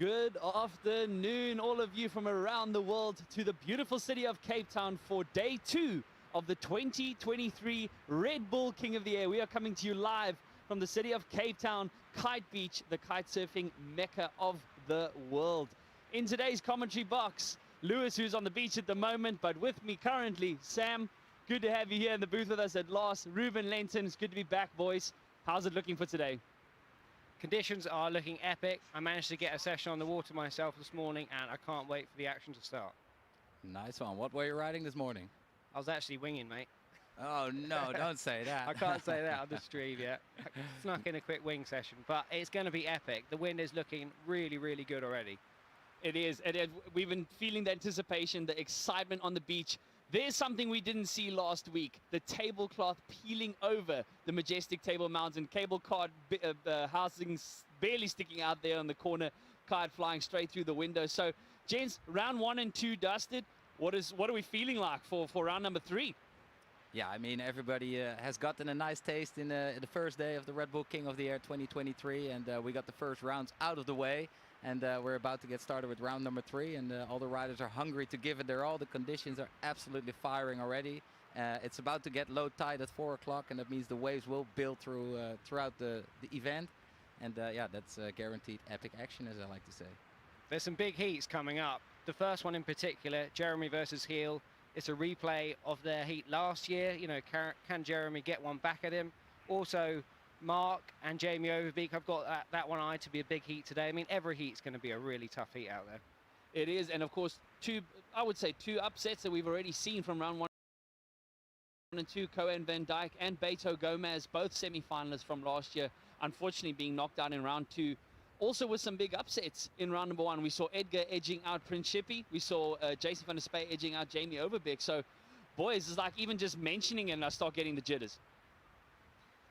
Good afternoon, all of you from around the world, to the beautiful city of Cape Town for day 2 of the 2023 Red Bull King of the Air. We are coming to you live from the city of Cape Town, Kite Beach, the kite surfing mecca of the world. In today's commentary box, Lewis, who's on the beach at the moment, but with me currently, Sam. Good to have you here in the booth with us at last. Ruben Lenton, it's good to be back, boys. How's it looking for today? Conditions are looking epic. I managed to get a session on the water myself this morning, and I can't wait for the action to start. Nice one. What were you riding this morning? I was actually winging, mate. Oh, no, don't say that. I can't say that on the stream yet. I snuck in a quick wing session, but it's going to be epic. The wind is looking really, really good already. It is. We've been feeling the anticipation, the excitement on the beach. There's something we didn't see last week, the tablecloth peeling over the majestic Table Mountain, cable car housings barely sticking out there on the corner, kite flying straight through the window. So, gents, round 1 and 2 dusted. What are we feeling like for round number 3? Yeah, I mean, everybody has gotten a nice taste in the first day of the Red Bull King of the Air 2023, and we got the first rounds out of the way, and we're about to get started with round number 3, and all the riders are hungry to give it their all. The conditions are absolutely firing already. It's about to get low tide at 4 o'clock, and that means the waves will build throughout the event, and yeah, that's guaranteed epic action, as I like to say. There's some big heats coming up. The first one in particular, Jeremy versus Heel. It's a replay of their heat last year. You know, can Jeremy get one back at him? Also, Mark and Jamie Overbeek, I've got that one eyed to be a big heat today. I mean, every heat's going to be a really tough heat out there. It is, and of course, I would say two upsets that we've already seen from round 1 and 2. Cohen Van Dyke and Beto Gomez, both semi-finalists from last year, unfortunately being knocked out in round 2. Also with some big upsets in round number 1. We saw Edgar edging out Prince Shippy. We saw Jason van der Spey edging out Jamie Overbeek. So, boys, it's like even just mentioning it and I start getting the jitters.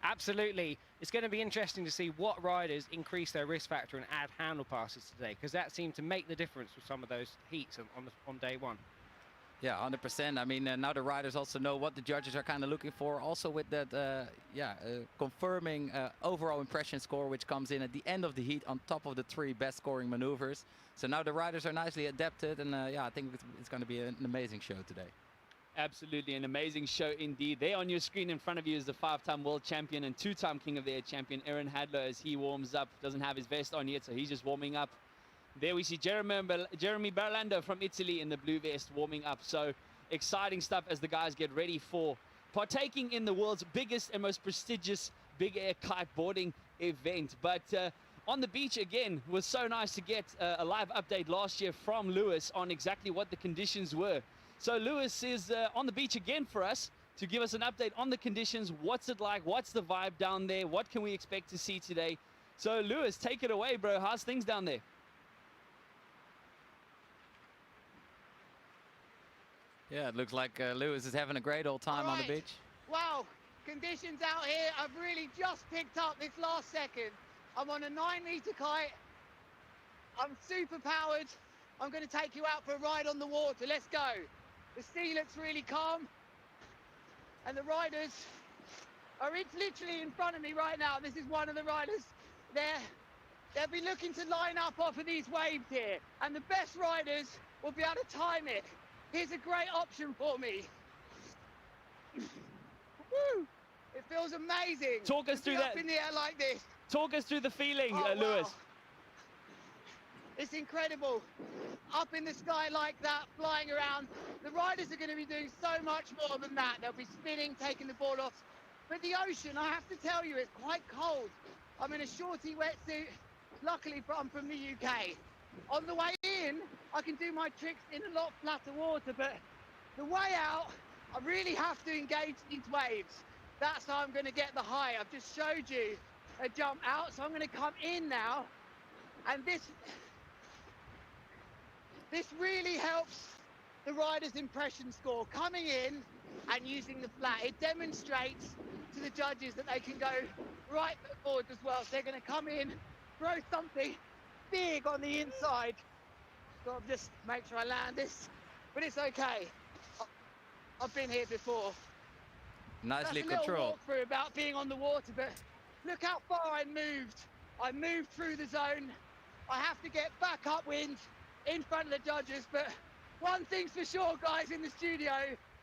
Absolutely. It's going to be interesting to see what riders increase their risk factor and add handle passes today, because that seemed to make the difference with some of those heats on day 1. Yeah, 100%. I mean, now the riders also know what the judges are kind of looking for. Also with that, confirming overall impression score, which comes in at the end of the heat on top of the 3 best scoring maneuvers. So now the riders are nicely adapted, and yeah, I think it's going to be an amazing show today. Absolutely, an amazing show indeed. There on your screen in front of you is the 5-time world champion and 2-time King of the Air champion, Aaron Hadler, as he warms up. Doesn't have his vest on yet, so he's just warming up. There we see Jeremy Berlando from Italy in the blue vest warming up. So exciting stuff as the guys get ready for partaking in the world's biggest and most prestigious big air kiteboarding event. But on the beach again, it was so nice to get a live update last year from Lewis on exactly what the conditions were. So Lewis is on the beach again for us to give us an update on the conditions. What's it like? What's the vibe down there? What can we expect to see today? So Lewis, take it away, bro. How's things down there? Yeah, it looks like Lewis is having a great old time on the beach. Wow, conditions out here. I've really just picked up this last second. I'm on a 9-meter kite. I'm super powered. I'm going to take you out for a ride on the water. Let's go. The sea looks really calm. And the riders are literally in front of me right now. This is one of the riders. They'll be looking to line up off of these waves here. And the best riders will be able to time it. Here's a great option for me. Woo! It feels amazing. Talk us through that. Up in the air like this. Talk us through the feeling, Oh, Lewis. wow. It's incredible. Up in the sky like that, flying around. The riders are going to be doing so much more than that. They'll be spinning, taking the ball off. But the ocean, I have to tell you, it's quite cold. I'm in a shorty wetsuit. Luckily, I'm from the UK. On the way in, I can do my tricks in a lot flatter water, but the way out, I really have to engage these waves. That's how I'm going to get the high. I've just showed you a jump out, so I'm going to come in now. And this really helps the rider's impression score. Coming in and using the flat, it demonstrates to the judges that they can go right foot forward as well. So they're going to come in, throw something big on the inside. Got to just make sure I land this, but it's okay. I've been here before. Nicely That's a controlled. little walkthrough about being on the water, but look how far I moved. I moved through the zone. I have to get back upwind in front of the judges, but one thing's for sure, guys, in the studio,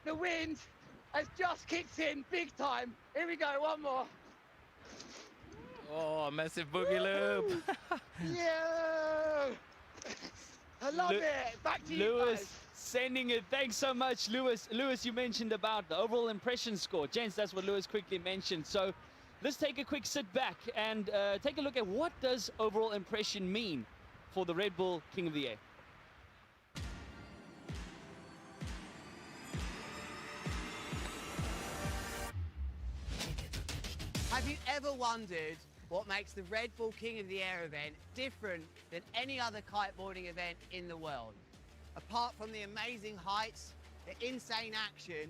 the wind has just kicked in big time. Here we go, one more. Oh, massive boogie loop. Yeah! I love it. Back to you Lewis guys. sending it. Thanks so much, Lewis. Lewis, you mentioned about the overall impression score. Gents, that's what Lewis quickly mentioned. So let's take a quick sit back and take a look at what does overall impression mean for the Red Bull King of the Air. Have you ever wondered what makes the Red Bull King of the Air event different than any other kiteboarding event in the world? Apart from the amazing heights, the insane action,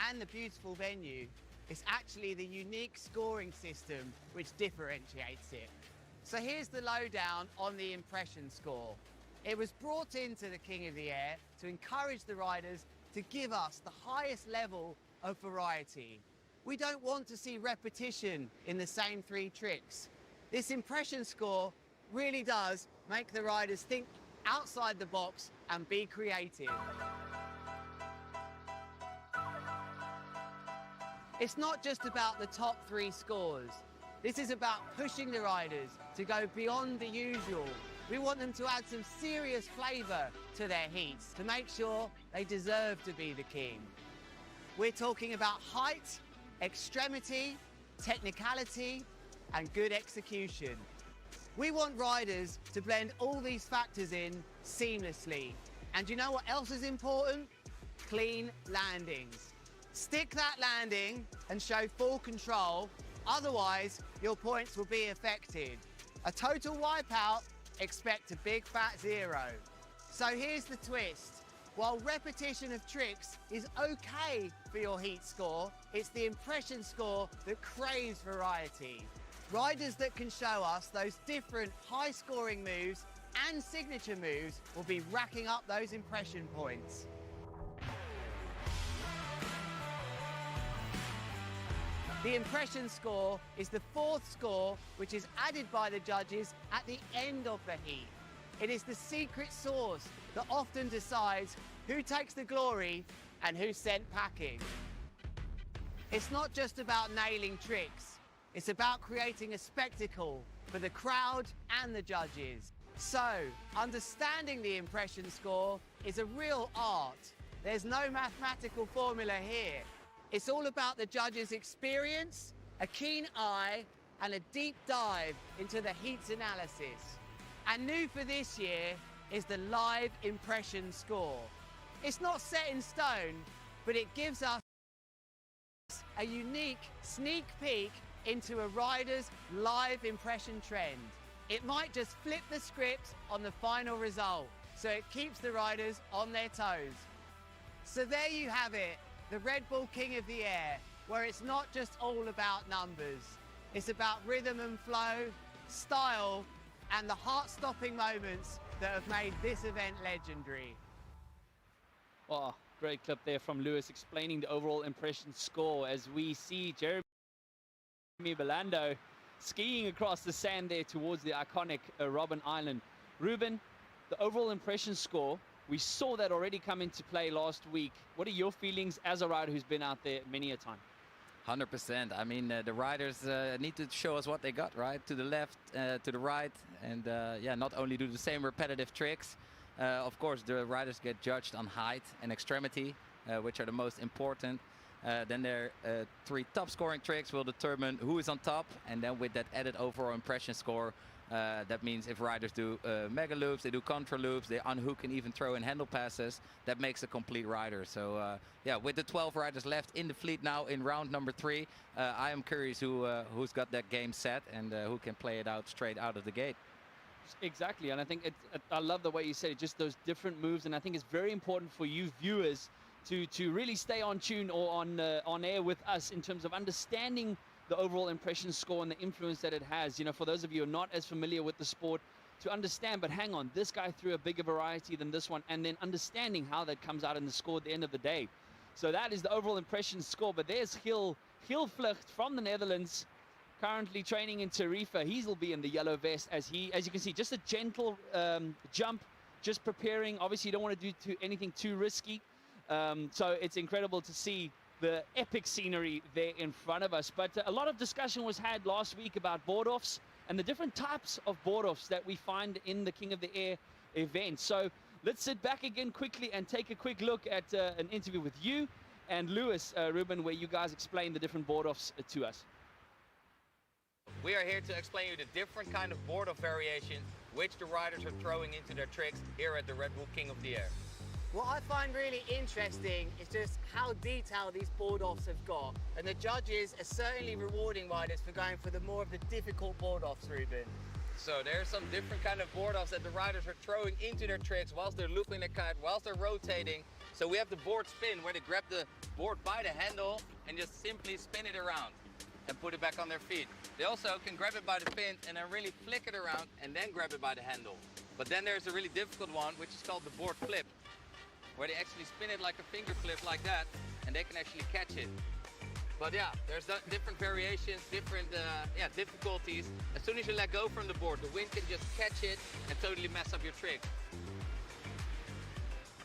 and the beautiful venue, it's actually the unique scoring system which differentiates it. So here's the lowdown on the impression score. It was brought into the King of the Air to encourage the riders to give us the highest level of variety. We don't want to see repetition in the same 3 tricks. This impression score really does make the riders think outside the box and be creative. It's not just about the top 3 scores. This is about pushing the riders to go beyond the usual. We want them to add some serious flavour to their heats to make sure they deserve to be the king. We're talking about height, extremity, technicality, and good execution. We want riders to blend all these factors in seamlessly. And you know what else is important? Clean landings. Stick that landing and show full control, otherwise your points will be affected. A total wipeout, expect a big fat 0. So here's the twist. While repetition of tricks is okay for your heat score, it's the impression score that craves variety. Riders that can show us those different high-scoring moves and signature moves will be racking up those impression points. The impression score is the 4th score which is added by the judges at the end of the heat. It is the secret sauce that often decides who takes the glory and who's sent packing. It's not just about nailing tricks, it's about creating a spectacle for the crowd and the judges. So, understanding the impression score is a real art. There's no mathematical formula here. It's all about the judges' experience, a keen eye, and a deep dive into the heats analysis. And new for this year is the live impression score. It's not set in stone, but it gives us a unique sneak peek into a rider's live impression trend. It might just flip the script on the final result, so it keeps the riders on their toes. So there you have it, the Red Bull King of the Air, where it's not just all about numbers. It's about rhythm and flow, style, and the heart-stopping moments that have made this event legendary. Oh, great clip there from Lewis explaining the overall impression score as we see Jeremy Belando skiing across the sand there towards the iconic Robben Island. Ruben, the overall impression score, we saw that already come into play last week. What are your feelings as a rider who's been out there many a time? 100%. I mean, the riders need to show us what they got, right? To the left, to the right, and yeah, not only do the same repetitive tricks. Of course, the riders get judged on height and extremity, which are the most important. Then their 3 top scoring tricks will determine who is on top, and then with that added overall impression score, that means if riders do mega loops, they do contra loops, they unhook and even throw in handle passes, that makes a complete rider. So yeah, with the 12 riders left in the fleet now in round number 3, I am curious who's got that game set and who can play it out straight out of the gate. Exactly, and I think I love the way you said it, just those different moves, and I think it's very important for you viewers to really stay on tune or on air with us in terms of understanding the overall impression score and the influence that it has. You know, for those of you who are not as familiar with the sport, to understand, but hang on, this guy threw a bigger variety than this one, and then understanding how that comes out in the score at the end of the day. So that is the overall impression score, but there's Giel Vlucht from the Netherlands. currently training in Tarifa. He'll be in the yellow vest as you can see, just a gentle jump, just preparing. Obviously, you don't want to do anything too risky. So it's incredible to see the epic scenery there in front of us. But a lot of discussion was had last week about board-offs and the different types of board-offs that we find in the King of the Air event. So let's sit back again quickly and take a quick look at an interview with you and Lewis, Ruben, where you guys explain the different board-offs to us. We are here to explain you the different kind of board-off variations which the riders are throwing into their tricks here at the Red Bull King of the Air. What I find really interesting is just how detailed these board-offs have got. And the judges are certainly rewarding riders for going for the more of the difficult board-offs, Ruben. So there's some different kind of board-offs that the riders are throwing into their tricks whilst they're looping the kite, whilst they're rotating. So we have the board spin, where they grab the board by the handle and just simply spin it around and put it back on their feet. They also can grab it by the pin and then really flick it around and then grab it by the handle. But then there's a really difficult one, which is called the board flip, where they actually spin it like a finger flip like that, and they can actually catch it. But yeah, there's different variations, different difficulties. As soon as you let go from the board, the wind can just catch it and totally mess up your trick.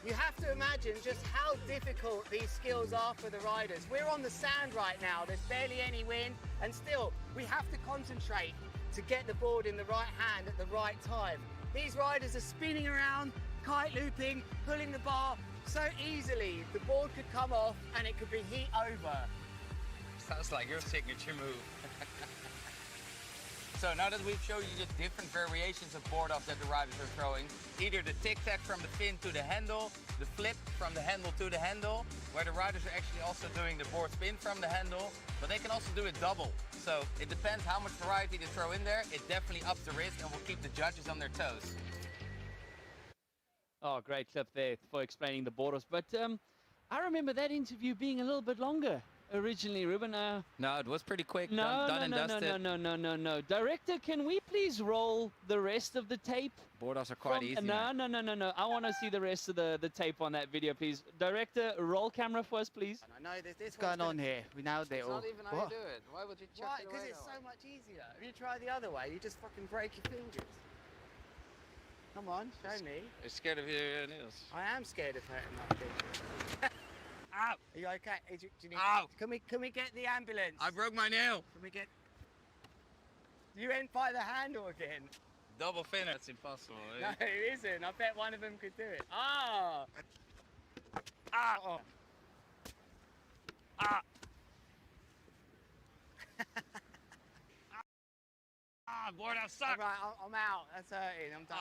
You have to imagine just how difficult these skills are for the riders. We're on the sand right now, there's barely any wind, and still we have to concentrate to get the board in the right hand at the right time. These riders are spinning around, kite looping, pulling the bar so easily. The board could come off and it could be heat over. Sounds like your signature move. So now that we've shown you just different variations of board-offs that the riders are throwing, either the tic-tac from the fin to the handle, the flip from the handle to the handle, where the riders are actually also doing the board spin from the handle, but they can also do it double. So it depends how much variety they throw in there. It definitely ups the risk and will keep the judges on their toes. Oh, great clip there for explaining the board-offs. But I remember that interview being a little bit longer originally, Ruben. No, it was pretty quick. No, done and dusted. No. Director, can we please roll the rest of the tape? Board-offs are quite easy. No. I want to see the rest of the tape on that video, please. Director, roll camera for us, please. I know there's this going on here. We nailed it It's all. not even how you do it. Why would you chuck Why? it away? Because it's so much easier. If you try the other way, you just fucking break your fingers. Come on, show me. You're scared of your nails. I am scared of hurting my fingers. Ow! Are you okay? Do you need, Ow! Can we get the ambulance? I broke my nail. Can we get... You went by the handle again. Double fin. That's impossible. Eh? No, it isn't. I bet one of them could do it. Ah! Ah! Oh. Ah! Board off suck. Right, I'm out. That's hurting. I'm done.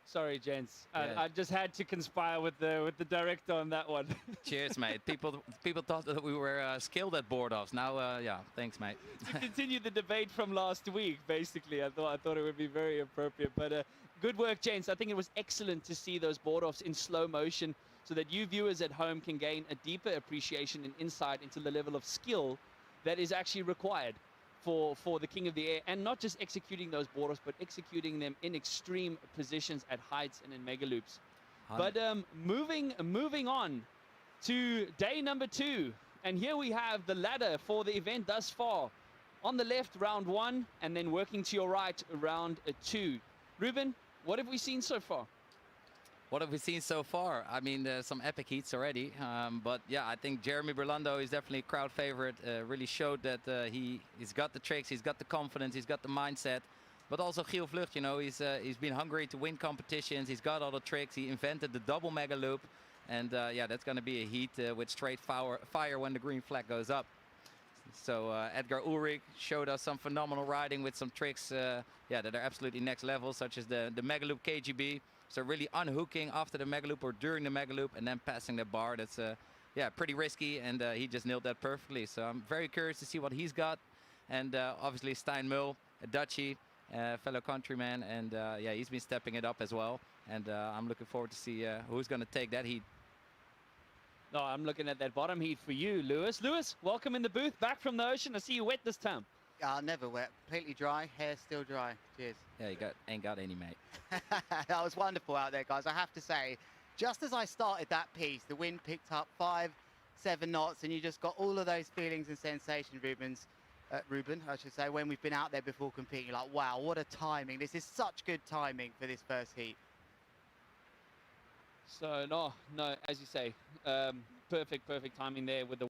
Sorry, gents. Yeah. I just had to conspire with the director on that one. Cheers, mate. People thought that we were skilled at board-offs. Now, yeah, thanks, mate. To continue the debate from last week, basically, I thought it would be very appropriate. But good work, gents. I think it was excellent to see those board-offs in slow motion so that you viewers at home can gain a deeper appreciation and insight into the level of skill that is actually required for the King of the Air, and not just executing those board-offs, but executing them in extreme positions at heights and in mega loops. But moving on to day number 2, and here we have the ladder for the event thus far. On the left, round 1, and then working to your right, round 2. Ruben, what have we seen so far? What have we seen so far? I mean, some epic heats already. But yeah, I think Jeremy Berlando is definitely a crowd favorite. Really showed that he's got the tricks, he's got the confidence, he's got the mindset. But also Giel Vlucht, you know, he's been hungry to win competitions. He's got all the tricks. He invented the double mega loop. And yeah, that's going to be a heat with straight fire when the green flag goes up. So Edgar Ulrich showed us some phenomenal riding with some tricks yeah, that are absolutely next level, such as the mega loop KGB. So really unhooking after the mega loop or during the mega loop and then passing the bar. That's yeah, pretty risky, and he just nailed that perfectly. So I'm very curious to see what he's got. And obviously Stijn Mul, a Dutchie, fellow countryman, and yeah, he's been stepping it up as well. And I'm looking forward to see who's going to take that heat. No, I'm looking at that bottom heat for you, Lewis. Lewis, welcome in the booth, back from the ocean. I see you wet this time. Never wet, completely dry, hair still dry. Cheers. Yeah, you ain't got any, mate. That was wonderful out there, guys. I have to say, just as I started that piece, the wind picked up 5-7 knots, and you just got all of those feelings and sensations, Rubens. Ruben, I should say, when we've been out there before competing. You're like, wow, what a timing. This is such good timing for this first heat. So, no, as you say, perfect timing there with the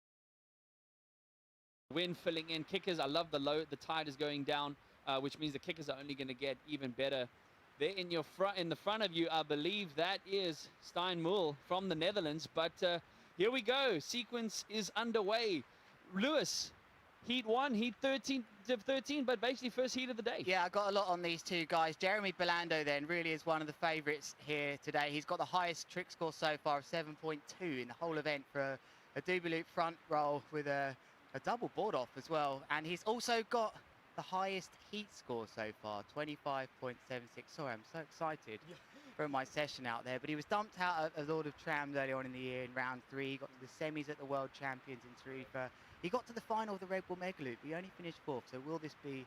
wind filling in. Kickers, I love the tide is going down, which means the kickers are only going to get even better. There in the front of you, I believe that is Stijn Mul from the Netherlands. But here we go. Sequence is underway. Lewis, heat 1, heat 13, but basically first heat of the day. Yeah, I got a lot on these two guys. Jeremy Belando then really is one of the favourites here today. He's got the highest trick score so far of 7.2 in the whole event for a double loop front roll with a double board off as well. And he's also got the highest heat score so far, 25.76. Sorry, I'm so excited from my session out there. But he was dumped out of Lord of Trams early on in the year in round 3. He got to the semis at the World Champions in Tarifa. He got to the final of the Redbull Megaloop. He only finished 4th. So will this be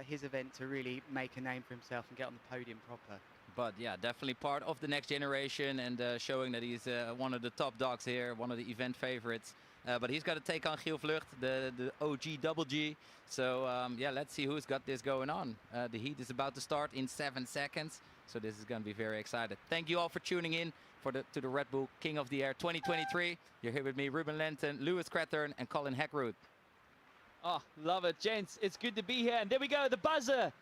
his event to really make a name for himself and get on the podium proper? But yeah, definitely part of the next generation and showing that he's one of the top dogs here, one of the event favorites. But he's got to take on Giel Vlucht, the OG Double G. So yeah, let's see who's got this going on. The heat is about to start in 7 seconds. So this is going to be very exciting. Thank you all for tuning in to the Redbull King of the Air 2023. You're here with me, Ruben Lenton, Lewis Crathern, and Colin Heckroot. Oh, love it, gents. It's good to be here. And there we go. The buzzer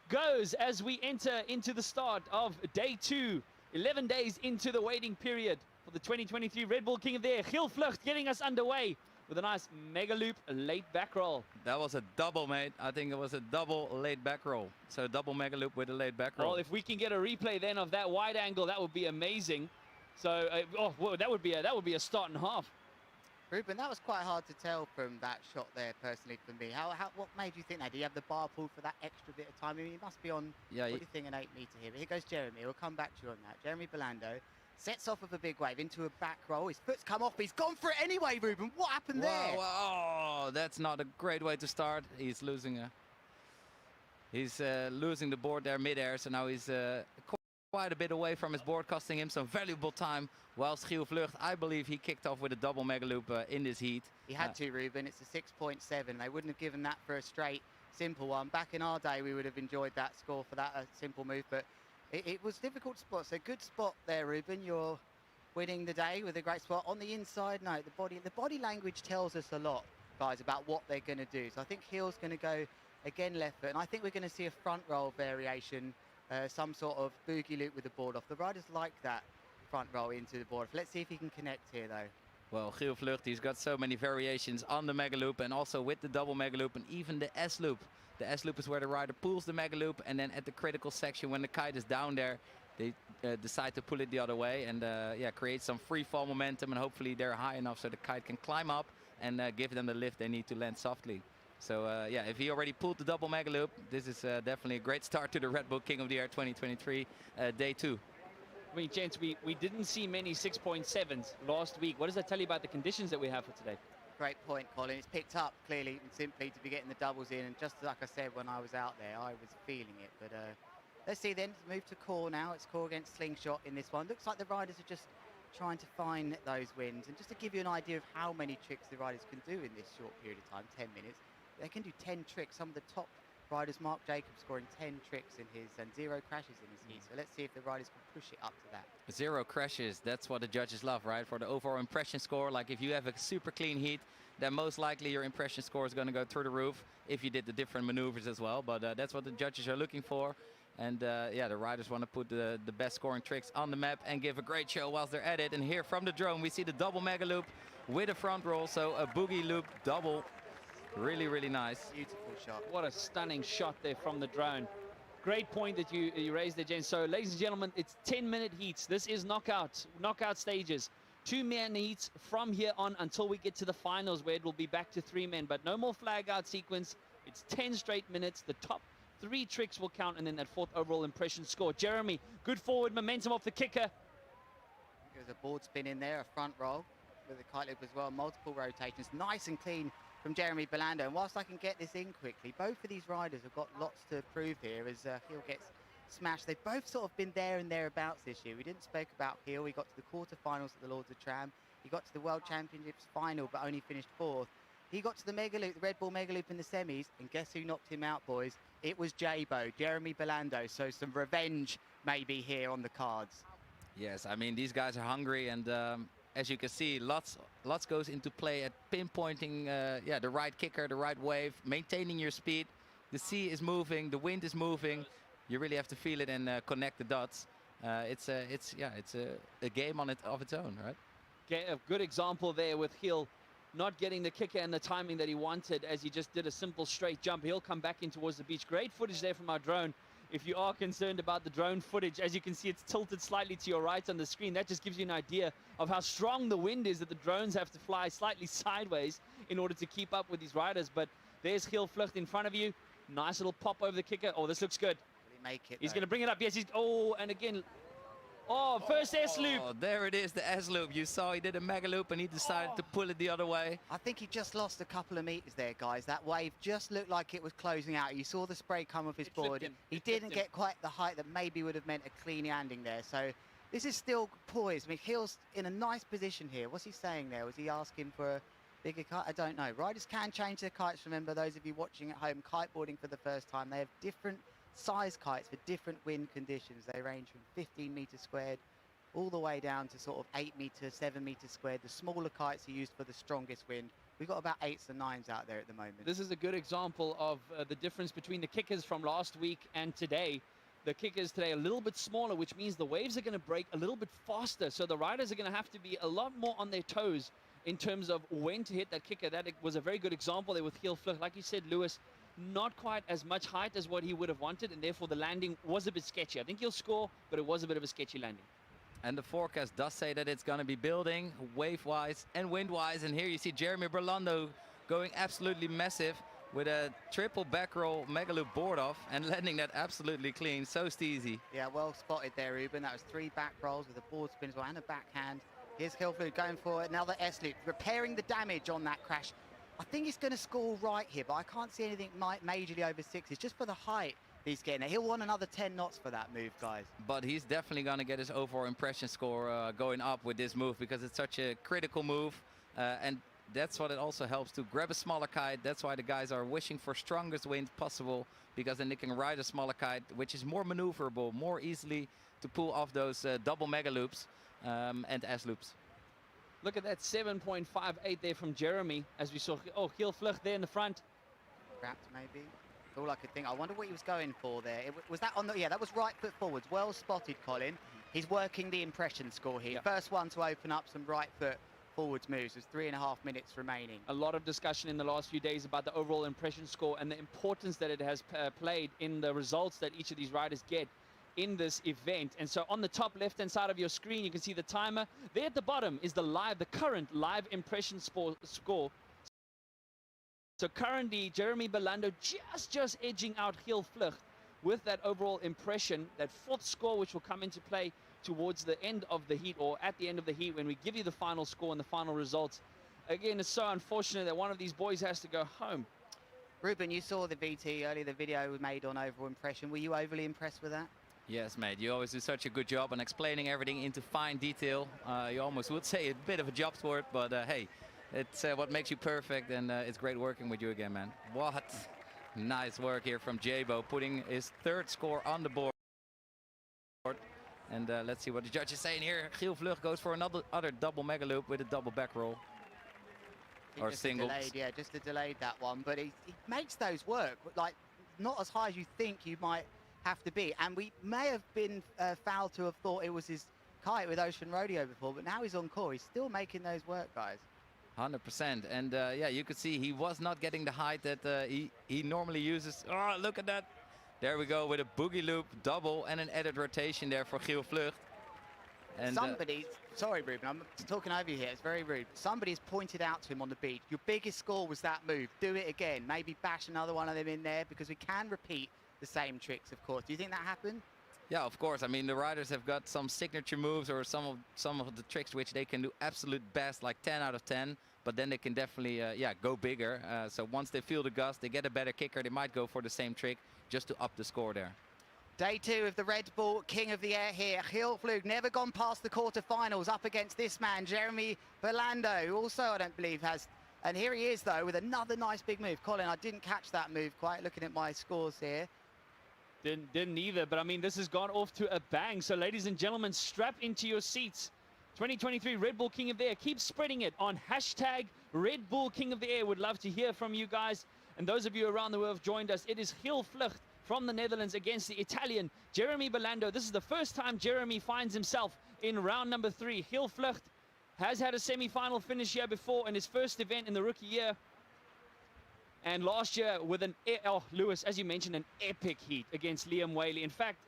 goes as we enter into the start of day 2. 11 days into the waiting period for the 2023 Redbull King of the Air. Giel Vlucht getting us underway with a nice mega loop late back roll. That was a double, mate. I think it was a double late back roll. So double mega loop with a late back roll. Well, if we can get a replay then of that wide angle, that would be amazing. So, well, that would be a start and half. Ruben, that was quite hard to tell from that shot there, personally, for me. What made you think that? Do you have the bar pulled for that extra bit of time? I mean, he must be on, yeah, what do you think, an 8 metre here. But here goes Jeremy. We'll come back to you on that. Jeremy Belando sets off with a big wave into a back roll. His foot's come off. He's gone for it anyway, Ruben. What happened there? Oh, that's not a great way to start. He's losing the board there mid-air. So now he's quite a bit away from his board, costing him some valuable time. Whilst Giel Vlucht, I believe he kicked off with a double mega loop in this heat. He had to, Ruben. It's a 6.7. They wouldn't have given that for a straight, simple one. Back in our day, we would have enjoyed that score for that simple move, but it was difficult spot. So good spot there, Ruben. You're winning the day with a great spot. On the inside note, the body language tells us a lot, guys, about what they're going to do. So I think Giel's going to go again left foot, and I think we're going to see a front roll variation, some sort of boogie loop with the board off. The riders like that front roll into the board. Let's see if he can connect here, though. Well, Giel Vlucht, he's got so many variations on the mega loop and also with the double mega loop and even the S loop. The S loop is where the rider pulls the mega loop, and then at the critical section when the kite is down there, they decide to pull it the other way and yeah, create some free fall momentum, and hopefully they're high enough so the kite can climb up and give them the lift they need to land softly. So yeah, if he already pulled the double mega loop, this is definitely a great start to the Redbull King of the Air 2023 day 2. I mean, gents, we didn't see many 6.7s last week. What does that tell you about the conditions that we have for today? Great point, Colin. It's picked up clearly and simply to be getting the doubles in. And just like I said, when I was out there, I was feeling it. But let's see then. Move to core now. It's core against slingshot in this one. Looks like the riders are just trying to find those wins. And just to give you an idea of how many tricks the riders can do in this short period of time, 10 minutes, they can do 10 tricks. Some of the top riders, Mark Jacobs scoring 10 tricks in his and 0 crashes in his heat. So let's see if the riders can push it up to that. 0 crashes, that's what the judges love, right? For the overall impression score, like if you have a super clean heat, then most likely your impression score is going to go through the roof if you did the different maneuvers as well. But that's what the judges are looking for. And yeah, the riders want to put the best scoring tricks on the map and give a great show whilst they're at it. And here from the drone, we see the double mega loop with a front roll. So a boogie loop double. Really, really nice. Beautiful shot. What a stunning shot there from the drone. Great point that you raised there, Jen. So, ladies and gentlemen, it's 10-minute heats. This is knockout stages. 2-man heats from here on until we get to the finals, where it will be back to 3 men. But no more flag out sequence. It's 10 straight minutes. The top 3 tricks will count, and then that 4th overall impression score. Jeremy, good forward momentum off the kicker. There's a board spin in there, a front roll with a kite loop as well. Multiple rotations. Nice and clean from Jeremy Belando. And whilst I can get this in quickly, both of these riders have got lots to prove here as Giel gets smashed. They've both sort of been there and thereabouts this year. We didn't speak about Giel. He got to the quarterfinals at the Lords of Tram. He got to the World Championships final, but only finished 4th. He got to the Mega Loop, the Red Bull Mega Loop in the semis, and guess who knocked him out, boys? It was Jabo, Jeremy Belando. So some revenge maybe here on the cards. Yes, I mean, these guys are hungry, and as you can see, lots goes into play at pinpointing yeah, the right kicker, the right wave, maintaining your speed. The sea is moving, the wind is moving. You really have to feel it and connect the dots. It's a game of its own, right? A good example there with Hill not getting the kicker and the timing that he wanted as he just did a simple straight jump. He'll come back in towards the beach. Great footage there from our drone. If you are concerned about the drone footage, as you can see, it's tilted slightly to your right on the screen. That just gives you an idea of how strong the wind is that the drones have to fly slightly sideways in order to keep up with these riders. But there's Hill Vlucht in front of you. Nice little pop over the kicker. Oh, this looks good. Will he make it? He's going to bring it up. Yes, he's... Oh, and again... Oh, first S-loop. Oh, there it is, the S-loop. You saw he did a mega loop and he decided to pull it the other way. I think he just lost a couple of meters there, guys. That wave just looked like it was closing out. You saw the spray come off his board. He didn't get quite the height that maybe would have meant a clean landing there. So this is still poised. I mean, Hill's in a nice position here. What's he saying there? Was he asking for a bigger kite? I don't know. Riders can change their kites. Remember, those of you watching at home, kiteboarding for the first time, they have different size kites for different wind conditions. They range from 15 meters squared all the way down to sort of 8 meters, 7 meters squared. The smaller kites are used for the strongest wind. We've got about 8s and 9s out there at the moment. This is a good example of the difference between the kickers from last week and today. The kickers today a little bit smaller, which means the waves are going to break a little bit faster. So the riders are going to have to be a lot more on their toes in terms of when to hit that kicker. That was a very good example there with Heel Vlucht. Like you said, Lewis, not quite as much height as what he would have wanted, and therefore the landing was a bit sketchy. I think he'll score, but it was a bit of a sketchy landing. And the forecast does say that it's going to be building wave-wise and wind-wise. And here you see Jeremy Berlando going absolutely massive with a triple back roll mega loop board off and landing that absolutely clean. So steezy. Yeah, well spotted there, Ruben. That was 3 back rolls with a board spin as well and a backhand. Here's Hilflug going for another S-loop, repairing the damage on that crash. I think he's going to score right here, but I can't see anything majorly over 6. It's just for the height he's getting it. He'll want another 10 knots for that move, guys. But he's definitely going to get his overall impression score going up with this move because it's such a critical move. And that's what it also helps to grab a smaller kite. That's why the guys are wishing for strongest wind possible, because then they can ride a smaller kite, which is more maneuverable, more easily to pull off those double mega loops and S loops. Look at that 7.58 there from Jeremy as we saw. Oh, Heel Vlucht there in the front. Wrapped maybe. All I could think. I wonder what he was going for there. Was that on the... Yeah, that was right foot forwards. Well spotted, Colin. He's working the impression score here. Yep. First one to open up some right foot forwards moves. There's 3.5 minutes remaining. A lot of discussion in the last few days about the overall impression score and the importance that it has played in the results that each of these riders get in this event. And so on the top left hand side of your screen you can see the timer. There at the bottom is the current live impression score. So currently Jeremy Belando just edging out Heel Vlucht with that overall impression, that 4th score, which will come into play towards the end of the heat, or at the end of the heat when we give you the final score and the final results. Again, it's so unfortunate that one of these boys has to go home. Ruben, you saw the VT earlier, the video we made on overall impression. Were you overly impressed with that? Yes, mate. You always do such a good job on explaining everything into fine detail. You almost would say a bit of a job sport, but hey, it's what makes you perfect, and it's great working with you again, man. What nice work here from Jabo, putting his 3rd score on the board. And let's see what the judge is saying here. Giel Vlucht goes for other double mega loop with a double back roll. Or single. Yeah, just a delayed that one, but he makes those work. Like, not as high as you think you might have to be. And we may have been fouled to have thought it was his kite with Ocean Rodeo before, but now he's on core. He's still making those work, guys. 100%. And yeah, you could see he was not getting the height that he normally uses. Oh, look at that. There we go with a boogie loop double and an added rotation there for Giel Vlucht. And somebody, sorry Ruben, I'm talking over you here, it's very rude. Somebody's pointed out to him on the beach, your biggest score was that move, do it again. Maybe bash another one of them in there, because we can repeat the same tricks, of course. Do you think that happened? Yeah, of course. I mean, the riders have got some signature moves or some of the tricks which they can do absolute best, like 10 out of 10. But then they can definitely, yeah, go bigger. So once they feel the gust, they get a better kicker, they might go for the same trick just to up the score there. Day 2 of the Red Bull King of the Air here. Giel Vlucht never gone past the quarterfinals up against this man, Jeremy Belando, who also, I don't believe, has And here he is, though, with another nice big move. Colin, I didn't catch that move quite, looking at my scores here. Didn't either, but I mean, this has gone off to a bang. So ladies and gentlemen, strap into your seats. 2023 Red Bull King of the Air. Keep spreading it on hashtag Red Bull King of the Air. Would love to hear from you guys. And those of you around the world have joined us. It is Giel Vlucht from the Netherlands against the Italian Jeremy Belando. This is the first time Jeremy finds himself in round number 3. Giel Vlucht has had a semi-final finish here before in his first event in the rookie year. And last year with an, Lewis, as you mentioned, an epic heat against Liam Whaley. In fact,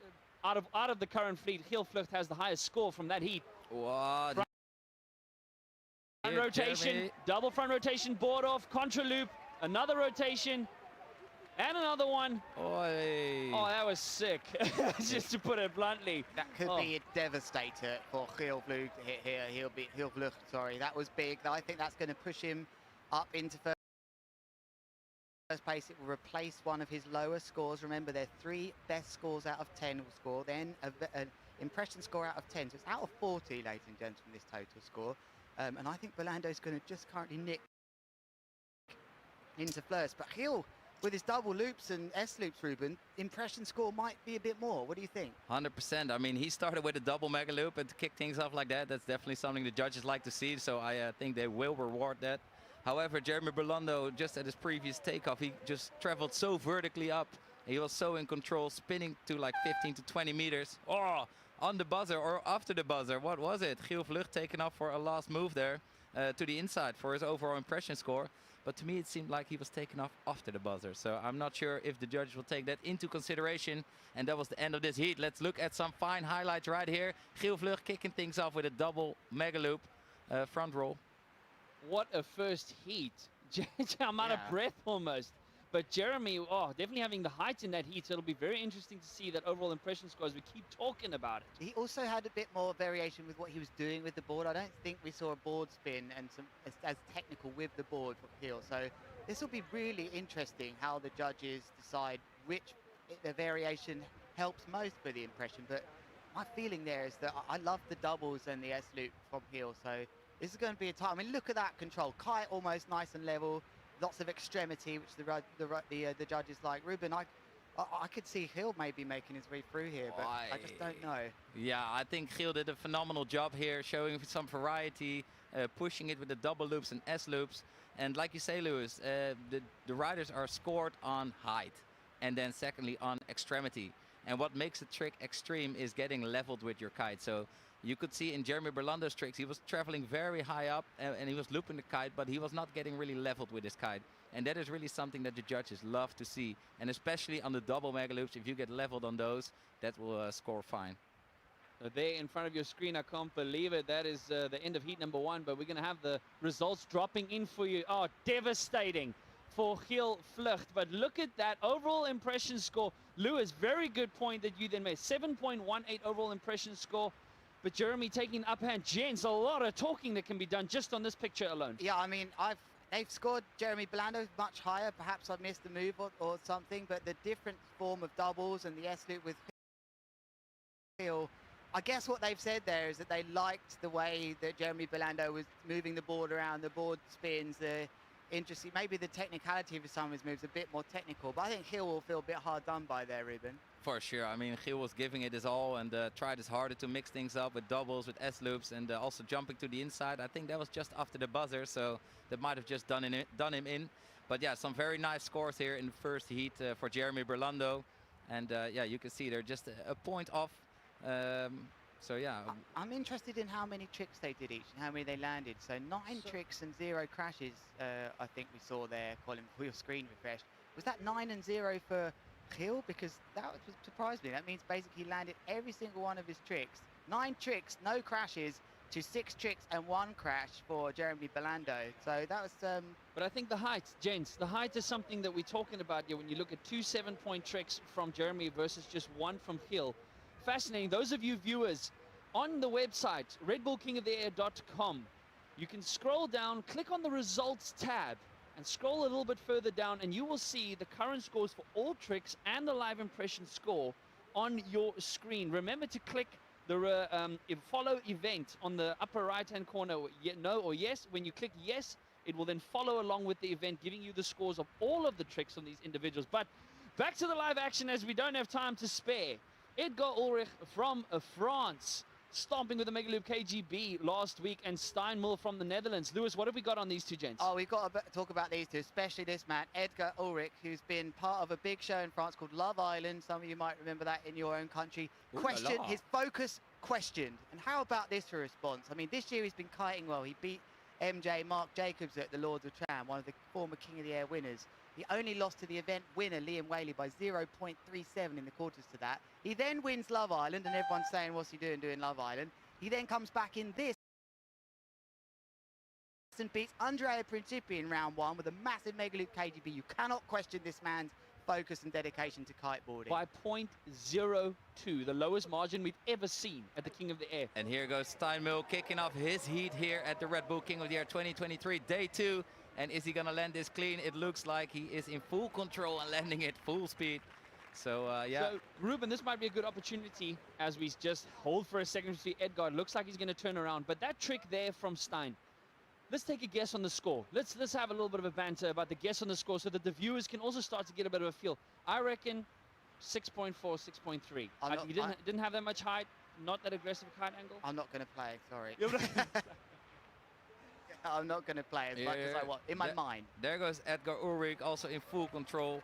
out of the current fleet, Giel Vlucht has the highest score from that heat. What? Front rotation, Jeremy. double front rotation, board off, contra loop, another rotation, and another one. Oi. Oh, that was sick, just to put it bluntly. That could be a devastator for Giel Vlucht here. Giel Vlucht, sorry. That was big. I think that's going to push him up into first place. It will replace one of his lower scores. Remember, their 3 best scores out of 10 will score. Then an impression score out of 10. So it's out of 40, ladies and gentlemen, this total score. And I think Belando's going to just currently nick into first. But Giel, with his double loops and S loops, Ruben, impression score might be a bit more. What do you think? 100%. I mean, he started with a double mega loop, and to kick things off like that, that's definitely something the judges like to see. So I think they will reward that. However, Jeremy Belando, just at his previous takeoff, he just traveled so vertically up. He was so in control, spinning to like 15 to 20 meters. Oh, on the buzzer or after the buzzer. What was it? Giel Vlucht taking off for a last move there to the inside for his overall impression score. But to me, it seemed like he was taken off after the buzzer. So I'm not sure if the judges will take that into consideration. And that was the end of this heat. Let's look at some fine highlights right here. Giel Vlucht kicking things off with a double mega loop front roll. What a first heat. I'm out of breath almost. But Jeremy, definitely having the height in that heat. So it'll be very interesting to see that overall impression score as we keep talking about it. He also had a bit more variation with what he was doing with the board. I don't think we saw a board spin and some as technical with the board for Giel. So this will be really interesting how the judges decide which the variation helps most for the impression. But my feeling there is that I love the doubles and the S loop from Giel. So this is going to be a time. I mean, look at that control. Kite almost nice and level. Lots of extremity, which the judges like. Ruben, I could see Giel maybe making his way through here, but I just don't know. Yeah, I think Giel did a phenomenal job here, showing some variety, pushing it with the double loops and S loops. And like you say, Lewis, the riders are scored on height, and then secondly on extremity. And what makes a trick extreme is getting leveled with your kite. So you could see in Jeremy Belando's tricks, he was traveling very high up and he was looping the kite, but he was not getting really leveled with his kite. And that is really something that the judges love to see. And especially on the double mega loops, if you get leveled on those, that will score fine. So there in front of your screen, I can't believe it. That is the end of heat number 1, but we're going to have the results dropping in for you. Oh, devastating for Giel Vlucht. But look at that overall impression score. Lewis, very good point that you then made. 7.18 overall impression score. But Jeremy taking upper hand. Gents, a lot of talking that can be done just on this picture alone. Yeah, I mean, they've scored Jeremy Belando much higher. Perhaps I've missed a move or something, but the different form of doubles and the S loop with Giel, I guess what they've said there is that they liked the way that Jeremy Belando was moving the board around, the board spins, the interesting, maybe the technicality of some of his moves a bit more technical, but I think Giel will feel a bit hard done by there, Ruben. For sure. I mean, Giel was giving it his all and tried his harder to mix things up with doubles, with S loops, and also jumping to the inside. I think that was just after the buzzer, so that might have just done him in. But yeah, some very nice scores here in the first heat for Jeremy Belando. And yeah, you can see they're just a point off. So yeah. I'm interested in how many tricks they did each and how many they landed. So 9 tricks and 0 crashes, I think we saw there, Colin, before your screen refreshed. Was that 9 and 0 for Giel? Because that surprised me. That means basically he landed every single one of his tricks. 9 tricks, no crashes, to 6 tricks and 1 crash for Jeremy Belando. So that was... But I think the height, gents, the height is something that we're talking about here when you look at 2 7-point tricks from Jeremy versus just 1 from Giel. Fascinating. Those of you viewers on the website, redbullkingoftheair.com, you can scroll down, click on the results tab, and scroll a little bit further down, and you will see the current scores for all tricks and the live impression score on your screen. Remember to click the follow event on the upper right-hand corner, no or yes. When you click yes, It will then follow along with the event, giving you the scores of all of the tricks on these individuals. But back to the live action, as we don't have time to spare. Edgar Ulrich from France, stomping with the Mega Loop KGB last week, and Steinmull from the Netherlands. Lewis, what have we got on these two gents? Oh, we've got to talk about these two, especially this man, Edgar Ulrich, who's been part of a big show in France called Love Island. Some of you might remember that in your own country. Questioned, his focus questioned. And how about this for a response? I mean, this year he's been kiting well. He beat MJ Mark Jacobs at the Lords of Tram, one of the former King of the Air winners. He only lost to the event winner, Liam Whaley, by 0.37 in the quarters to that. He then wins Love Island, and everyone's saying, what's he doing Love Island? He then comes back in this and beats Andrea Principi in round one with a massive Mega Loop KGB. You cannot question this man's focus and dedication to kiteboarding. By 0.02, the lowest margin we've ever seen at the King of the Air. And here goes Steinmull kicking off his heat here at the Red Bull King of the Air 2023, day 2. And is he going to land this clean? It looks like he is in full control and landing it full speed. So, yeah. So, Ruben, this might be a good opportunity as we just hold for a second to see Edgar. Looks like he's going to turn around. But that trick there from Stein, let's take a guess on the score. Let's have a little bit of a banter about the guess on the score so that the viewers can also start to get a bit of a feel. I reckon 6.4, 6.3. He didn't have that much height, not that aggressive kite angle. I'm not going to play, sorry. I'm not going to play as much as I want, in my mind. There goes Edgar Ulrich, also in full control,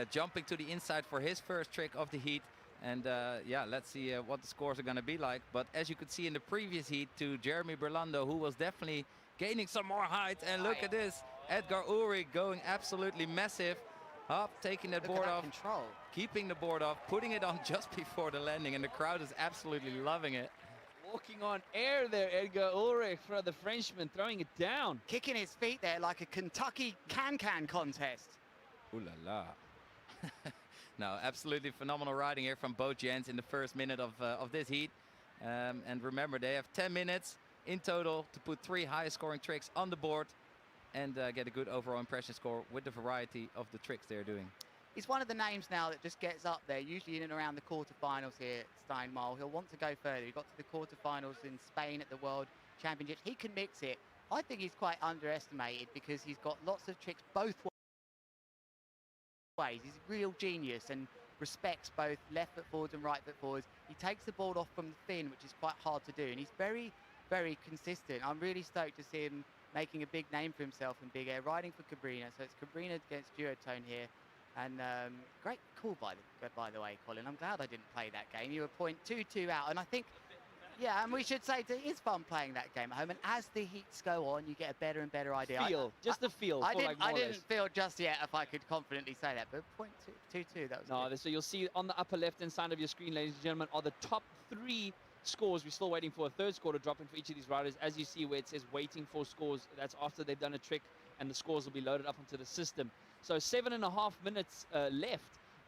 jumping to the inside for his first trick of the heat. And yeah, let's see what the scores are going to be like. But as you could see in the previous heat to Jeremy Berlando, who was definitely gaining some more height. And look at this, Edgar Ulrich going absolutely massive. Up, taking that board off, keeping the board off, putting it on just before the landing. And the crowd is absolutely loving it. Walking on air there, Edgar Ulrich, for the Frenchman, throwing it down. Kicking his feet there like a Kentucky can-can contest. Ooh la la. No, absolutely phenomenal riding here from both gents in the first minute of this heat. And remember, they have 10 minutes in total to put 3 highest scoring tricks on the board and get a good overall impression score with the variety of the tricks they're doing. He's one of the names now that just gets up there, usually in and around the quarterfinals here at Steinmull. He'll want to go further. He got to the quarterfinals in Spain at the World Championships. He can mix it. I think he's quite underestimated because he's got lots of tricks both ways. He's a real genius and respects both left foot forwards and right foot forwards. He takes the board off from the fin, which is quite hard to do, and he's very, very consistent. I'm really stoked to see him making a big name for himself in big air, riding for Cabrina. So it's Cabrina against Duotone here. And great call by the way, Colin. I'm glad I didn't play that game. You were 0.22 out, and I think, yeah, and we should say it's fun playing that game at home. And as the heats go on, you get a better and better idea. Just the feel. I didn't feel just yet if I could confidently say that, but 0.22, that was good. So you'll see on the upper left-hand side of your screen, ladies and gentlemen, are the top 3 scores. We're still waiting for a third score to drop in for each of these riders. As you see where it says waiting for scores, that's after they've done a trick, and the scores will be loaded up onto the system. So 7.5 minutes left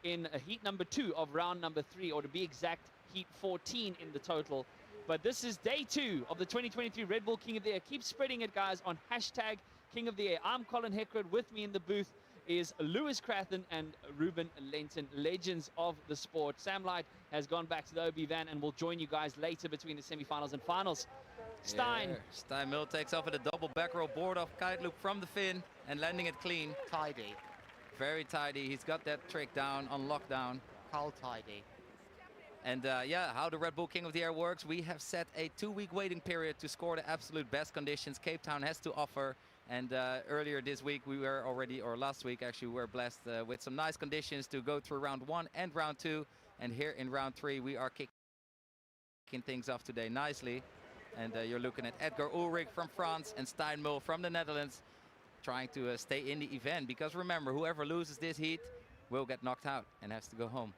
in heat number 2 of round number 3, or to be exact, heat 14 in the total. But this is day 2 of the 2023 Red Bull King of the Air. Keep spreading it, guys, on hashtag King of the Air. I'm Colin Heckred. With me in the booth is Lewis Crathen and Ruben Lenton, legends of the sport. Sam Light has gone back to the OB van and will join you guys later between the semifinals and finals. Stein. Yeah. Steinmull takes off at a double back roll board off kite loop from the fin and landing it clean. Tidy. Very tidy. He's got that trick down on lockdown. Cold tidy. And yeah, how the Red Bull King of the Air works, we have set a 2-week waiting period to score the absolute best conditions Cape Town has to offer. And earlier this week, or last week actually, we were blessed with some nice conditions to go through round 1 and round 2. And here in round 3, we are kicking things off today nicely. And you're looking at Edgar Ulrich from France and Steinmull from the Netherlands trying to stay in the event. Because remember, whoever loses this heat will get knocked out and has to go home.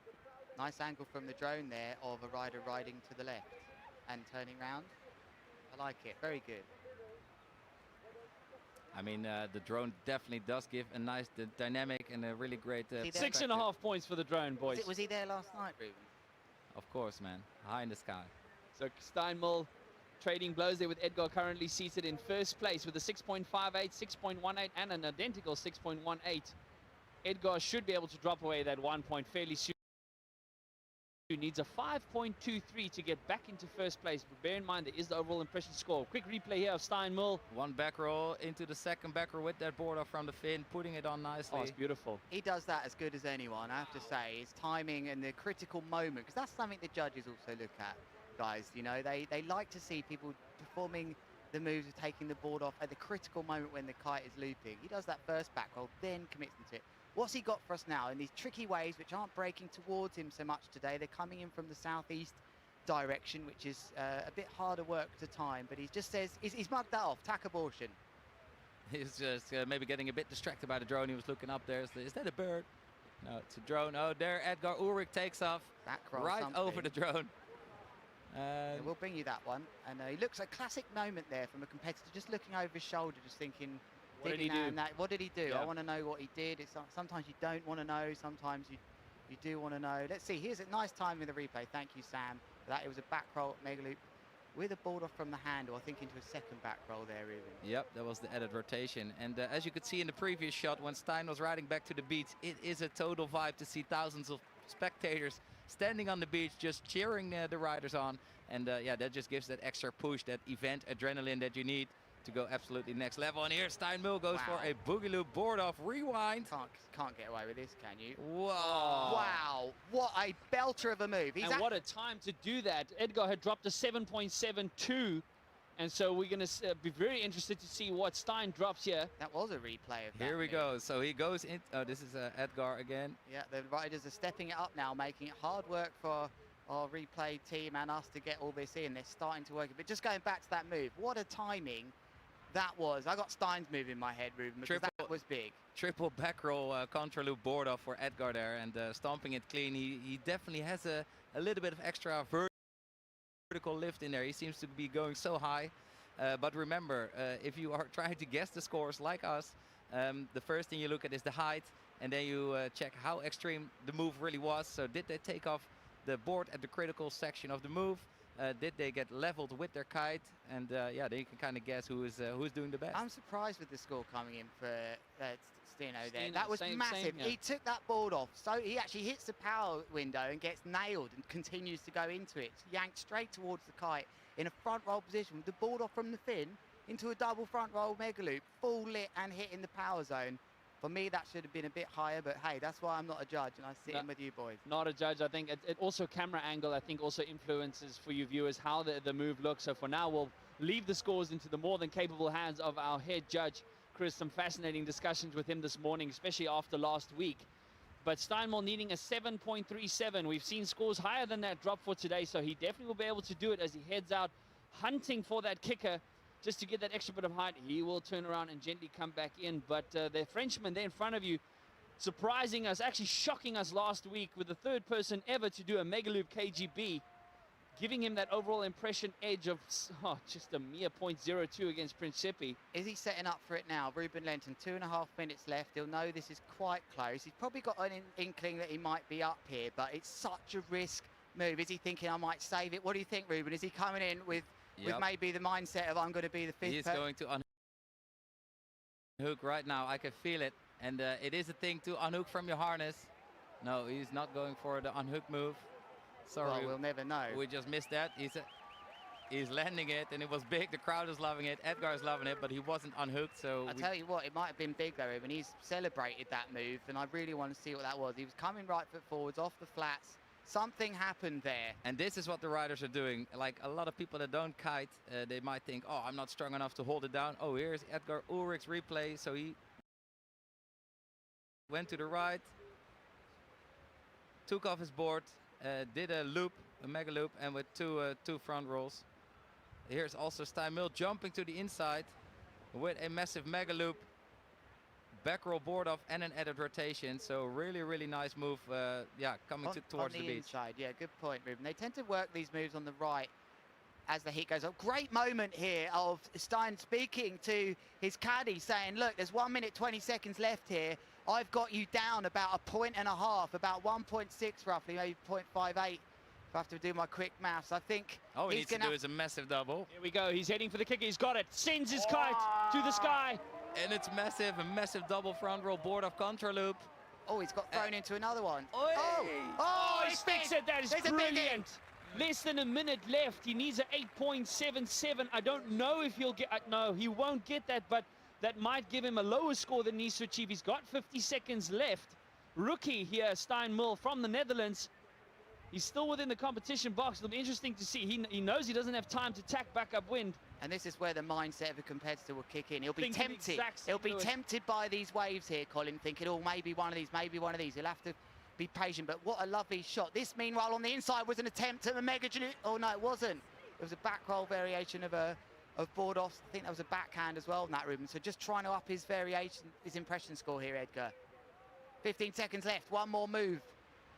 Nice angle from the drone there of a rider riding to the left and turning round. I like it. Very good. I mean, the drone definitely does give a nice dynamic and a really great 6.5 points for the drone, boys. Was he there last night, Ruben? Of course, man. High in the sky. So Steinmull trading blows there with Edgar currently seated in first place with a 6.58, 6.18 and an identical 6.18. Edgar should be able to drop away that 1 point fairly soon. needs a 5.23 to get back into first place. But bear in mind, there is the overall impression score. Quick replay here of Steinmull. One back roll into the second back roll with that board off from the fin, putting it on nicely. Oh, it's beautiful. He does that as good as anyone, I have to say. His timing and the critical moment, because that's something the judges also look at, guys. You know, they like to see people performing the moves of taking the board off at the critical moment when the kite is looping. He does that first back roll, then commits into it. What's he got for us now in these tricky waves, which aren't breaking towards him so much today? They're coming in from the southeast direction, which is a bit harder work to time, but he just says, he's mugged that off, tack abortion. He's just maybe getting a bit distracted by the drone. He was looking up there. Is that a bird? No, it's a drone. Oh, there Edgar Ulrich takes off Back roll right something. over the drone. Yeah, we'll bring you that one. And he looks a classic moment there from a competitor, just looking over his shoulder, just thinking, What did he do? What did he do? Yeah. I want to know what he did. It's sometimes you don't want to know, sometimes you do want to know. Let's see, here's a nice time in the replay. Thank you, Sam. For that, it was a back roll mega loop with a board off from the handle, I think into a second back roll there, even. Yep, that was the added rotation. And as you could see in the previous shot, when Stein was riding back to the beach, it is a total vibe to see thousands of spectators standing on the beach, just cheering the riders on. And yeah, that just gives that extra push, that event adrenaline that you need to go absolutely next level. And here Steinmull goes for a boogie loop board off rewind. Can't get away with this, can you? Wow. Wow, what a belter of a move. And what a time to do that. Edgar had dropped a 7.72. And so we're going to be very interested to see what Stein drops here. That was a replay of that. Here we move. go. So he goes in. Oh, this is Edgar again. Yeah, the riders are stepping it up now, making it hard work for our replay team and us to get all this in. They're starting to work it. But just going back to that move, what a timing that was. I got Stein's move in my head, Ruben, because that was big. Triple back roll contra loop board off for Edgar there, and stomping it clean. He definitely has a little bit of extra vertical lift in there. He seems to be going so high. But remember, if you are trying to guess the scores like us, the first thing you look at is the height, and then you check how extreme the move really was. So did they take off the board at the critical section of the move? Did they get leveled with their kite? And yeah, then you can kind of guess who's doing the best. I'm surprised with the score coming in for Stino there. Stino, That was same, massive. yeah. He took that board off, so he actually hits the power window and gets nailed and continues to go into it. Yanked straight towards the kite in a front roll position with the board off from the fin into a double front roll mega loop, full lit and hitting the power zone. For me, that should have been a bit higher, but hey, that's why I'm not a judge, and I sit in with you boys. Not a judge. I think it also camera angle, I think, also influences for you viewers how the move looks. So for now, we'll leave the scores into the more than capable hands of our head judge, Chris. Some fascinating discussions with him this morning, especially after last week. But Steinmull needing a 7.37. We've seen scores higher than that drop for today, so he definitely will be able to do it as he heads out hunting for that kicker. Just to get that extra bit of height, he will turn around and gently come back in. But the Frenchman there in front of you, surprising us, actually shocking us last week with the third person ever to do a mega loop KGB, giving him that overall impression edge of just a mere 0.02 against Principi. Is he setting up for it now? Ruben Lenton, 2.5 minutes left. He'll know this is quite close. He's probably got an inkling that he might be up here, but it's such a risk move. Is he thinking, I might save it? What do you think, Ruben? Is he coming in with maybe the mindset of I'm going to be the fifth? He's going to unhook right now. I can feel it. And it is a thing to unhook from your harness. No, he's not going for the unhook move. Sorry. Well, we'll never know. We just missed that. He's landing it, and it was big. The crowd is loving it. Edgar is loving it, but he wasn't unhooked. So I tell you what, it might have been big though, Ruben. He's celebrated that move, and I really want to see what that was. He was coming right foot forwards off the flats. Something happened there. And this is what the riders are doing. Like a lot of people that don't kite, they might think, oh, I'm not strong enough to hold it down. Oh, here's Edgar Ulrich's replay. So he went to the right, took off his board, did a loop, a mega loop, and with two front rolls. Here's also Steinmull jumping to the inside with a massive mega loop. Back roll board off and an added rotation, so really nice move. Yeah, coming towards the beach. Inside. Yeah, good point, Ruben. They tend to work these moves on the right as the heat goes up. Great moment here of Stein speaking to his caddy, saying, "Look, there's 1 minute 20 seconds left here. I've got you down about 1.5 points, about 1.6 roughly, maybe 0.58. If I have to do my quick maths, I think all he he's needs to do is a massive double. Here we go. He's heading for the kicker. He's got it. Sends his kite to the sky. And it's massive, a massive double front roll board off contra loop. Oh, he's got thrown into another one. Oi. Oh, He sticks it. That is There's a big hit. brilliant. Less than a minute left. He needs an 8.77. I don't know if he'll get... no, he won't get that, but that might give him a lower score than he needs to achieve. He's got 50 seconds left. Rookie here, Stein Mill from the Netherlands. He's still within the competition box. It'll be interesting to see. He knows he doesn't have time to tack back up wind. And this is where the mindset of a competitor will kick in. He'll be Thinking tempted. exact same, He'll be Lewis. tempted by these waves here, Colin, thinking, oh, maybe one of these, maybe one of these. He'll have to be patient. But what a lovely shot. This, meanwhile, on the inside was an attempt at a mega... Oh, no, it wasn't. It was a back roll variation of board offs. I think that was a backhand as well on that, Ruben. So just trying to up his variation, his impression score here, Edgar. 15 seconds left. One more move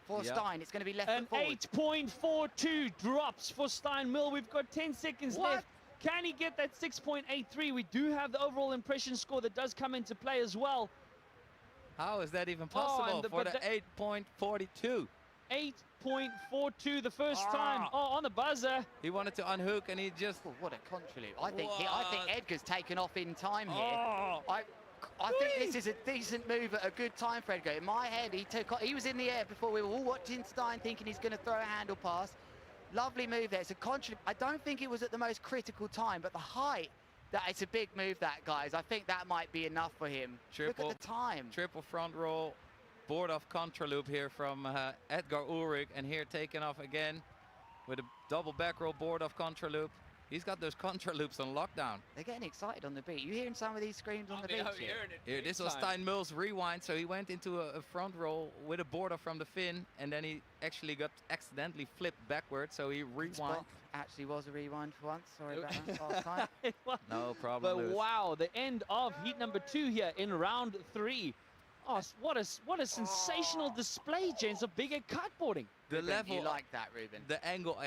for Stein. It's going to be left An foot forward. 8.42 drops for Stein Mill. We've got 10 seconds left. Can he get that 6.83? We do have the overall impression score that does come into play as well. How is that even possible for the 8.42? 8.42 the first time. Oh, on the buzzer. He wanted to unhook and he just... Oh, what a contra loop. I think Edgar's taken off in time here. Oh. I think this is a decent move at a good time for Edgar. In my head, he was in the air before we were all watching Stein, thinking he's going to throw a handle pass. Lovely move there. It's a contra loop. I don't think it was at the most critical time, but the height, it's a big move, that, guys. I think that might be enough for him. Look at the time. Triple front roll, board off contra loop here from Edgar Ulrich, and here taken off again with a double back roll board off contra loop. He's got those contra loops on lockdown. They're getting excited on the beat. You hearing some of these screams on the beat? Here, this was Stein Mill's rewind, so he went into a front roll with a board off from the fin, and then he actually got accidentally flipped backwards, so he rewind. Actually was a rewind for once. Sorry about that last time. No problem, But Lewis. wow, the end of heat number 2 here in round 3. Oh, what a sensational display, gents, of bigger kiteboarding. The level, you like that, Ruben? The angle.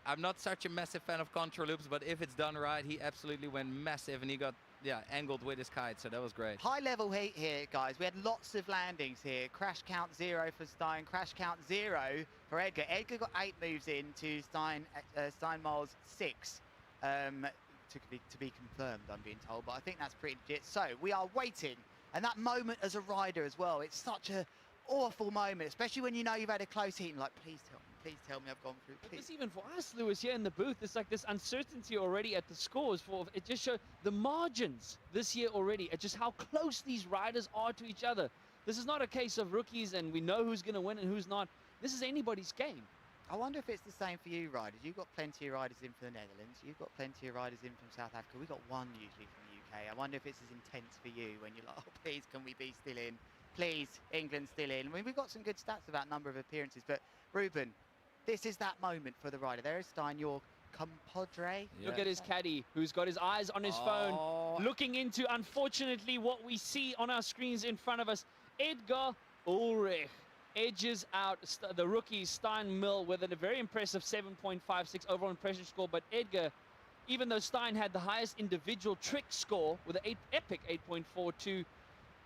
I'm not such a massive fan of contra loops, but if it's done right, he absolutely went massive, and he got angled with his kite, so that was great. High level heat here, guys. We had lots of landings here. Crash count 0 for Stein. Crash count 0 for Edgar. Edgar got 8 moves in to Stein Mill's 6. To be confirmed, I'm being told, but I think that's pretty legit. So we are waiting, and that moment as a rider as well. It's such a awful moment, especially when you know you've had a close heat and like, please tell me I've gone through. Please. Just even for us, Lewis, here in the booth, it's like this uncertainty already at the scores. It just shows the margins this year already, at just how close these riders are to each other. This is not a case of rookies and we know who's going to win and who's not. This is anybody's game. I wonder if it's the same for you riders. You've got plenty of riders in from the Netherlands. You've got plenty of riders in from South Africa. We've got one usually from the UK. I wonder if it's as intense for you when you're like, oh, please, can we be still in? Please, England still in. I mean, we've got some good stats about number of appearances, but Ruben, this is that moment for the rider. There is Stein, your compadre. Yeah. Look at his caddy, who's got his eyes on his phone, looking into, unfortunately, what we see on our screens in front of us. Edgar Ulrich edges out the rookie Stein Mill with a very impressive 7.56 overall impression score. But Edgar, even though Stein had the highest individual trick score with an epic 8.42,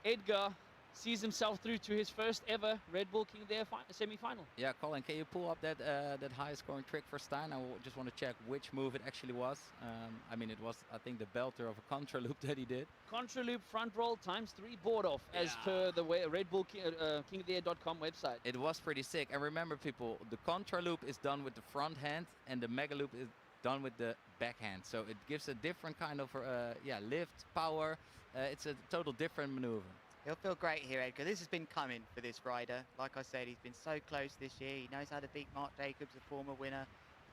Edgar sees himself through to his first ever Red Bull King of the Air semi-final. Yeah, Colin, can you pull up that highest scoring trick for Stein? I just want to check which move it actually was. I mean, it was, I think, the belter of a contra loop that he did. Contra loop front roll ×3 board off, as per the Red Bull kingoftheair.com website. It was pretty sick. And remember, people, the contra loop is done with the front hand, and the mega loop is done with the backhand. So it gives a different kind of lift, power. It's a total different maneuver. He'll feel great here, Edgar. This has been coming for this rider. Like I said, he's been so close this year. He knows how to beat Mark Jacobs, a former winner.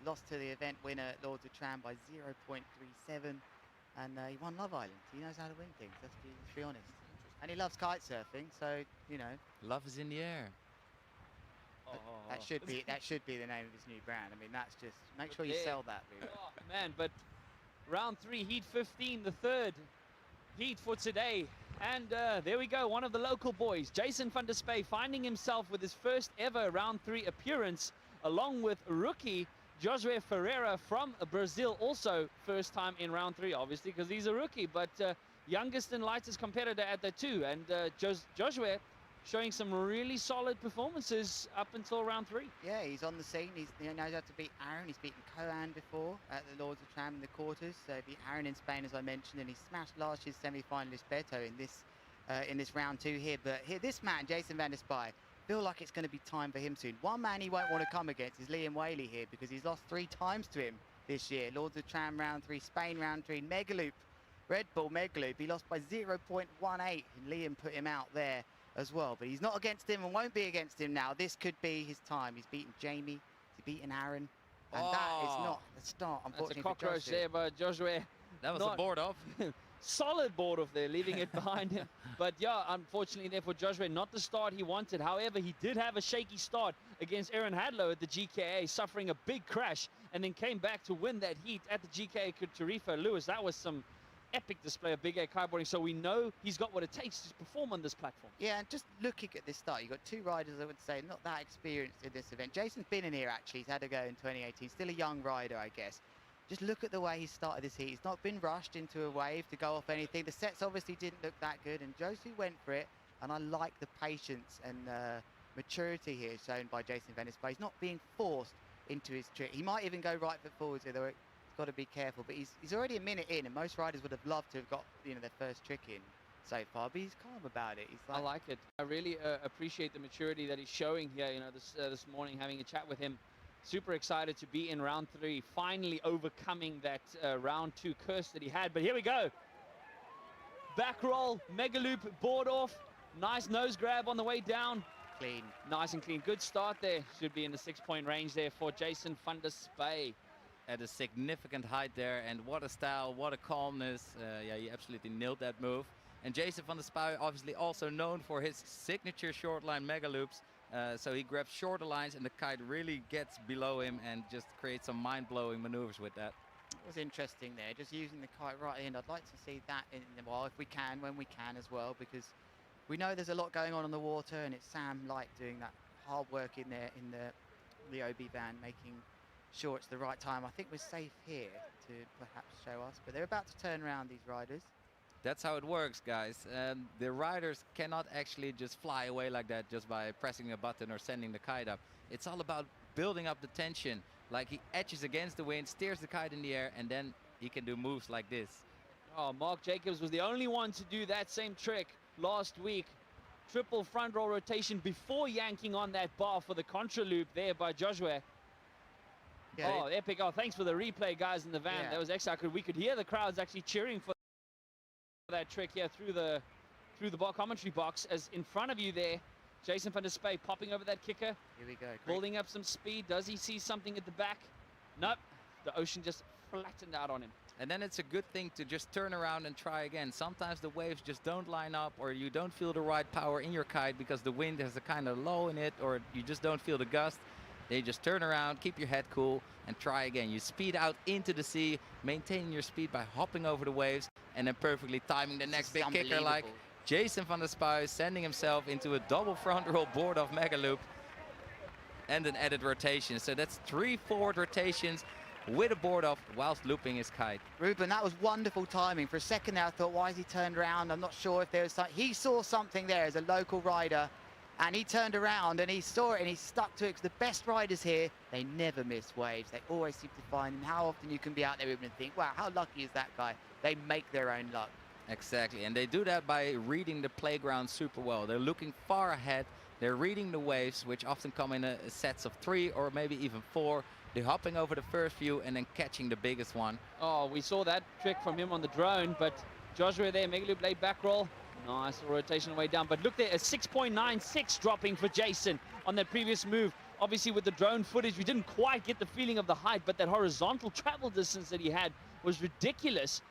Lost to the event winner at Lords of Tram by 0.37. And he won Love Island. He knows how to win things, let's be honest. And he loves kite surfing, so, you know. Love is in the air. That should be the name of his new brand. I mean, that's just, make sure you sell that, really. Oh, man, but round 3, heat 15, the third heat for today. And there we go, one of the local boys, Jason van der Spey, finding himself with his first ever round 3 appearance, along with rookie Josue Ferreira from Brazil, also first time in round 3, obviously, because he's a rookie, but youngest and lightest competitor at that too. And Josue showing some really solid performances up until round 3. Yeah, he's on the scene. He knows how to beat Aaron. He's beaten Coan before at the Lords of Tram in the quarters. So he beat Aaron in Spain, as I mentioned, and he smashed last year's semi-finalist Beto in this in this round 2 here. But here, this man, Jason Van der Spy, feel like it's going to be time for him soon. One man he won't want to come against is Liam Whaley here, because he's lost 3 times to him this year. Lords of Tram round 3, Spain round 3, Megaloop, Red Bull Megaloop. He lost by 0.18, and Liam put him out there as well. But he's not against him and won't be against him now. This could be his time. He's beaten Jamie, he's beaten Aaron, and that is not the start, unfortunately. That's a cockroach there by Joshua. That was a board off. Solid board off there, leaving it behind him. But yeah, unfortunately there for Joshua, not the start he wanted. However, he did have a shaky start against Aaron Hadlow at the GKA, suffering a big crash, and then came back to win that heat at the GKA Tarifa Lewis. That was some epic display of big air kiteboarding, so we know he's got what it takes to perform on this platform. Yeah, and just looking at this start, you've got 2 riders, I would say, not that experienced in this event. Jason's been in here, actually. He's had a go in 2018. Still a young rider, I guess. Just look at the way he started this heat. He's not been rushed into a wave to go off anything. The sets obviously didn't look that good, and Josie went for it, and I like the patience and maturity here shown by Jason Van der Spy. He's not being forced into his trick. He might even go right foot forwards here, though he's got to be careful. But he's already a minute in, and most riders would have loved to have got, you know, their first trick in so far, but he's calm about it. He's like, I like it. I really appreciate the maturity that he's showing here. You know, this morning, having a chat with him. Super excited to be in round 3, finally overcoming that round 2 curse that he had. But here we go. Back roll, Megaloop, board off. Nice nose grab on the way down. clean. Nice and clean. Good start there. Should be in the 6-point range there for Jason van der Spy. At a significant height there, and what a style, what a calmness. Yeah, he absolutely nailed that move. And Jason van der Spy, obviously also known for his signature short line mega loops. So he grabs shorter lines and the kite really gets below him and just creates some mind-blowing maneuvers with that. It was interesting there, just using the kite right in. I'd like to see that in the wild, if we can, when we can as well, because we know there's a lot going on the water, and it's Sam Light doing that hard work in there in the OB van, making sure it's the right time. I think we're safe here to perhaps show us, but they're about to turn around, these riders. That's how it works, guys. The riders cannot actually just fly away like that just by pressing a button or sending the kite up. It's all about building up the tension. Like he edges against the wind, steers the kite in the air, and then he can do moves like this. Oh, Mark Jacobs was the only one to do that same trick last week. Triple front roll rotation before yanking on that bar for the contra loop there by Joshua. Yeah. Oh, epic. Oh, thanks for the replay, guys, in the van. Yeah. That was excellent. We could hear the crowds actually cheering for that trick here through the commentary box, as in front of you there, Jason van der Spy popping over that kicker. Here we go. Building up some speed. Does he see something at the back? Nope. The ocean just flattened out on him. And then it's a good thing to just turn around and try again. Sometimes the waves just don't line up, or you don't feel the right power in your kite because the wind has a kind of low in it, or you just don't feel the gust. They just turn around, keep your head cool, and try again. You speed out into the sea, maintaining your speed by hopping over the waves, and then perfectly timing the next big kicker like Jason van der Spy, sending himself into a double front roll board off mega loop and an added rotation. So that's 3 forward rotations with a board off whilst looping his kite. Ruben, that was wonderful timing. For a second there, I thought, why has he turned around? I'm not sure if there was something. He saw something there as a local rider, and he turned around and he saw it and he stuck to it, because the best riders here, they never miss waves. They always seem to find them. How often you can be out there, Ruben, and think, wow, how lucky is that guy? They make their own luck. Exactly, and they do that by reading the playground super well. They're looking far ahead. They're reading the waves, which often come in sets of 3 or maybe even 4. They're hopping over the first few and then catching the biggest one. Oh, we saw that trick from him on the drone, but Joshua there, mega loop late back roll. Nice rotation way down, but look there, a 6.96 dropping for Jason on that previous move. Obviously with the drone footage, we didn't quite get the feeling of the height, but that horizontal travel distance that he had was ridiculous.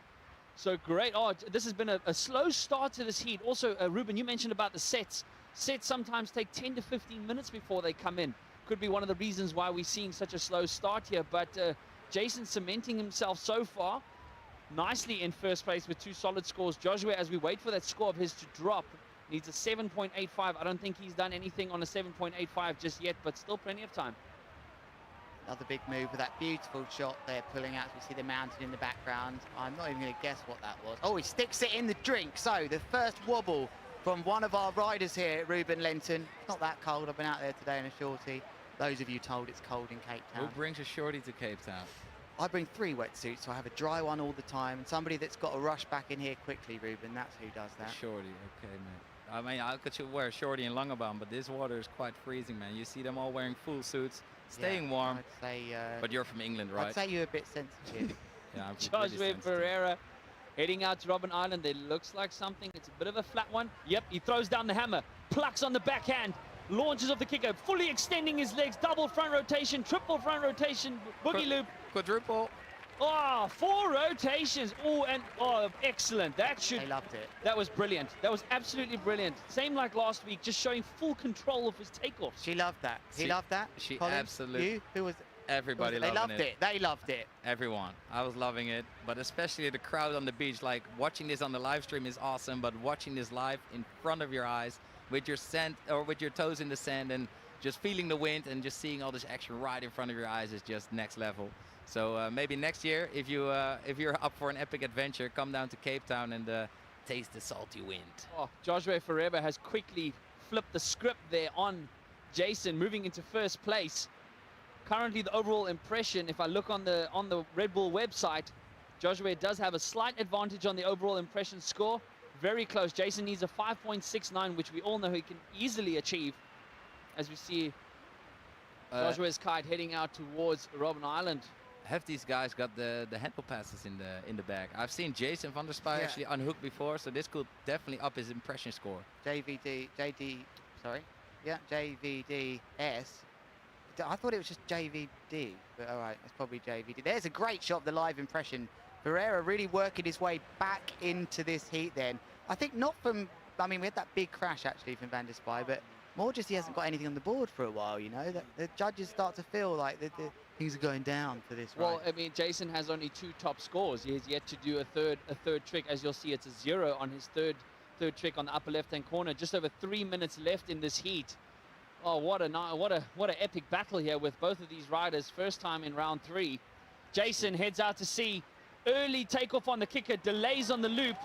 So great. Oh, this has been a slow start to this heat. Also, Ruben, you mentioned about the sets. Sets sometimes take 10 to 15 minutes before they come in. Could be one of the reasons why we're seeing such a slow start here, but Jason cementing himself so far nicely in first place with 2 solid scores. Joshua, as we wait for that score of his to drop, needs a 7.85. I don't think he's done anything on a 7.85 just yet, but still plenty of time. Another big move with that beautiful shot there, pulling out. We see the mountain in the background. I'm not even going to guess what that was. Oh, he sticks it in the drink. So the first wobble from one of our riders here, Ruben Lenton. It's not that cold. I've been out there today in a shorty. Those of you told it's cold in Cape Town. Who brings a shorty to Cape Town? I bring 3 wetsuits, so I have a dry one all the time, and somebody that's got to rush back in here quickly, Ruben. That's who does that. Shorty, okay, man. I mean, I could wear a shorty in Langebaan, but this water is quite freezing, man. You see them all wearing full suits, staying warm. I'd say, but you're from England, right? I'd say you're a bit sensitive. Yeah, I'm pretty Joshua sensitive. Ferreira heading out to Robben Island. There looks like something. It's a bit of a flat one. Yep, he throws down the hammer, plucks on the backhand, launches off the kicker, fully extending his legs, double front rotation, triple front rotation, boogie loop. Quadruple. Oh, 4 rotations. Oh, and oh, excellent. They loved it. That was brilliant. That was absolutely brilliant. Same like last week, just showing full control of his takeoffs. She loved that. He loved that. She Colin? absolutely. You? Who was? Everybody They loved loving it. They loved it. Everyone. I was loving it, but especially the crowd on the beach. Like watching this on the live stream is awesome, but watching this live in front of your eyes with your sand or with your toes in the sand and just feeling the wind and just seeing all this action right in front of your eyes is just next level. So maybe next year, if you're up for an epic adventure, come down to Cape Town and taste the salty wind. Oh, Joshua Ferreira has quickly flipped the script there on Jason, moving into first place. Currently, the overall impression, if I look on the Red Bull website, Joshua does have a slight advantage on the overall impression score. Very close. Jason needs a 5.69, which we all know he can easily achieve. As we see Joshua's kite heading out towards Robben Island. Have these guys got the handle passes in the bag? I've seen Jason van der Spy actually unhook before, so this could definitely up his impression score. JVDS. I thought it was just JVD, but all right, it's probably JVD. There's a great shot of the live impression. Ferreira really working his way back into this heat then. I think not from, I mean, we had that big crash actually from Van der Spy, but more just he hasn't got anything on the board for a while, you know. The judges start to feel like the things are going down for this Well, ride. I mean, Jason has only 2 top scores. He has yet to do a third trick. As you'll see, it's a 0 on his third trick on the upper left-hand corner. Just over 3 minutes left in this heat. Oh, what an epic battle here with both of these riders. First time in round 3. Jason heads out to sea. Early takeoff on the kicker, delays on the loop.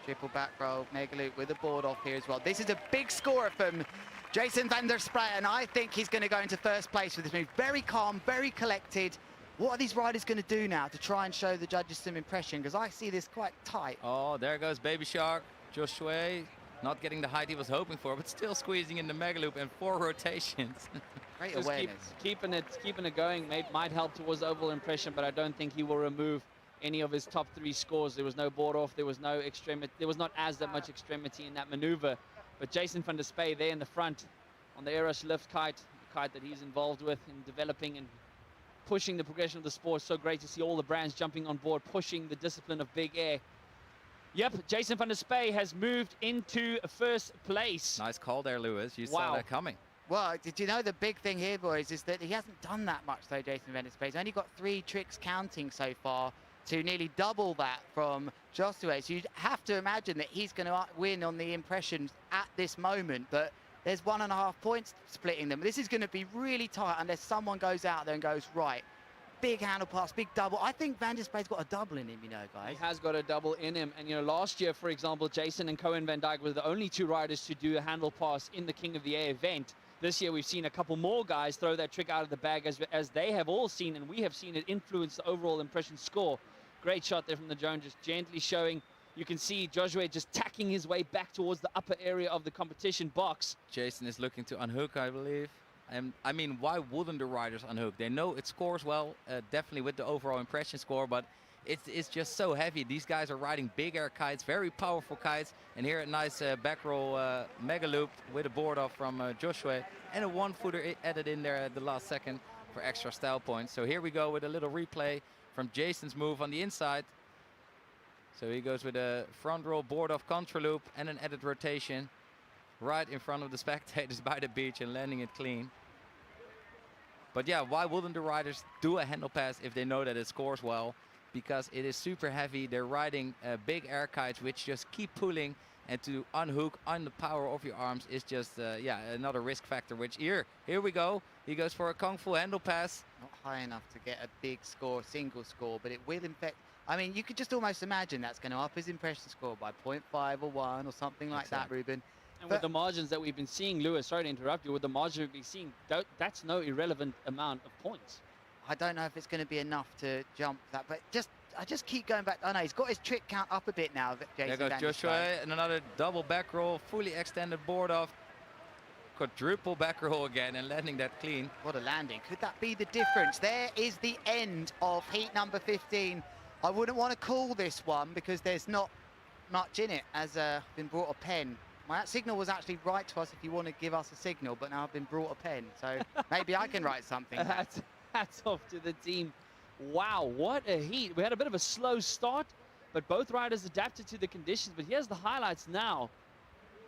Triple back roll, mega loop with a board off here as well. This is a big score from Jason van der Spray, and I think he's going to go into first place with this move. Very calm, very collected. What are these riders going to do now to try and show the judges some impression? Because I see this quite tight. Oh, there goes Baby Shark. Joshua not getting the height he was hoping for, but still squeezing in the mega loop and 4 rotations. Great Just awareness. keeping it going might help towards the overall impression, but I don't think he will remove any of his top 3 scores. There was no board off, there was no extremity, there was not that much extremity in that maneuver. But Jason van der Spay there in the front on the Eros lift kite, the kite that he's involved with in developing and pushing the progression of the sport. So great to see all the brands jumping on board, pushing the discipline of big air. Yep, Jason van der Spay has moved into first place. Nice call there, Lewis. You saw that coming. Well, did you know the big thing here, boys, is that he hasn't done that much, though, Jason van der Spay. He's only got 3 tricks counting so far to nearly double that from Joshua. So you have to imagine that he's going to win on the impressions at this moment, but there's 1.5 points splitting them. This is going to be really tight unless someone goes out there and goes, right, big handle pass, big double. I think Van der Spay's got a double in him, you know, guys. He has got a double in him. And, you know, last year, for example, Jason and Cohen van Dijk were the only 2 riders to do a handle pass in the King of the Air event. This year, we've seen a couple more guys throw that trick out of the bag as they have all seen, and we have seen it influence the overall impression score. Great shot there from the drone, just gently showing. You can see Joshua just tacking his way back towards the upper area of the competition box. Jason is looking to unhook, I believe. I mean, why wouldn't the riders unhook? They know it scores well, definitely with the overall impression score, but it's just so heavy. These guys are riding big air kites, very powerful kites. And here a nice back roll mega loop with a board off from Joshua. And a 1-footer added in there at the last second for extra style points. So here we go with a little replay from Jason's move on the inside. So he goes with a front roll board off contra loop and an added rotation right in front of the spectators by the beach and landing it clean. But yeah, why wouldn't the riders do a handle pass if they know that it scores well? Because it is super heavy. They're riding big air kites which just keep pulling, and to unhook on the power of your arms is just yeah, another risk factor. Which here we go. He goes for a Kung Fu handle pass. Not high enough to get a big score, single score, but it will infect. I mean, you could just almost imagine that's going to up his impression score by 0.5 or 1 or something like that, Ruben. And with the margins that we've been seeing, Lewis, sorry to interrupt you, with the margin we've been seeing, that's no irrelevant amount of points. I don't know if it's going to be enough to jump that, but I just keep going back. Oh no, he's got his trick count up a bit now. There goes Joshua, and another double back roll, fully extended board off. Quadruple back roll again and landing that clean. What a landing. Could that be the difference? There is the end of heat number 15. I wouldn't want to call this one because there's not much in it, as been brought a pen. My signal was actually right to us if you want to give us a signal, but now I've been brought a pen, so maybe I can write something. Hats off to the team. Wow, what a heat. We had a bit of a slow start, but both riders adapted to the conditions. But here's the highlights now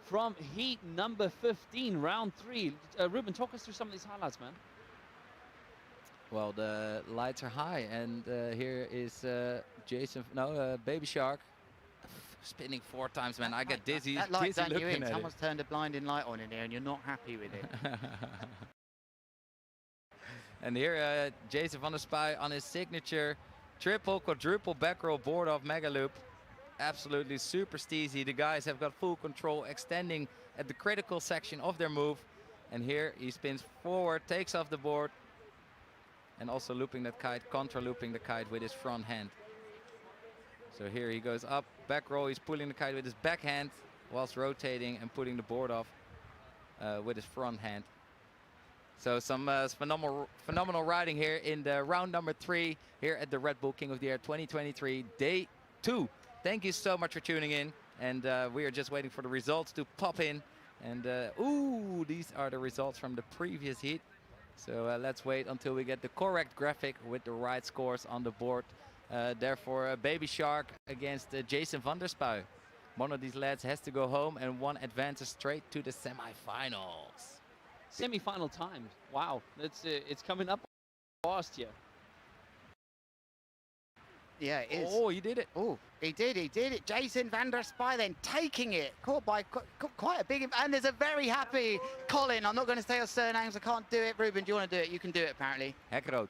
from heat number 15, round 3. Ruben, talk us through some of these highlights, man. Well, the lights are high, and here is Baby Shark. Spinning 4 times, man. I get dizzy. That light's dizzy done you looking in. at Someone's it. turned a blinding light on in here, and you're not happy with it. And here, Jason van der Spy on his signature triple, quadruple back roll board off mega loop. Absolutely super steezy. The guys have got full control, extending at the critical section of their move. And here he spins forward, takes off the board, and also looping that kite, contra looping the kite with his front hand. So here he goes up, back roll, he's pulling the kite with his backhand whilst rotating and putting the board off with his front hand. So some phenomenal riding here in the round number 3 here at the Red Bull King of the Air 2023, day 2. Thank you so much for tuning in, and we are just waiting for the results to pop in. And ooh, these are the results from the previous heat. So let's wait until we get the correct graphic with the right scores on the board. Therefore, Baby Shark against Jason van der Spy. One of these lads has to go home, and one advances straight to the semi-finals. Semi-final timed. Wow, it's coming up fast here. Yeah, it is. Oh, he did it. Oh, he did it. Jason van der Spy then taking it. Caught by quite a big... And there's a very happy Colin. I'm not going to say your surnames. I can't do it. Ruben, do you want to do it? You can do it, apparently. Hekroot.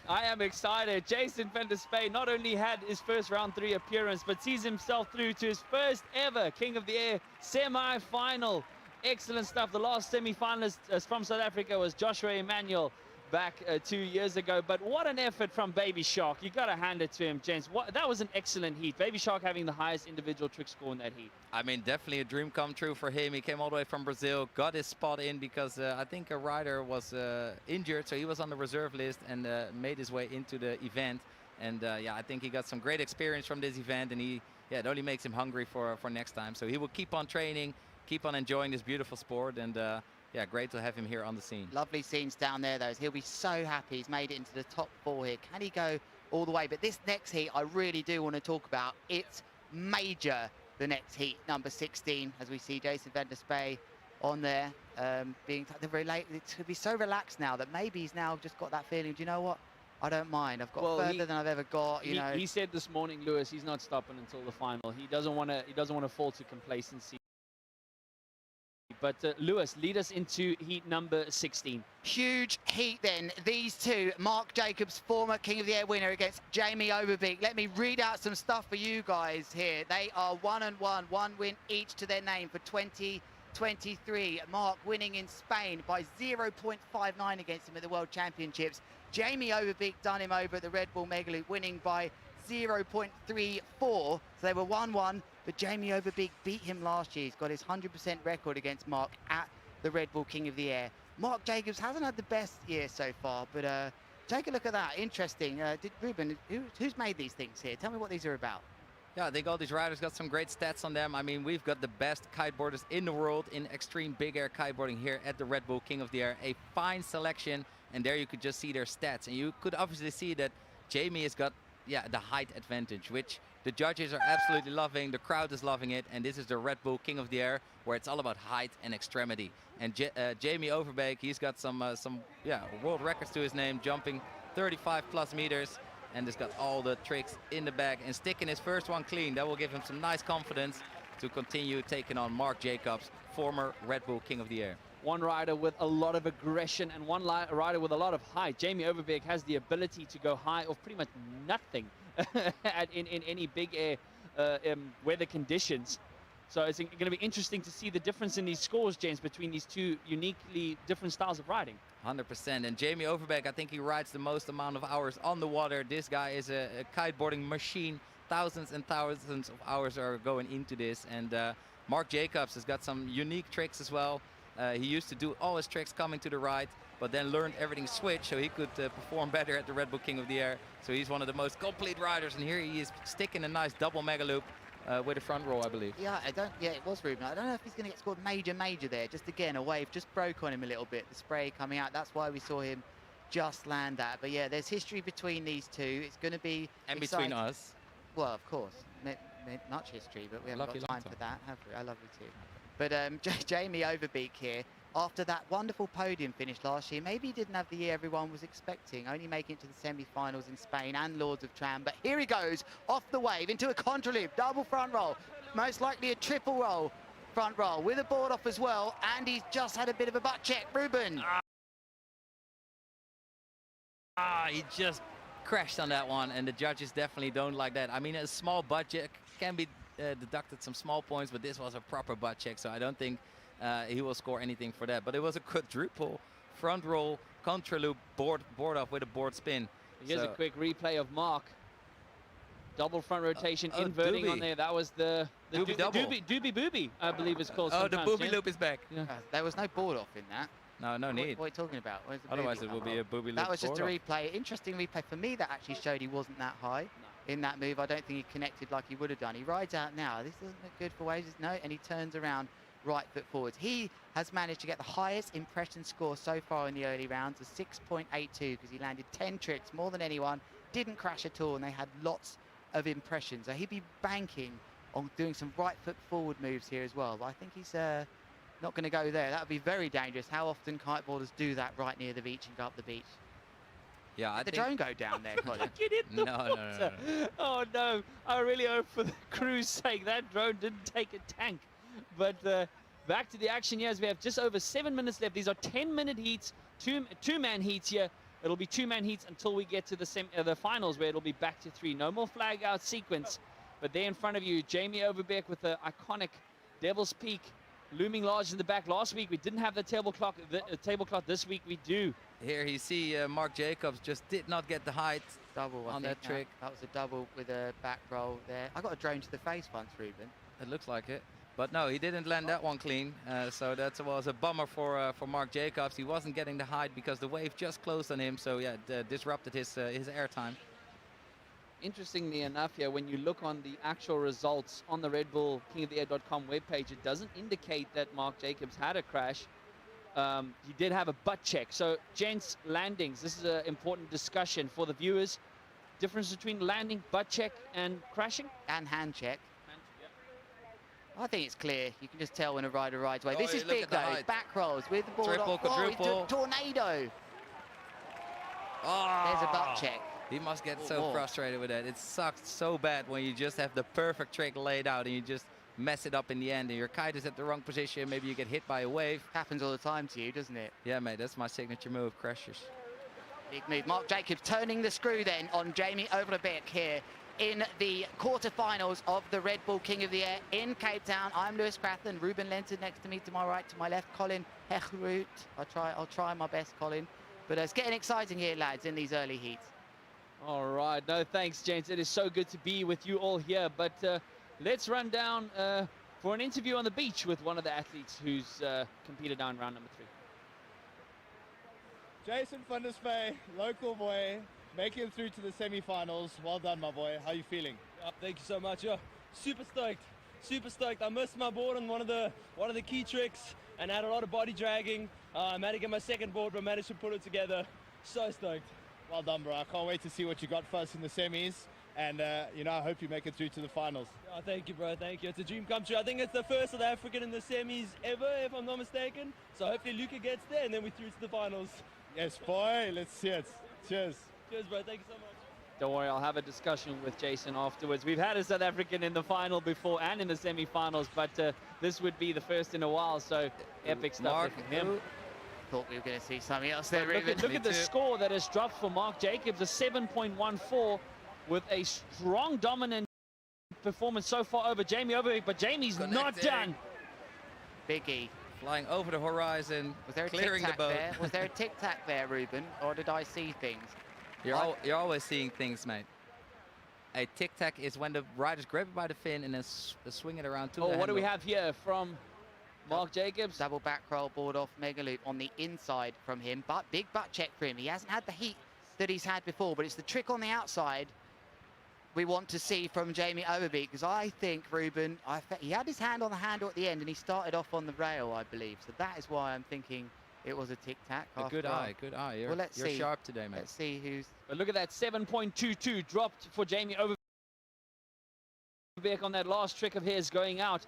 I am excited. Jason van der Spy not only had his first round 3 appearance, but sees himself through to his first ever King of the Air semi-final. Excellent stuff. The last semi-finalist from South Africa was Joshua Emmanuel back 2 years ago. But what an effort from Baby Shark. You got to hand it to him, gents. That was an excellent heat. Baby Shark having the highest individual trick score in that heat. I mean, definitely a dream come true for him. He came all the way from Brazil, got his spot in because I think a rider was injured, so he was on the reserve list and made his way into the event. And yeah, I think he got some great experience from this event, and it only makes him hungry for next time. So he will keep on training, keep on enjoying this beautiful sport, and yeah, great to have him here on the scene. Lovely scenes down there, though. He'll be so happy he's made it into the top 4 here. Can he go all the way? But this next heat, I really do want to talk about. It's major, the next heat, number 16, as we see Jason van der Spy on there. Being very late. It could be so relaxed now that maybe he's now just got that feeling, do you know what? I don't mind. I've got further than I've ever got. You know. He said this morning, Lewis, he's not stopping until the final. He doesn't want to fall to complacency. But Lewis, lead us into heat number 16. Huge heat then. These two, Mark Jacobs, former King of the Air winner, against Jamie Overbeek. Let me read out some stuff for you guys here. They are 1-1, 1 win each to their name for 2023. Mark winning in Spain by 0.59 against him at the World Championships. Jamie Overbeek done him over at the Red Bull Megaloop, winning by 0.34. So they were 1-1. But Jamie Overbeek beat him last year. He's got his 100% record against Mark at the Red Bull King of the Air. Mark Jacobs hasn't had the best year so far, but take a look at that. Interesting. Ruben, who's made these things here? Tell me what these are about. Yeah, I think all these riders got some great stats on them. I mean, we've got the best kiteboarders in the world in extreme big air kiteboarding here at the Red Bull King of the Air. A fine selection, and there you could just see their stats. And you could obviously see that Jamie has got, the height advantage, which the judges are absolutely loving, the crowd is loving it, and this is the Red Bull King of the Air, where it's all about height and extremity. And Jamie Overbeek, he's got some world records to his name, jumping 35+ meters, and has got all the tricks in the bag, and sticking his first one clean. That will give him some nice confidence to continue taking on Mark Jacobs, former Red Bull King of the Air. One rider with a lot of aggression and one rider with a lot of height. Jamie Overbeek has the ability to go high of pretty much nothing in any big air weather conditions. So it's going to be interesting to see the difference in these scores, James, between these two uniquely different styles of riding. 100%. And Jamie Overbeek, I think he rides the most amount of hours on the water. This guy is a kiteboarding machine. Thousands and thousands of hours are going into this. And Mark Jacobs has got some unique tricks as well. He used to do all his tricks coming to the right, but then learned everything switch so he could perform better at the Red Bull King of the Air. So he's one of the most complete riders. And here he is sticking a nice double mega loop with a front roll, I believe. Yeah, it was Ruben. I don't know if he's going to get scored major there. Just again, a wave just broke on him a little bit. The spray coming out. That's why we saw him just land that. But yeah, there's history between these two. It's going to be And exciting. between us. Well, of course, much history, but we haven't Lucky got time long for that, have we? I love you too. But Jamie Overbeek here, after that wonderful podium finish last year, maybe he didn't have the year everyone was expecting, only making it to the semi-finals in Spain and Lords of Tram. But here he goes, off the wave into a contra loop, double front roll, most likely a triple roll front roll with a board off as well, and he's just had a bit of a butt check. Ruben. He just crashed on that one, and the judges definitely don't like that. I mean, a small butt check can be deducted some small points, but this was a proper butt check, so I don't think he will score anything for that. But it was a quadruple front roll, contra loop, board off with a board spin. Here's a quick replay of Mark. Double front rotation, inverting on there. That was the doobie booby, I believe it's called. Oh, the booby loop is back. Yeah. There was no board off in that. No need. What are you talking about? Where's the Otherwise, booby? it will be a booby loop. That was just a board off. replay. Interesting replay for me that actually showed he wasn't that high in that move. I don't think he connected like he would have done. He rides out now. This doesn't look good for Waves. No, and he turns around right foot forwards. He has managed to get the highest impression score so far in the early rounds of 6.82 because he landed 10 tricks, more than anyone, didn't crash at all, and they had lots of impressions. So he'd be banking on doing some right foot forward moves here as well. But I think he's not going to go there. That would be very dangerous. How often kiteboarders do that right near the beach and go up the beach? Yeah, I Did the think drone go down there, Colin? Get in the No. water. Oh no, I really hope for the crew's sake that drone didn't take a tank. But back to the action here as we have just over 7 minutes left. These are 10-minute heats, two-man heats here. It'll be two-man heats until we get to the finals where it'll be back to 3. No more flag out sequence. But there in front of you, Jamie Overbeek with the iconic Devil's Peak looming large in the back. Last week we didn't have the tablecloth. This week we do. here you see Mark Jacobs just did not get the height Double on that trick. That was a double with a back roll there. I got a drone to the face once, Ruben. It looks like it. But no, he didn't land that one clean. So that was a bummer for Mark Jacobs. He wasn't getting the height because the wave just closed on him. So yeah, it disrupted his airtime. Interestingly enough here, when you look on the actual results on the Red Bull KingOfTheAir.com webpage, it doesn't indicate that Mark Jacobs had a crash. He did have a butt check. So, gents, landings. This is an important discussion for the viewers. Difference between landing, butt check, and crashing? And hand check. I think it's clear. You can just tell when a rider rides away. Oh, This is look big at the though. height. Back rolls with the board Triple, off. Oh, he's quadruple. a tornado. Oh, There's a butt check. He must get Oh, so whoa. frustrated with that. It sucks so bad when you just have the perfect trick laid out and you just mess it up in the end and your kite is at the wrong position. Maybe you get hit by a wave. Happens all the time to you, doesn't it? Yeah, mate, that's my signature move, crashes. Big move. Mark Jacobs turning the screw then on Jamie Overbeek here in the quarterfinals of the Red Bull King of the Air in Cape Town. I'm Lewis Crathern, Ruben Lenton next to me, to my right, to my left, Colin Hechroot. I'll try my best, Colin. But it's getting exciting here, lads, in these early heats. All right. No, thanks, gents. It is so good to be with you all here. But let's run down for an interview on the beach with one of the athletes who's competed down round number 3. Jason van der Spey, local boy, making it through to the semi-finals. Well done, my boy. How are you feeling? Thank you so much. Yeah, super stoked. Super stoked. I missed my board on one of the key tricks and had a lot of body dragging. I managed to get my second board, but managed to put it together. So stoked. Well done, bro. I can't wait to see what you got for us in the semis. And, I hope you make it through to the finals. Oh, thank you, bro. Thank you. It's a dream come true. I think it's the first South African in the semis ever, if I'm not mistaken. So hopefully Luca gets there, and then we're through to the finals. Yes, boy. Let's see it. Cheers. Cheers, bro. Thank you so much. Don't worry, I'll have a discussion with Jason afterwards. We've had a South African in the final before and in the semi-finals, but this would be the first in a while, so epic stuff Mark, from him. Thought we were going to see something else there, Look Ruben. at the score that has dropped for Mark Jacobs, a 7.14 with a strong dominant performance so far over Jamie Overbeek, but Jamie's not Connecting. done. Biggie. flying over the horizon, Was there a clearing the tic-tac boat. there? Was there a tic-tac there, Ruben? Or did I see things? You're always seeing things, mate. A tic-tac is when the riders grab it by the fin and then swing it around to the Oh, what do we handle. have here from Mark Jacobs? Double back roll board off mega loop on the inside from him, but big butt check for him. He hasn't had the heat that he's had before, but it's the trick on the outside we want to see from Jamie Overbeek, because I think, Ruben, he had his hand on the handle at the end and he started off on the rail, I believe. So that is why I'm thinking it was a tic-tac. A good eye, good eye. You're, Well, let's you're see. sharp today, mate. Let's see who's... But look at that, 7.22 dropped for Jamie Overbeek on that last trick of his going out.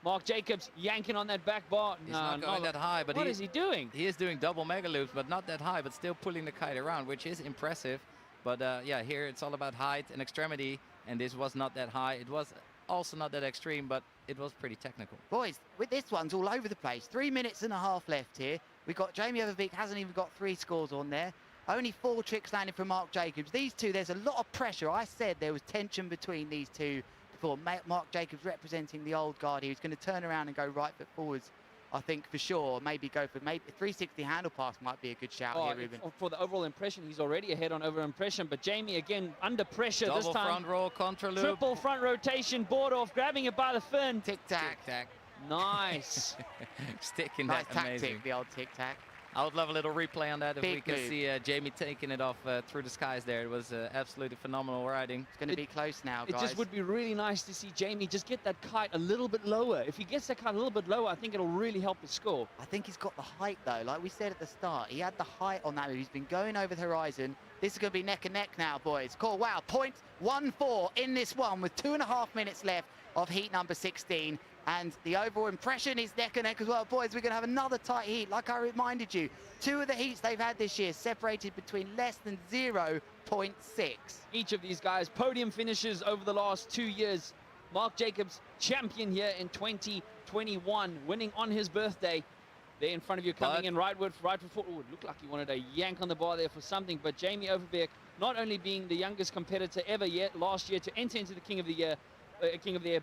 Mark Jacobs yanking on that back bar. He's not going that high, but what is he doing? He is doing double mega loops, but not that high, but still pulling the kite around, which is impressive. But yeah, here it's all about height and extremity, and this was not that high. It was also not that extreme, but it was pretty technical. Boys, with this one's all over the place. 3 minutes and a half left here. We've got Jamie Overbeek, hasn't even got 3 scores on there. Only 4 tricks landing from Mark Jacobs. These two, there's a lot of pressure. I said there was tension between these two before. Mark Jacobs representing the old guard. He was going to turn around and go right foot forwards, I think, for sure. Maybe go for 360 handle pass might be a good shout here, Ruben. For the overall impression, he's already ahead on over impression, but Jamie again under pressure Double this time. front roll, contra loop. Triple front rotation, board off, grabbing it by the fin. Tic-tac. Tic-tac. Nice. Sticking Nice that, tactic, amazing. the old tic-tac. I would love a little replay on that if Big we can move. see Jamie taking it off through the skies there. It was absolutely phenomenal riding. It's going to be close now, It guys. just would be really nice to see Jamie just get that kite a little bit lower. If he gets that kite a little bit lower, I think it'll really help his score. I think he's got the height, though. Like we said at the start, he had the height on that move. He's been going over the horizon. This is going to be neck and neck now, boys. Cool. Wow, 0.14 in this one with 2.5 minutes left of heat number 16. And the overall impression is neck and neck as well. Boys, we're going to have another tight heat, like I reminded you. 2 of the heats they've had this year separated between less than 0.6. Each of these guys, podium finishes over the last 2 years. Mark Jacobs, champion here in 2021, winning on his birthday. There in front of you, coming in right foot forward. Oh, it looked like he wanted a yank on the bar there for something. But Jamie Overbeek, not only being the youngest competitor ever yet last year to enter into the King of the Year,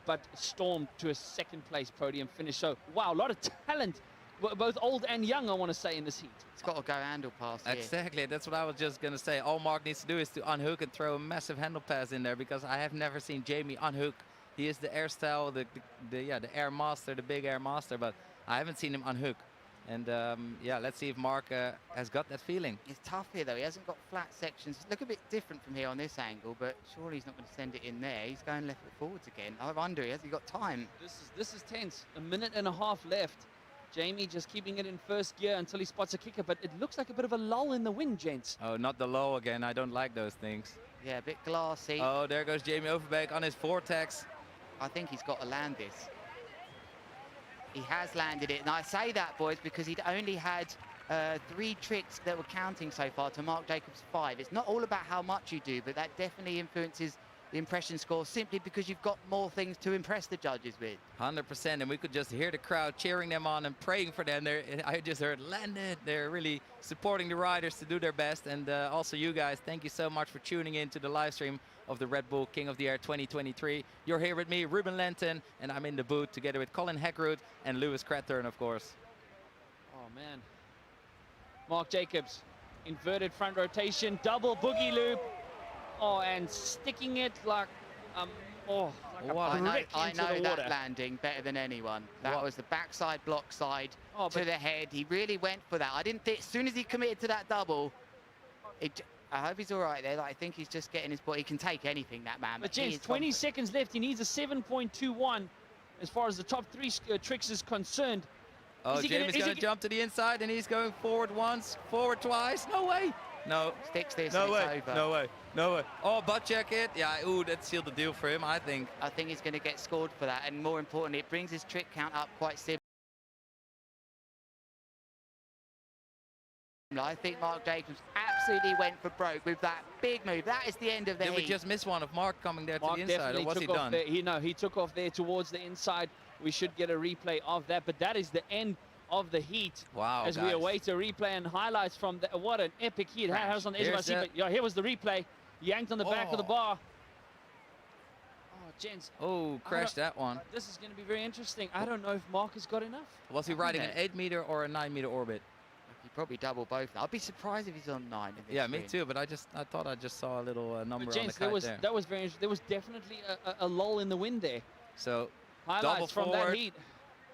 but stormed to a 2nd place podium finish. So, wow, a lot of talent, both old and young, I want to say, in this heat. It's got to go handle pass here. Exactly, that's what I was just going to say. All Mark needs to do is to unhook and throw a massive handle pass in there, because I have never seen Jamie unhook. He is the air style, the air master, the big air master, but I haven't seen him unhook. And yeah, let's see if Mark has got that feeling. It's tough here, though. He hasn't got flat sections. Look a bit different from here on this angle, but surely he's not going to send it in there. He's going left foot forwards again. I wonder, has he got time? This is tense. 1.5 minutes left. Jamie just keeping it in 1st gear until he spots a kicker, but it looks like a bit of a lull in the wind, gents. Oh, not the low again. I don't like those things. Yeah, a bit glassy. Oh, there goes Jamie Overbeek on his vortex. I think he's got to land this. He has landed it. And I say that, boys, because he'd only had 3 tricks that were counting so far to Mark Jacobs' 5. It's not all about how much you do, but that definitely influences the impression score, simply because you've got more things to impress the judges with. 100%, and we could just hear the crowd cheering them on and praying for them. I just heard landed. They're really supporting the riders to do their best. And also you guys, thank you so much for tuning in to the live stream of the Red Bull King of the Air 2023. You're here with me, Ruben Lenton, and I'm in the booth together with Colin Heckroot and Lewis Crathern, of course. Oh, man. Mark Jacobs, inverted front rotation, double boogie loop. Oh, and sticking it like, like a brick I into know the that water. landing better than anyone. That was the backside block side to the head. He really went for that. I didn't think, as soon as he committed to that double, I hope he's all right there. I think he's just getting his body. He can take anything, that man. But gents, 20 seconds left. He needs a 7.21 as far as the top 3 tricks is concerned. Oh, Jamie's going to jump to the inside, and he's going forward once, forward twice. No way. No. Sticks this, no and way. it's over. No way. No way. Oh, butt check it. Yeah, ooh, that sealed the deal for him, I think. I think he's going to get scored for that. And more importantly, it brings his trick count up quite simply. I think Mark Jacobs absolutely went for broke with that big move. That is the end of the heat. Did we just miss one of Mark coming there Mark to the inside, or was he done? He took off there towards the inside. We should get a replay of that, but that is the end of the heat. Wow, as we await a replay and highlights from the, what an epic heat. How's on the edge of our seat, but yeah, here was the replay. Yanked on the back of the bar. Oh, Gents, Oh, crashed that one. this is going to be very interesting. I don't know if Mark has got enough. Was he riding an 8 meter or a 9 meter orbit? He probably double both. I'd be surprised if he's on 9. in this Yeah, me screen. too. But I thought I just saw a little number But on the gents, kite there. that was very interesting. There was definitely a lull in the wind there. So Highlights from that forward. heat.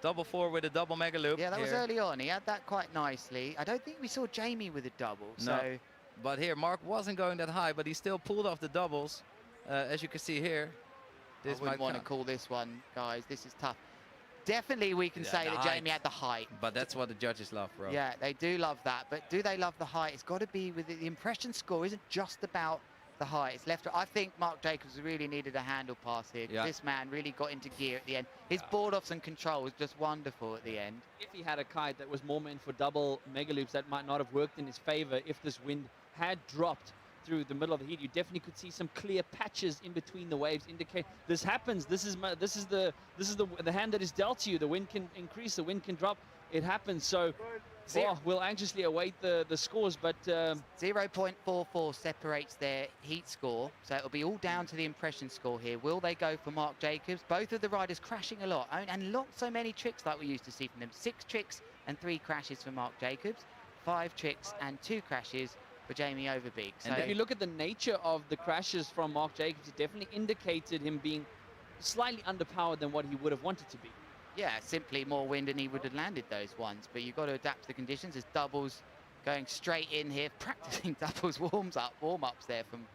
double forward with a double mega loop. Yeah, that was here. early on. He had that quite nicely. I don't think we saw Jamie with a double. No. So But here, Mark wasn't going that high, but he still pulled off the doubles. As you can see here. I wouldn't might want to count. call this one, guys. This is tough. Definitely we can Yeah, say the that Jamie height. had the height. But that's what the judges love, bro. Yeah, they do love that. But do they love the height? It's got to be with the impression score isn't just about the height. It's left. I think Mark Jacobs really needed a handle pass here. Yeah. This man really got into gear at the end. His board offs and control was just wonderful at the end. If he had a kite that was more meant for double mega loops, that might not have worked in his favor. If this wind had dropped through the middle of the heat, you definitely could see some clear patches in between the waves indicate this happens. This is the hand that is dealt to you. The wind can increase, the wind can drop. It happens. So we'll anxiously await the scores, but 0.44 separates their heat score, so it'll be all down to the impression score here. Will they go for Mark Jacobs? Both of the riders crashing a lot, and not so many tricks like we used to see from them. 6 tricks and 3 crashes for Mark Jacobs, 5 tricks and 2 crashes for Jamie Overbeek. So and if you look at the nature of the crashes from Mark Jacobs, it definitely indicated him being slightly underpowered than what he would have wanted to be. yeah, simply more wind and he would have landed those ones, but you've got to adapt to the conditions. There's doubles going straight in here, practicing doubles warm-ups there from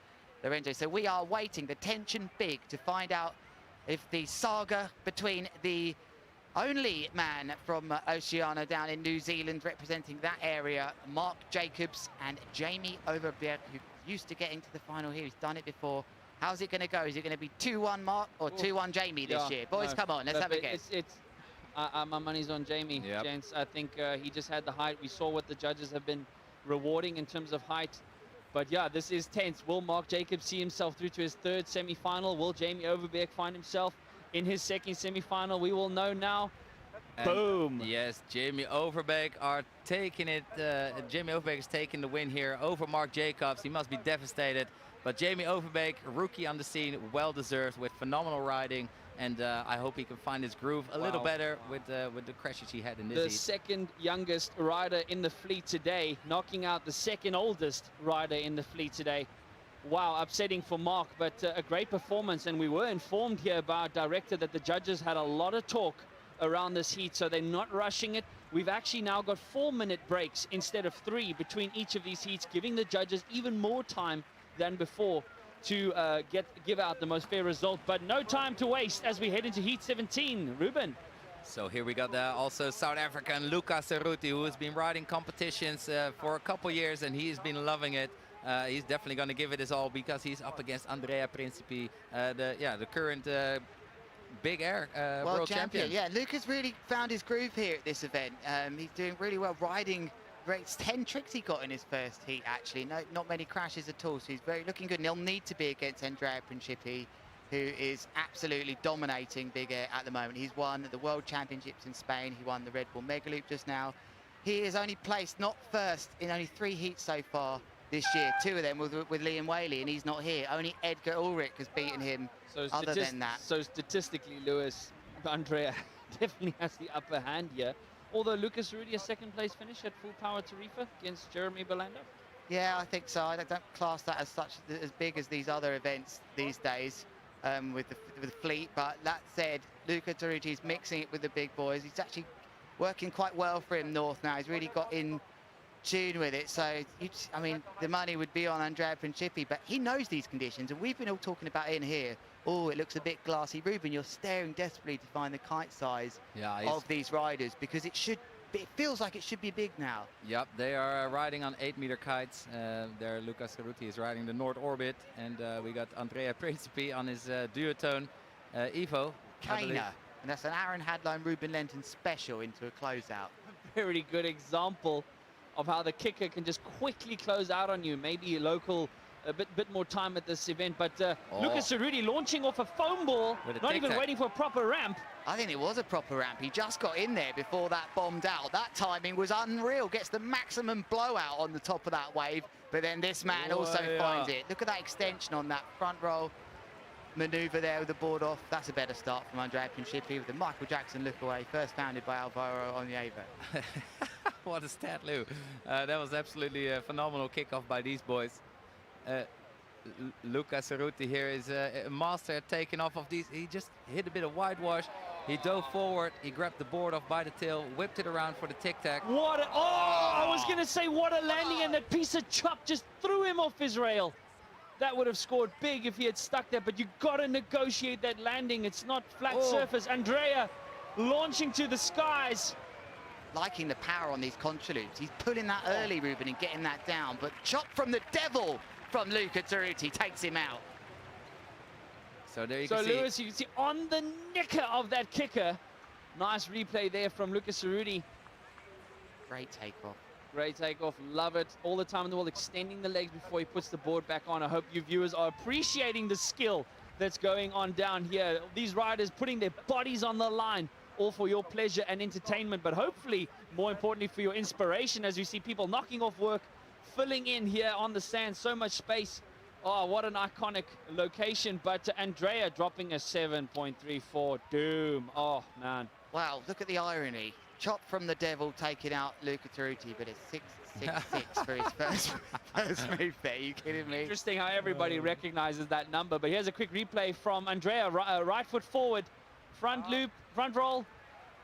Lorenzo. So we are waiting, the tension big, to find out if the saga between the only man from Oceania down in New Zealand representing that area, Mark Jacobs, and Jamie Overbeek, who used to getting to the final here. He's done it before. How's it going to go? Is it going to be 2-1 Mark or 2-1 Jamie this year? Boys, come on, let's have a guess. My money's on Jamie, Yep. gents. I think he just had the height. We saw what the judges have been rewarding in terms of height. But yeah, this is tense. Will Mark Jacobs see himself through to his 3rd semi-final? Will Jamie Overbeek find himself in his 2nd semi-final? We will know now. And Boom. Yes, Jamie Overbeek are taking it. Jamie Overbeek is taking the win here over Mark Jacobs. He must be devastated. But Jamie Overbeek, rookie on the scene, well-deserved with phenomenal riding. And I hope he can find his groove a little better with the crashes he had in this The heat. 2nd youngest rider in the fleet today, knocking out the 2nd oldest rider in the fleet today. Wow, upsetting for Mark, but a great performance. And we were informed here by our director that the judges had a lot of talk around this heat, so they're not rushing it. We've actually now got 4-minute breaks instead of 3 between each of these heats, giving the judges even more time than before to give out the most fair result. But no time to waste as we head into heat 17. Ruben. So here we got also South African Lucas Cerruti, who has been riding competitions for a couple years, and he's been loving it. He's definitely going to give it his all because he's up against Andrea Principi, the current big air world champion. Yeah, Lucas really found his groove here at this event. He's doing really well riding. It's 10 tricks he got in his first heat, actually. Not many crashes at all, so he's looking good. And he'll need to be against Andrea Principi, who is absolutely dominating big air at the moment. He's won the World Championships in Spain. He won the Red Bull Mega Loop just now. He is only placed not first in only 3 heats so far this year. 2 of them with Liam Whaley, and he's not here. Only Edgar Ulrich has beaten him. Other than that, So statistically, Lewis, Andrea definitely has the upper hand here. Although Lucas Rudy, a 2nd place finish at full power Tarifa against Jeremy Belanda. yeah, I think so. I don't class that as as big as these other events these days with the fleet. But that said, Luca Tarucci is mixing it with the big boys. He's actually working quite well for him north now. He's really got in tune with it. So, I mean, the money would be on Andrea Principi, but he knows these conditions, and we've been all talking about it in here. Oh, it looks a bit glassy. Ruben, you're staring desperately to find the kite size of these riders because it feels like it should be big now. Yep, they are riding on 8-meter kites. There, Lucas Cerruti is riding the North Orbit, and we got Andrea Principi on his duotone Evo. Kana, and that's an Aaron Hadline, Ruben Lenton special into a closeout. Very good example of how the kicker can just quickly close out on you. Maybe a bit more time at this event, but Lucas Cerruti launching off a foam ball, not even waiting for a proper ramp. I think it was a proper ramp. He just got in there before that bombed out. That timing was unreal. Gets the maximum blowout on the top of that wave, but then this man also finds it. Look at that extension on that front roll. maneuver there with the board off. That's a better start from Andrea Principi with the Michael Jackson look away, first founded by Alvaro Onieva. What a stat, Lou. That was absolutely a phenomenal kickoff by these boys. Luca Cerruti here is a master at taking off of these. He just hit a bit of whitewash. He dove forward. He grabbed the board off by the tail, whipped it around for the tic-tac. What a, I was going to say, what a landing, and that piece of chop just threw him off his rail. That would have scored big if he had stuck there, but you got to negotiate that landing. It's not flat surface. Andrea launching to the skies. Liking the power on these contra loops. He's pulling that early, Ruben, and getting that down, but chop from the devil from Luca Cerruti takes him out. So there you so can see. Lewis, you can see on the nicker of that kicker. Nice replay there from Luca Cerruti. Great takeoff. Great takeoff, love it. All the time in the world, extending the legs before he puts the board back on. I hope you viewers are appreciating the skill that's going on down here. These riders putting their bodies on the line, all for your pleasure and entertainment, but hopefully, more importantly, for your inspiration as you see people knocking off work, filling in here on the sand, so much space. Oh, what an iconic location, but Andrea dropping a 7.34 doom. Oh, man. Wow, look at the irony. Chop from the devil taking out Luca Cerruti, but it's 6.66 for his first move there. Are you kidding me? Interesting how everybody recognizes that number, but here's a quick replay from Andrea. Right foot forward, front loop, front roll,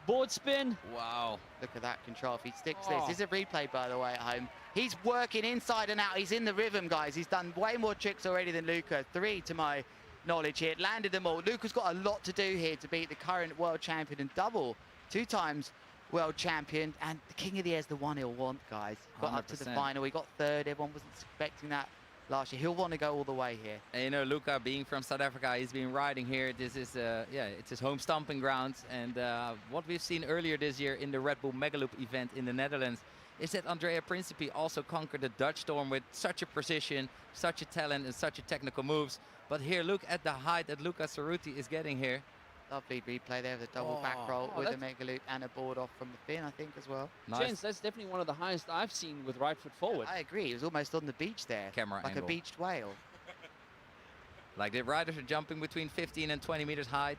board spin. Wow. Look at that control. If he sticks this is a replay, by the way, at home. He's working inside and out. He's in the rhythm, guys. He's done way more tricks already than Luca. 3 to my knowledge here. Landed them all. Luca's got a lot to do here to beat the current world champion and double 2 times world champion. And the King of the Air is the one he'll want, guys. Got up to the 100%. final. He got 3rd. Everyone wasn't expecting that last year. He'll want to go all the way here. And you know, Luca being from South Africa, he's been riding here. This is, yeah, it's his home stomping grounds. And what we've seen earlier this year in the Red Bull Megaloop event in the Netherlands is that Andrea Principi also conquered the Dutch Storm with such a precision, such a talent, and such a technical moves. But here, look at the height that Luca Cerruti is getting here. Lovely replay there with a double back roll with a mega loop and a board off from the fin, I think, as well. Nice. Gents, that's definitely one of the highest I've seen with right foot forward. I agree. He was almost on the beach there. Camera like angle. a beached whale. Like the riders are jumping between 15 and 20 meters height,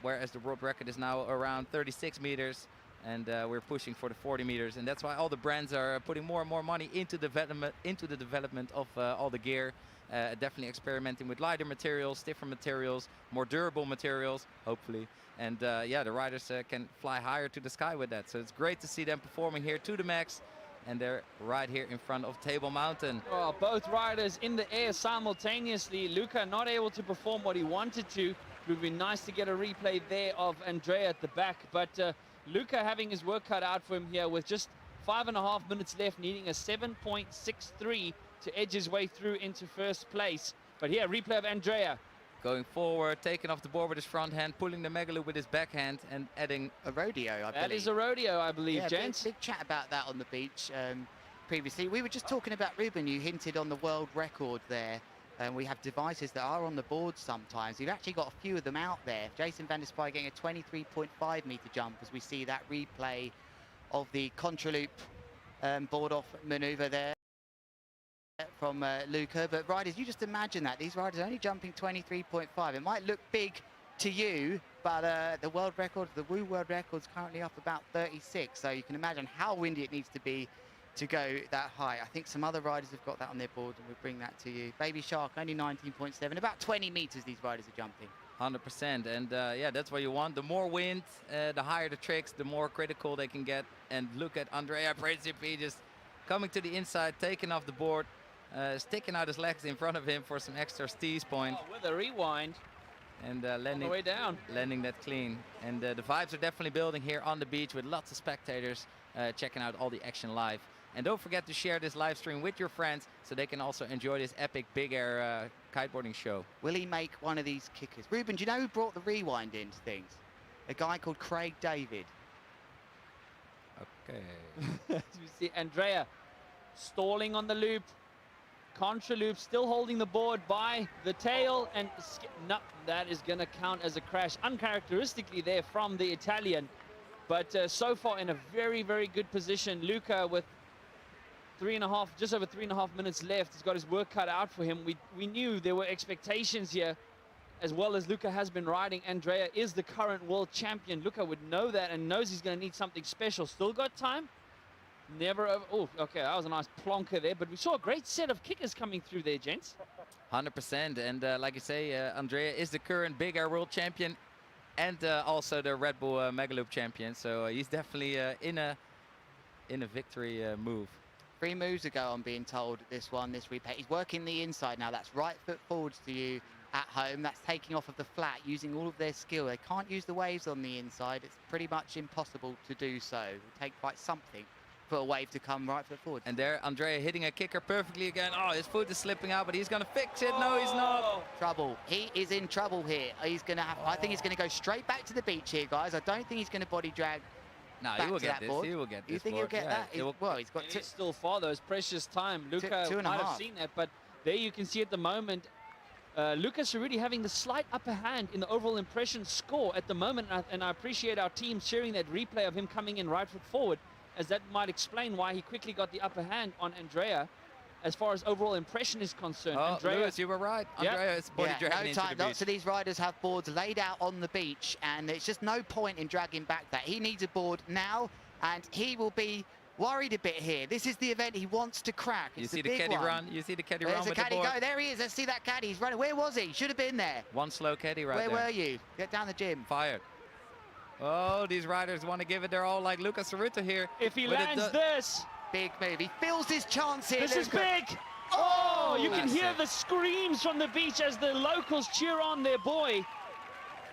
whereas the world record is now around 36 meters. And we're pushing for the 40 meters, and that's why all the brands are putting more and more money into the development of all the gear. Definitely experimenting with lighter materials, stiffer materials, more durable materials, hopefully. And yeah, the riders can fly higher to the sky with that. So it's great to see them performing here to the max, and they're right here in front of Table Mountain. Oh, both riders in the air simultaneously. Luca not able to perform what he wanted to. It would be nice to get a replay there of Andrea at the back, but Luca having his work cut out for him here with just 5.5 minutes left, needing a 7.63 to edge his way through into first place. But here, replay of Andrea. Going forward, taking off the board with his front hand, pulling the megaloop with his backhand, and adding a rodeo, I believe. That is a rodeo, I believe, yeah, gents. Big chat about that on the beach previously. We were just talking about Ruben. You hinted on the world record there. And we have devices that are on the board sometimes. We've actually got a few of them out there. Jason van der Spy getting a 23.5 meter jump as we see that replay of the contraloop board off maneuver there from Luca. But riders, you just imagine that. These riders are only jumping 23.5. It might look big to you, but the world record, the Woo world record is currently up about 36. So you can imagine how windy it needs to be to go that high. I think some other riders have got that on their board, and we'll bring that to you. Baby Shark, only 19.7. About 20 meters these riders are jumping. 100%, and yeah, that's what you want. The more wind, the higher the tricks, the more critical they can get. And look at Andrea Principi just coming to the inside, taking off the board, sticking out his legs in front of him for some extra steez point. Oh, with a rewind. And landing, all the way down. Landing that clean. And the vibes are definitely building here on the beach with lots of spectators checking out all the action live. And don't forget to share this live stream with your friends so they can also enjoy this epic big air kiteboarding show. Will he make one of these kickers? Ruben, do you know who brought the rewind into things? A guy called Craig David. Okay. You see Andrea stalling on the loop. Contra loop still holding the board by the tail, and no, that is going to count as a crash. Uncharacteristically there from the Italian, but so far in a very, very good position. Luca with just over 3.5 minutes left. He's got his work cut out for him. We knew there were expectations here as well as Luca has been riding, Andrea is the current world champion. Luca would know that and knows he's going to need something special. Still got time. Never over. Oh, okay, that was a nice plonker there. But we saw a great set of kickers coming through there, gents. 100%. And like you say, Andrea is the current Big Air world champion and also the Red Bull Mega Loop champion. So he's definitely in a victory move. 3 moves ago, I'm being told, this replay. He's working the inside now. That's right foot forwards to you at home. That's taking off of the flat, using all of their skill. They can't use the waves on the inside. It's pretty much impossible to do so. It will take quite something for a wave to come right foot forward. And there, Andrea hitting a kicker perfectly again. Oh, his foot is slipping out, but he's going to fix it. No, he's not. Trouble. He is in trouble here. He's going to have, I think he's going to go straight back to the beach here, guys. I don't think he's going to body drag. No, he will get this. He will get this. You think he'll get that? Well, he's got It's still far, though. It's precious time. Luca two and a might have half. seen that, but there you can see at the moment, Luca Cerruti having the slight upper hand in the overall impression score at the moment, and I appreciate our team sharing that replay of him coming in right foot forward, as that might explain why he quickly got the upper hand on Andrea as far as overall impression is concerned. Oh, Andrea, Lewis, you were right. Andrea is body dragging no into time. the Lots beach. of these riders have boards laid out on the beach, and it's just no point in dragging back that. He needs a board now, and he will be worried a bit here. This is the event he wants to crack. You It's see the the big caddy one. run. You see the caddy There's run the with the caddy board. go. There he is. Let's see that caddy. He's running. Where was he? Should have been there. One slow caddy right Where there. were you? Get down the gym. Fired. Oh, these riders want to give it their all, like Luca Cerruti here. if he with lands this, Big move. He feels his chance here. this is Luca. big. Oh, you can That's hear it. the screams from the beach as the locals cheer on their boy.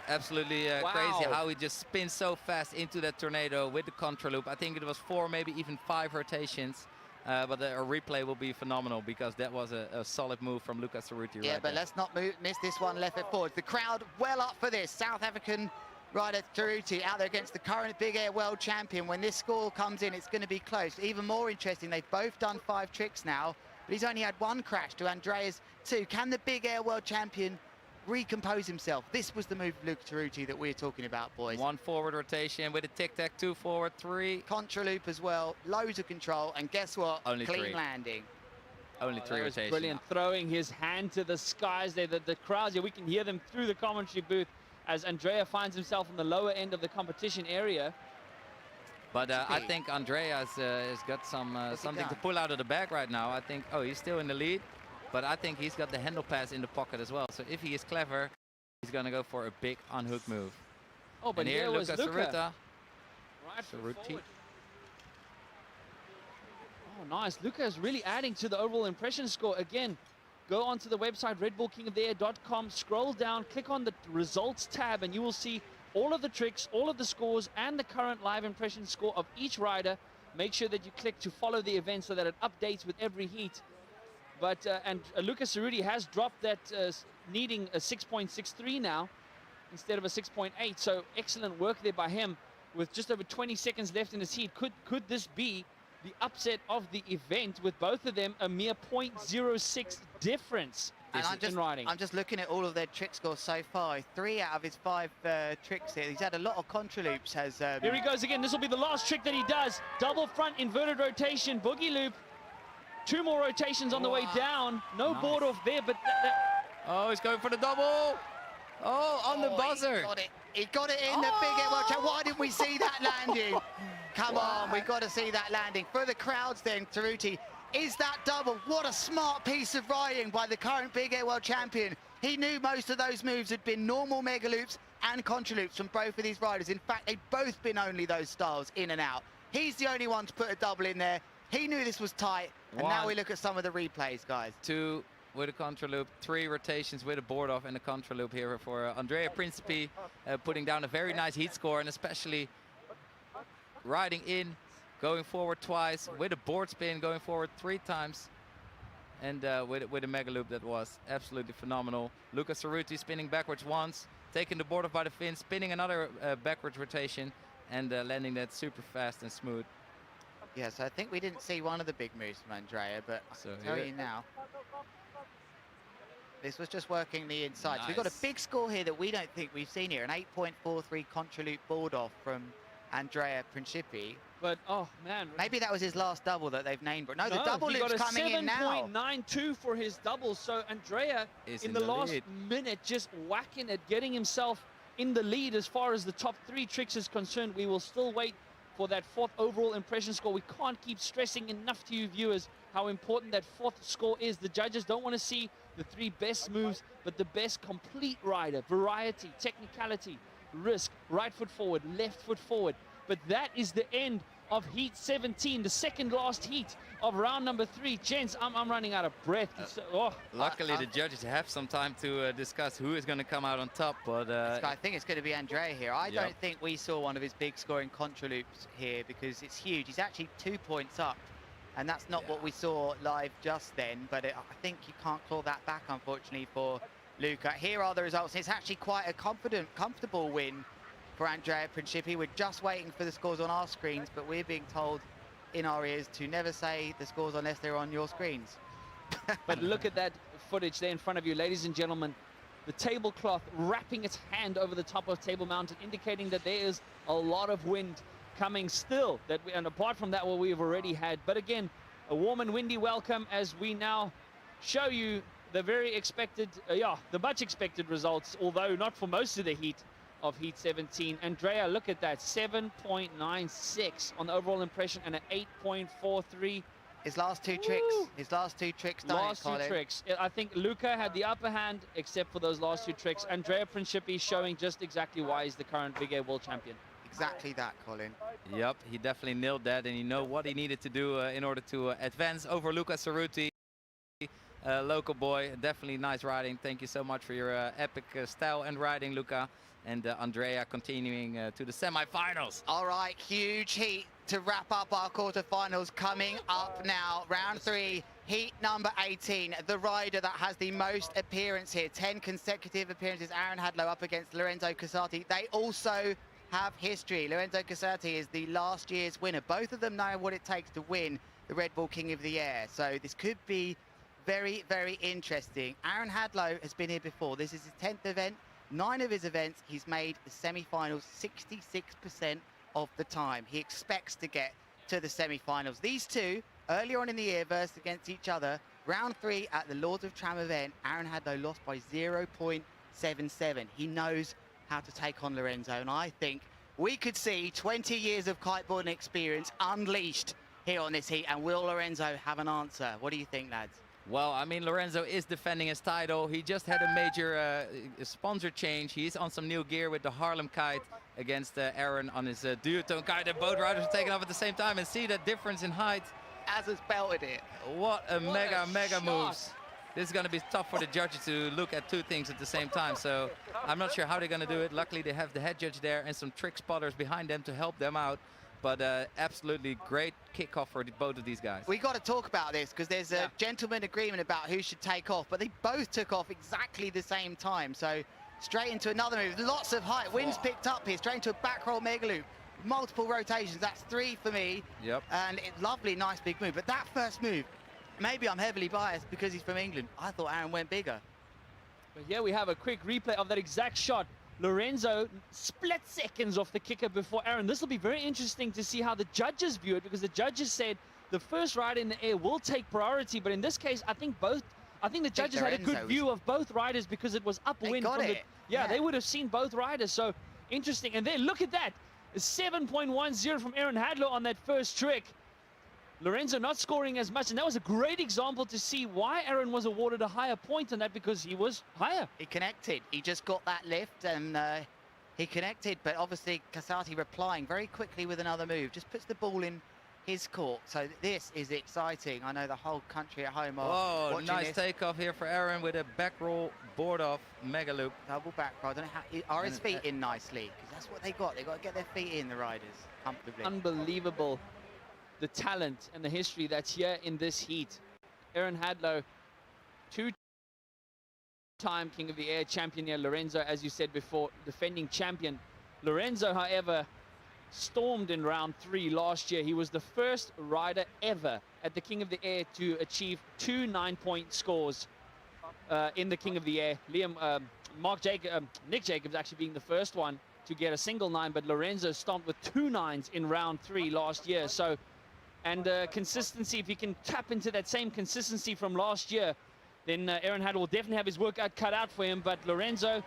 Absolutely Wow. crazy how he just spins so fast into that tornado with the contra loop. I think it was 4, maybe even 5 rotations. But a replay will be phenomenal because that was a solid move from Luca Cerruti. Yeah, right but there. let's not miss this one left foot forward. The crowd well up for this. South African rider Cerruti out there against the current Big Air world champion. When this score comes in, it's going to be close. Even more interesting, they've both done 5 tricks now, but he's only had 1 crash to Andrea's 2. Can the Big Air world champion recompose himself? This was the move of Luca Cerruti that we're talking about, boys. 1 forward rotation with a tic-tac, 2 forward, 3. Contra loop as well, loads of control, and guess what? Only Clean 3. landing. Only 3 That was rotations. brilliant, throwing his hand to the skies there. The crowds, yeah, we can hear them through the commentary booth as Andrea finds himself in the lower end of the competition area. But I Speed. think Andrea has got some something to done? pull out of the bag right now. I think, oh, he's still in the lead, but I think he's got the handle pass in the pocket as well. So if he is clever, he's going to go for a big unhook move. Oh, but And here was Luca Luca. Right foot Cerruti. forward. Oh, nice. Luca is really adding to the overall impression score. Again, go onto the website, redbullkingoftheair.com, scroll down, click on the results tab, and you will see all of the tricks, all of the scores, and the current live impression score of each rider. Make sure that you click to follow the event so that it updates with every heat. But Luca Cerruti has dropped that, needing a 6.63 now instead of a 6.8. So excellent work there by him. With just over 20 seconds left in his heat, could this be the upset of the event? With both of them a mere 0.06 difference And in riding. I'm just looking at all of their trick scores so far. 3 out of his 5 tricks here. He's had a lot of contra loops. Here he goes again. This will be the last trick that he does. Double front inverted rotation, boogie loop. 2 more rotations on the way down. No Nice. board off there, but Oh, he's going for the double. Oh, on the buzzer. He got it. He got it in the Big Air World Champ. Why didn't we see that landing? Come on, we've got to see that landing. For the crowds then, Cerruti, is that double? What a smart piece of riding by the current Big Air World Champion. He knew most of those moves had been normal mega loops and contra loops from both of these riders. In fact, they've both been only those styles, in and out. He's the only one to put a double in there. He knew this was tight, and now 1, we look at some of the replays, guys. 2 with a contra loop, 3 rotations with a board off and a contra loop here for Andrea Principi, putting down a very nice heat score, and especially riding in, going forward twice with a board spin, going forward 3 times, and with a mega loop that was absolutely phenomenal. Luca Cerruti spinning backwards once, taking the board off by the fin, spinning another backwards rotation, and landing that super fast and smooth. Yeah, so I think we didn't see one of the big moves from Andrea, but So I'll tell here- you now. This was just working the inside. So we've got a Nice. big score here that we don't think we've seen here. An 8.43 contra loop board off from Andrea Principi. But, oh, man. Maybe that was his last double that they've named. But no, the double he loop's got a coming in now. 7.92 for his double. So Andrea, Is in in the the last lead. minute, just whacking it, getting himself in the lead as far as the top 3 tricks is concerned. We will still wait for that 4th overall impression score. We can't keep stressing enough to you viewers how important that 4th score is. The judges don't want to see the 3 best moves, but the best complete rider, variety, technicality, risk, right foot forward, left foot forward. But that is the end of heat 17, the second last heat of round number 3. Gents, I'm running out of breath. Luckily, the judges have some time to discuss who is going to come out on top. But I think it's going to be Andrea here. I don't think we saw one of his big scoring contra loops here because it's huge. He's actually 2 points up, and that's not what we saw live just then. But I think you can't claw that back, unfortunately, for Luca. Here are the results. It's actually quite a comfortable win for Andrea Principi. We're just waiting for the scores on our screens, but we're being told in our ears to never say the scores unless they're on your screens. But look at that footage there in front of you, ladies and gentlemen. The tablecloth wrapping its hand over the top of Table Mountain, indicating that there is a lot of wind coming still. And apart from that, what we've already had. But again, a warm and windy welcome as we now show you the very expected, the much expected results, although not for most of the heat of heat 17. Andrea, look at that, 7.96 on the overall impression and an 8.43. His last 2 tricks. Woo! His last 2 tricks done. Last 2 tricks. I think Luca had the upper hand except for those last 2 tricks. Andrea Principi showing just exactly why he's the current Big Air World Champion. Exactly that, Colin. Yep, he definitely nailed that, and you know what he needed to do in order to advance over Luca Cerruti. Local boy, definitely nice riding. Thank you so much for your epic style and riding, Luca. And Andrea continuing to the semi-finals. All right, huge heat to wrap up our quarterfinals coming up now. Round 3, heat number 18. The rider that has the most appearance here, 10 consecutive appearances. Aaron Hadlow up against Lorenzo Casati. They also have history. Lorenzo Casati is the last year's winner. Both of them know what it takes to win the Red Bull King of the Air. So this could be very, very interesting. Aaron Hadlow has been here before. This is his 10th event. 9 of his events, he's made the semi-finals 66% of the time. He expects to get to the semi-finals. These two, earlier on in the year, versed against each other. Round 3 at the Lords of Tram event, Aaron Hadlow lost by 0.77. He knows how to take on Lorenzo, and I think we could see 20 years of kiteboarding experience unleashed here on this heat. And will Lorenzo have an answer? What do you think, lads? Well, I mean, Lorenzo is defending his title. He just had a major sponsor change. He's on some new gear with the Harlem kite against Aaron on his duotone kite. And both riders are taking off at the same time, and see that difference in height. As has belted it. What a mega shot. moves. This is going to be tough for the judges to look at 2 things at the same time. So I'm not sure how they're going to do it. Luckily, they have the head judge there and some trick spotters behind them to help them out. But absolutely great kickoff for both of these guys. We got to talk about this because there's a gentleman agreement about who should take off, but they both took off exactly the same time. So straight into another move, lots of height. Wind's picked up here, straight into a back roll mega loop. Multiple rotations, that's 3 for me. Yep. And lovely, nice big move. But that first move, maybe I'm heavily biased because he's from England. I thought Aaron went bigger. But here we have a quick replay of that exact shot. Lorenzo split seconds off the kicker before Aaron. This will be very interesting to see how the judges view it, because the judges said the first rider in the air will take priority. But in this case, I think the judges had a good view of both riders because it was upwind. They would have seen both riders. So interesting. And then look at that, 7.10 from Aaron Hadlow on that first trick. Lorenzo not scoring as much, and that was a great example to see why Aaron was awarded a higher point on that, because he was higher. He connected. He just got that lift, and he connected. But obviously, Casati replying very quickly with another move. Just puts the ball in his court. So this is exciting. I know the whole country at home are watching nice this. takeoff here for Aaron with a back roll board off mega loop. Double back roll. I don't know how, are his feet in nicely? Because that's what they got. They got to get their feet in, the riders, comfortably. Unbelievable. The talent and the history that's here in this heat. Aaron Hadlow, 2-time King of the Air champion here. Lorenzo, as you said before, defending champion. Lorenzo, however, stormed in round 3 last year. He was the first rider ever at the King of the Air to achieve 2 9-point scores in the King of the Air. Nick Jacobs actually being the first one to get a single 9, but Lorenzo stomped with 2 9s in round 3 last year. So, and consistency, if he can tap into that same consistency from last year, then Aaron Hadl will definitely have his workout cut out for him. But Lorenzo,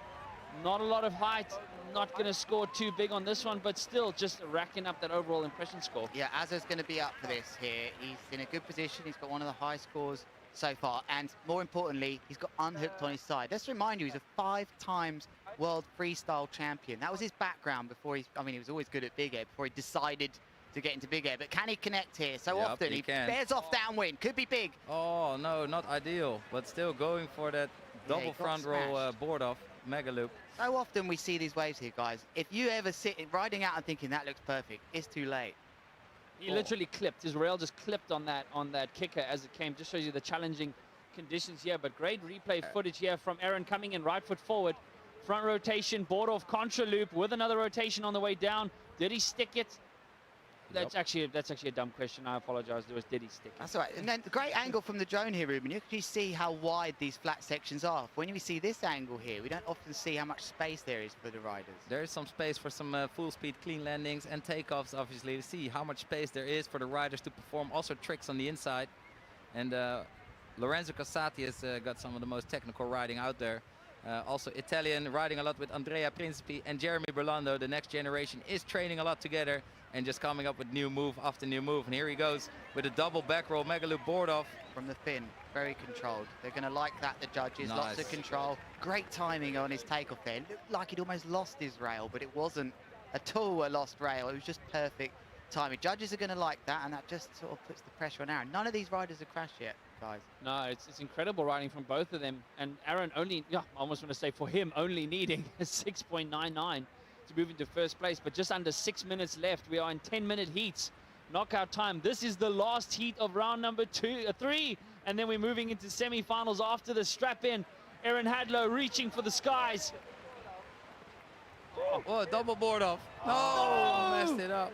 not a lot of height, not going to score too big on this one, but still just racking up that overall impression score. Yeah, Azza's going to be up for this here. He's in a good position. He's got one of the high scores so far, and more importantly, he's got Unhooked on his side. Let's remind you, he's a 5 times world freestyle champion. That was his background before he was always good at big air before he decided to get into big air. But can he connect here? So Yep, often he can. bears off downwind, could be big. Oh no, not ideal, but still going for that Yeah, double he got front roll smashed. board off mega loop. So often we see these waves here, guys. If you ever sit riding out and thinking that looks perfect, it's too late. He literally clipped. His rail just clipped on that kicker as it came. Just shows you the challenging conditions here. But great replay footage here from Aaron coming in right foot forward. Front rotation, board off, contra loop with another rotation on the way down. Did he stick it? That's actually a dumb question. I apologize. Did he stick it? That's all right. And then the great angle from the drone here, Ruben. You can see how wide these flat sections are. When we see this angle here, we don't often see how much space there is for the riders. There is some space for some full speed clean landings and takeoffs, obviously, to see how much space there is for the riders to perform also tricks on the inside. And Lorenzo Cassati has got some of the most technical riding out there. Also Italian, riding a lot with Andrea Principi and Jeremy Berlando. The next generation is training a lot together and just coming up with new move after new move. And here he goes with a double back roll mega loop board off. From the fin, very controlled. They're going to like that, the judges. Nice. Lots of control. Great timing on his takeoff there. Looked like he'd almost lost his rail, but it wasn't at all a lost rail. It was just perfect timing. Judges are going to like that, and that just sort of puts the pressure on Aaron. None of these riders have crashed yet, guys. No, it's incredible riding from both of them. And Aaron only, I almost want to say for him, only needing a 6.99 to move into first place. But just under 6 minutes left. We are in 10-minute heats. Knockout time. This is the last heat of round number 3. And then we're moving into semi-finals after the strap-in. Aaron Hadlow reaching for the skies. Oh, double board off. No, messed it up.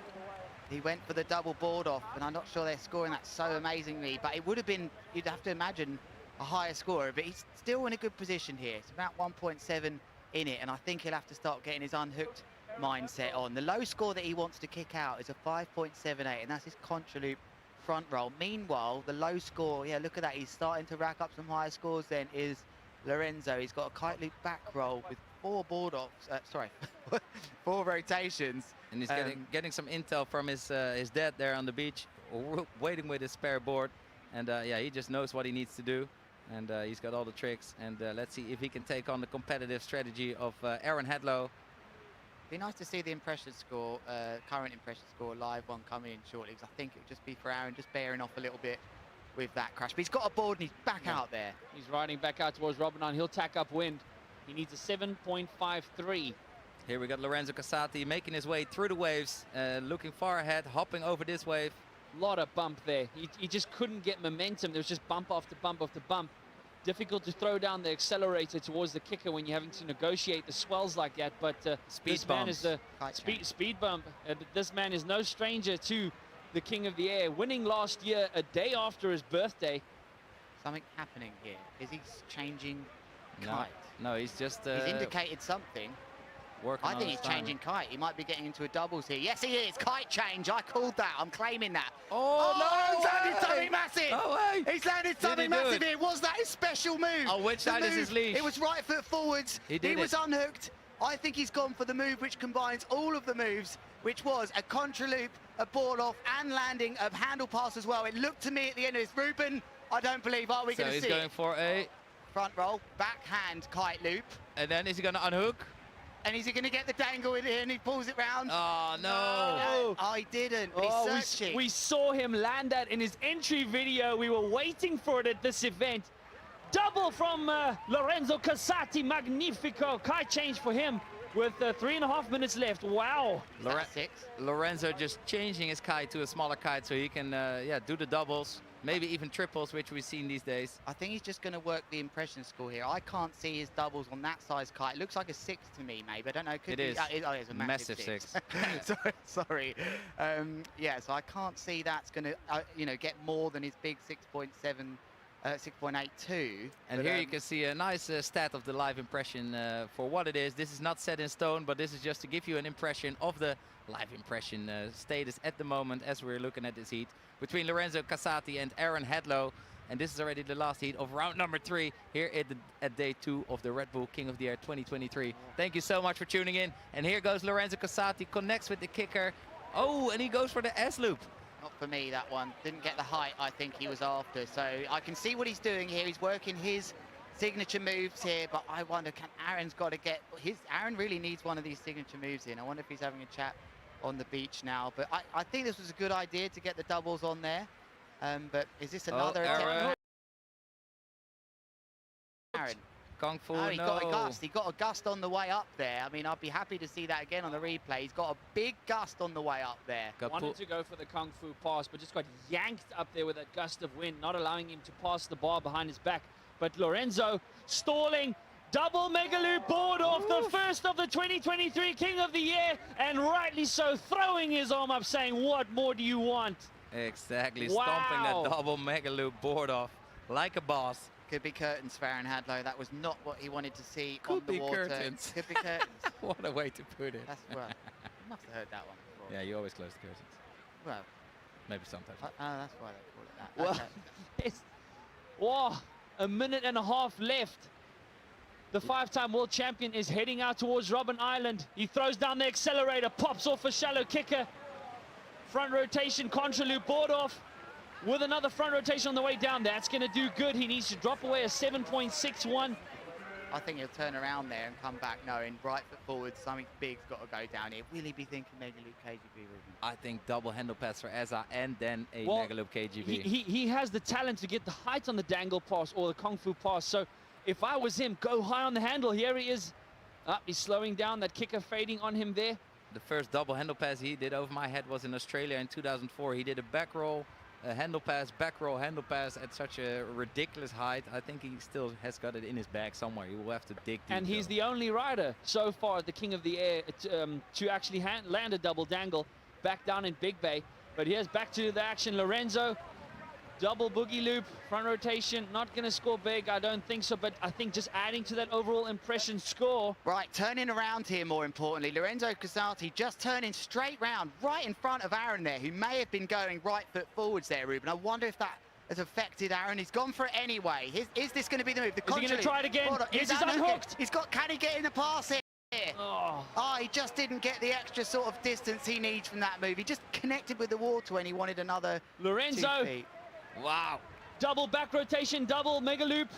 He went for the double board off, and I'm not sure they're scoring that so amazingly, but it would have been, you'd have to imagine, a higher score. But he's still in a good position here. It's about 1.7 in it, and I think he'll have to start getting his unhooked mindset on. The low score that he wants to kick out is a 5.78, and that's his contra loop front roll. Meanwhile, the low score, yeah, look at that. He's starting to rack up some higher scores then is Lorenzo. He's got a kite loop back roll with 4 board offs, 4 rotations. And he's getting some intel from his dad there on the beach, waiting with his spare board. And yeah, he just knows what he needs to do. And he's got all the tricks. And let's see if he can take on the competitive strategy of Aaron Hadlow. Be nice to see the impression score, current impression score, live one coming in shortly, because I think it would just be for Aaron just bearing off a little bit with that crash. But he's got a board and he's back out there. He's riding back out towards Robinson. He'll tack up wind. He needs a 7.53. Here we got Lorenzo Cassati making his way through the waves, looking far ahead, hopping over this wave. Lot of bump there. He just couldn't get momentum. There was just bump after bump after bump. Difficult to throw down the accelerator towards the kicker when you're having to negotiate the swells like that. But this man is the speed bump. This man is no stranger to the King of the Air, winning last year a day after his birthday. Something happening here. Is he changing kite? No, he's just... he's indicated something. I think he's changing kite. He might be getting into a doubles here. Yes, he is. Kite change. I called that. I'm claiming that. Oh, no! He's landed something massive. No way! He's landed something massive here. Was that his special move? Oh, which side is his leash? It was right foot forwards. He was unhooked. I think he's gone for the move which combines all of the moves, which was a contra loop, a board off, and landing of handle pass as well. It looked to me at the end of this, Ruben, I don't believe, are we going to see it? So he's going for a... front roll, backhand kite loop. And then is he going to unhook? And is he going to get the dangle in here and he pulls it round? Oh, no. No, I didn't. Oh, he's searching. we saw him land that in his entry video. We were waiting for it at this event. Double from Lorenzo Cassati. Magnifico. Kite change for him with 3.5 minutes left. Wow. Lorenzo just changing his kite to a smaller kite so he can do the doubles. Maybe even triples, which we've seen these days. I think he's just going to work the impression score here. I can't see his doubles on that size kite. It looks like a 6 to me, maybe. I don't know. Could it is. Oh, it's a massive 6. Sorry. Yeah, so I can't see that's going to, get more than his big 6.7 6.82. And here you can see a nice stat of the live impression for what it is. This is not set in stone, but this is just to give you an impression of the live impression status at the moment as we're looking at this heat between Lorenzo Casati and Aaron Hadlow. And this is already the last heat of round number 3 here at day 2 of the Red Bull King of the Air 2023. Thank you so much for tuning in. And here goes Lorenzo Casati, connects with the kicker. Oh, and he goes for the S-loop. Not for me, that one. Didn't get the height I think he was after. So I can see what he's doing here. He's working his signature moves here, but I wonder, Aaron's got to get Aaron really needs one of these signature moves in. I wonder if he's having a chat on the beach now. But I think this was a good idea to get the doubles on there. But is this another attempt? Aaron. Kung Fu, oh, he got a gust. He got a gust on the way up there. I mean, I'd be happy to see that again on the replay. He's got a big gust on the way up there. Wanted to go for the Kung Fu pass, but just got yanked up there with that gust of wind, not allowing him to pass the bar behind his back. But Lorenzo stalling, double mega loop board off, the first of the 2023 King of the Year, and rightly so, throwing his arm up, saying, what more do you want? Exactly, wow. Stomping that double mega loop board off like a boss. Could be curtains for Aaron Hadlow. That was not what he wanted to see Could on the water. Curtains. Could be curtains. What a way to put it. That's well. You must have heard that one before. Yeah, you always close the curtains. Well, maybe sometimes. Oh, that's why they call it that. Well, Okay. it's, wow, a minute and a half left. The 5-time world champion is heading out towards Robben Island. He throws down the accelerator, pops off a shallow kicker. Front rotation, contra loop board off. With another front rotation on the way down, that's going to do good. He needs to drop away a 7.61. I think he'll turn around there and come back knowing right foot forward, something big's got to go down here. Will he be thinking Mega Loop KGB, Ruben? I think double handle pass for Eza and then a Mega Loop KGB. He has the talent to get the height on the dangle pass or the Kung Fu pass. So if I was him, go high on the handle. Here he is. He's slowing down, that kicker fading on him there. The first double handle pass he did over my head was in Australia in 2004. He did a back roll, a handle pass, back roll, handle pass at such a ridiculous height. I think he still has got it in his bag somewhere. He will have to dig deep. And he's the only rider so far, the King of the Air, to actually land a double dangle back down in Big Bay. But here's back to the action. Lorenzo, double boogie loop, front rotation, not going to score big, I don't think so, but I think just adding to that overall impression score. Right, turning around here more importantly. Lorenzo Casati just turning straight round, right in front of Aaron there, who may have been going right foot forwards there, Ruben. I wonder if that has affected Aaron. He's gone for it anyway. Is this going to be the move? Is he going to try it again? He's unhooked. Can he get in the pass here? Oh, he just didn't get the extra sort of distance he needs from that move. He just connected with the water when he wanted another Lorenzo. 2 feet. Wow. Double back rotation, double mega loop.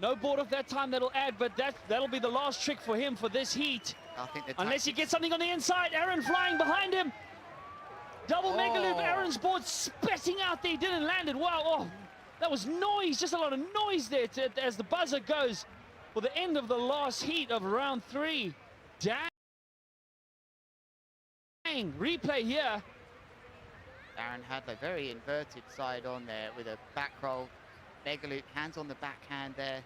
No board off that time, that'll add, but that'll be the last trick for him for this heat. I think unless he gets something on the inside. Aaron flying behind him. Double mega loop, Aaron's board spitting out there. He didn't land it. Wow, that was noise, just a lot of noise there as the buzzer goes for the end of the last heat of round 3. Dang. Replay here. Aaron Hadlow, very inverted side on there with a back roll, mega loop, hands on the backhand there,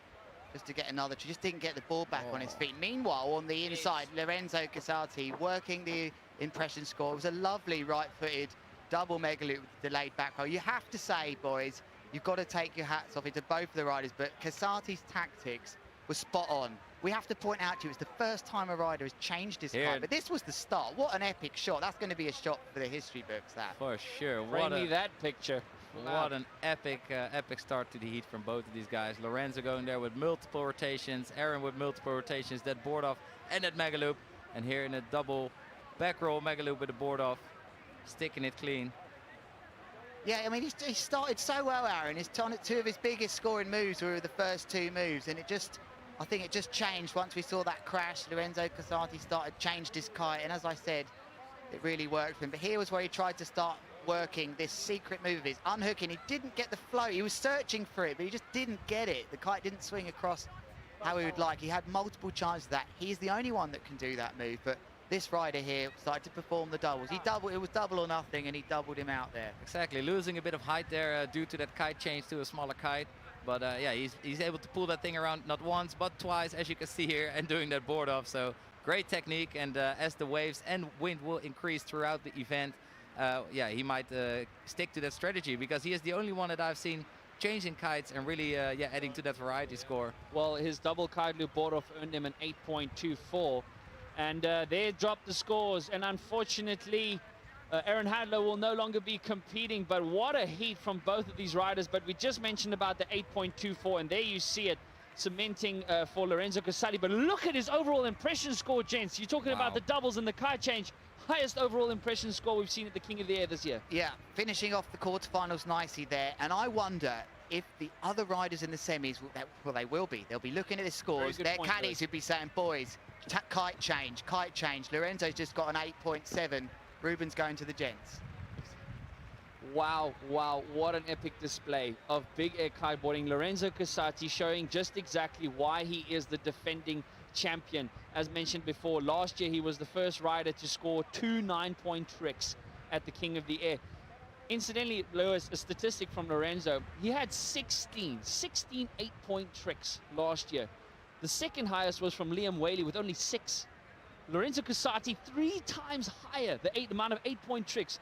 just to get another. Just didn't get the ball back on his feet. Meanwhile, on the inside, Lorenzo Casati working the impression score. It was a lovely right-footed double mega loop with delayed back roll. You have to say, boys, you've got to take your hats off to both of the riders, but Casati's tactics were spot on. We have to point out to you, it's the first time a rider has changed his kite, but this was the start. What an epic shot. That's going to be a shot for the history books, that. For sure. Bring me that picture. What an epic start to the heat from both of these guys. Lorenzo going there with multiple rotations, Aaron with multiple rotations, that board off and that mega loop. And here in a double back roll mega loop with the board off, sticking it clean. Yeah, I mean, he started so well, Aaron. His 2 of his biggest scoring moves were the first 2 moves, and I think it just changed once we saw that crash. Lorenzo Casati changed his kite, and as I said, it really worked for him. But here was where he tried to start working this secret move of his, unhooking. He didn't get the float. He was searching for it, but he just didn't get it. The kite didn't swing across how he would like. He had multiple chances of that. He's the only one that can do that move, but this rider here started to perform the doubles. It was double or nothing, and he doubled him out there. Exactly, losing a bit of height there due to that kite change to a smaller kite. But yeah, he's able to pull that thing around not once, but twice, as you can see here, and doing that board off. So great technique, and as the waves and wind will increase throughout the event, yeah, he might stick to that strategy, because he is the only one that I've seen changing kites and really yeah, adding to that variety score. Well, his double kite loop board off earned him an 8.24. And they dropped the scores. And unfortunately, Aaron Hadler will no longer be competing. But what a heat from both of these riders. But we just mentioned about the 8.24. And there you see it cementing for Lorenzo Casati. But look at his overall impression score, gents. You're talking about the doubles and the kite change. Highest overall impression score we've seen at the King of the Air this year. Yeah, finishing off the quarterfinals nicely there. And I wonder if the other riders in the semis, well, they will be. They'll be looking at the scores. Their caddies would be saying, boys, kite change, kite change. Lorenzo's just got an 8.7. Ruben's going to the gents. Wow, wow, what an epic display of big air kiteboarding. Lorenzo Casati showing just exactly why he is the defending champion. As mentioned before, last year he was the first rider to score 2 9-point tricks at the King of the Air. Incidentally, Lewis, a statistic from Lorenzo, he had 16 8-point tricks last year. The second highest was from Liam Whaley with only 6. Lorenzo Casati 3 times higher, the amount of 8-point tricks.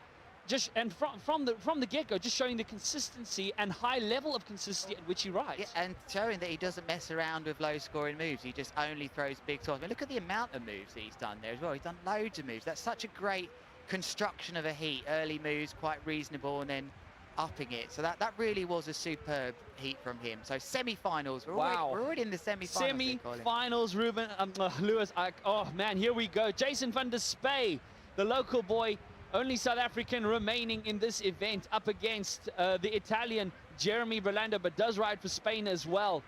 And from the get-go, just showing the consistency and high level of consistency at which he rides. Yeah, and showing that he doesn't mess around with low-scoring moves. He just only throws big toss. I mean, look at the amount of moves that he's done there as well. He's done loads of moves. That's such a great construction of a heat. Early moves, quite reasonable, and then upping it. So that really was a superb heat from him. So semi-finals. We're already in the semi-finals. Semi-finals, Ruben, Lewis. Oh man, here we go. Jason van der Spey, the local boy, only South African remaining in this event, up against the Italian Jeremy Berlando, but does ride for Spain as well.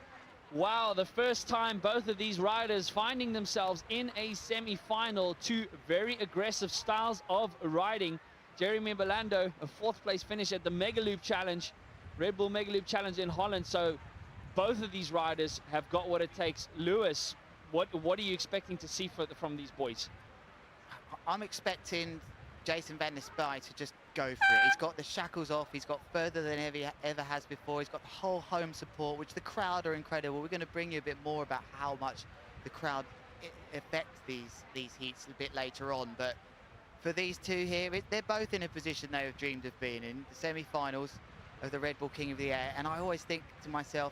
Wow, the first time both of these riders finding themselves in a semi-final. 2 very aggressive styles of riding. Jeremy Berlando, a 4th place finish at the Mega Loop Challenge, Red Bull Mega Loop Challenge in Holland. So both of these riders have got what it takes. Lewis, what are you expecting to see from these boys? I'm expecting Jason van der Spey to just go for it. He's got the shackles off. He's got further than ever has before. He's got the whole home support, which the crowd are incredible. We're going to bring you a bit more about how much the crowd affects these heats a bit later on. But for these two here, they're both in a position they have dreamed of being in, the semi-finals of the Red Bull King of the Air. And I always think to myself,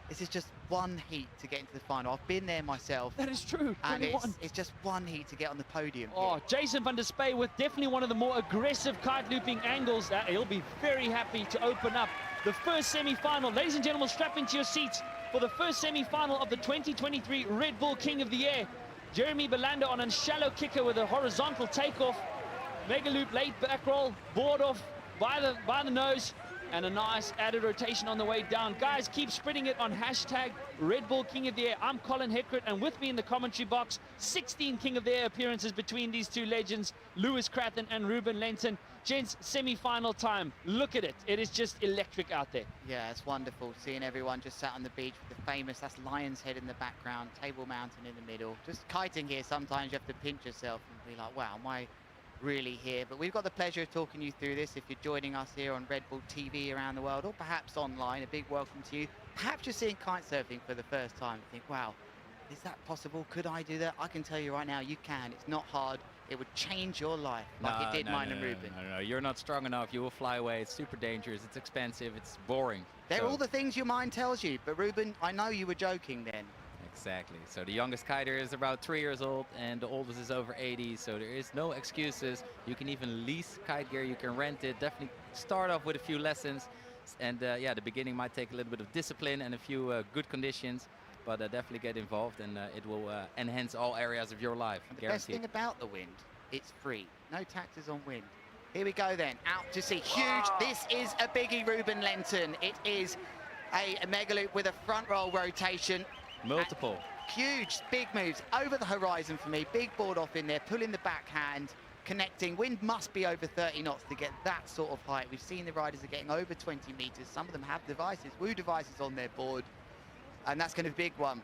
this is just one heat to get into the final. I've been there myself. That is true. And it's just one heat to get on the podium. Oh, Jason van der Spey with definitely one of the more aggressive kite looping angles. He'll be very happy to open up the first semi-final. Ladies and gentlemen, strap into your seats for the first semi-final of the 2023 Red Bull King of the Air. Jeremy Berlando on a shallow kicker with a horizontal takeoff. Mega loop late back roll, board off by the nose. And a nice added rotation on the way down. Guys, keep spreading it on hashtag Red Bull King of the Air. I'm Colin Heckert, and with me in the commentary box, 16 King of the Air appearances between these two legends, Lewis Crathen and Ruben Lenton. Gents, semi-final time. Look at it. It is just electric out there. Yeah, it's wonderful seeing everyone just sat on the beach with the famous, that's Lion's Head in the background, Table Mountain in the middle. Just kiting here, sometimes you have to pinch yourself and be like, wow, am I really here? But we've got the pleasure of talking you through this. If you're joining us here on Red Bull TV around the world, or perhaps online, a big welcome to you. Perhaps you're seeing kite surfing for the first time and think, wow, is that possible? Could I do that? I can tell you right now, you can. It's not hard. It would change your life like it did mine and Ruben. No, you're not strong enough. You will fly away. It's super dangerous. It's expensive. It's boring. They're all the things your mind tells you. But Ruben, I know you were joking then. Exactly. So the youngest kiter is about 3 years old and the oldest is over 80. So there is no excuses. You can even lease kite gear. You can rent it. Definitely start off with a few lessons. And yeah, the beginning might take a little bit of discipline and a few good conditions. But definitely get involved, and it will enhance all areas of your life. And the best thing about the wind, it's free. No taxes on wind. Here we go then. Out to sea. Huge. This is a biggie, Ruben Lenton. It is a mega loop with a front roll rotation. Multiple. Huge, big moves over the horizon for me. Big board off in there, pulling the backhand, connecting. Wind must be over 30 knots to get that sort of height. We've seen the riders are getting over 20 meters. Some of them have devices, Woo devices on their board. And that's going to be a big one.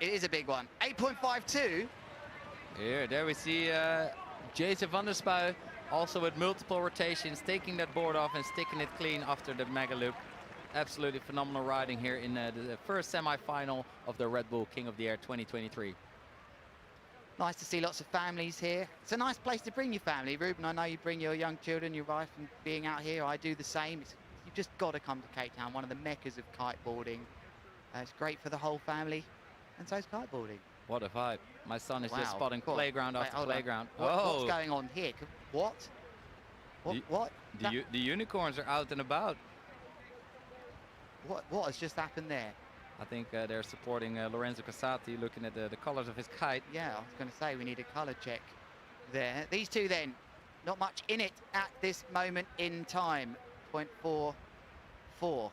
It is a big one. 8.52. Here, there we see Jason van der Spey, also with multiple rotations, taking that board off and sticking it clean after the mega loop. Absolutely phenomenal riding here in the first semi-final of the Red Bull King of the Air 2023. Nice to see lots of families here. It's a nice place to bring your family. Ruben, I know you bring your young children, your wife, and being out here, I do the same. You just got to come to Cape Town, one of the meccas of kiteboarding. It's great for the whole family, and so is kiteboarding. What a vibe. My son is Wow. just spotting Go on. playground Wait, after hold on. playground. What's going on here? What? What? The unicorns are out and about. What has just happened there? I think they're supporting Lorenzo Casati, looking at the colors of his kite. Yeah, I was going to say we need a colour check there. These two then, not much in it at this moment in time. 0.44.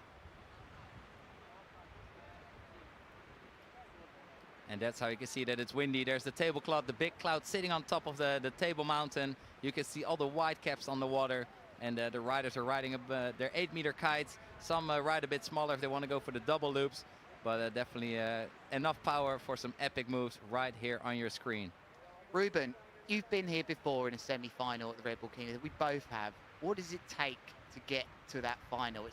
And that's how you can see that it's windy. There's the tablecloth, the big cloud sitting on top of the table mountain. You can see all the white caps on the water. And the riders are riding their 8-meter kites. Some ride a bit smaller if they want to go for the double loops. But definitely enough power for some epic moves right here on your screen. Ruben, you've been here before in a semi-final at the Red Bull King. We both have. What does it take to get to that final?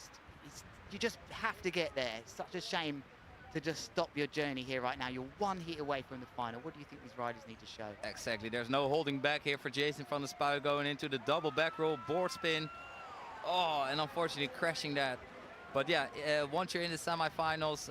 You just have to get there. It's such a shame to just stop your journey here right now. You're one heat away from the final. What do you think these riders need to show? Exactly. There's no holding back here for Jason van der Spuy going into the double back roll, board spin. Oh, and unfortunately crashing that. But yeah, once you're in the semifinals,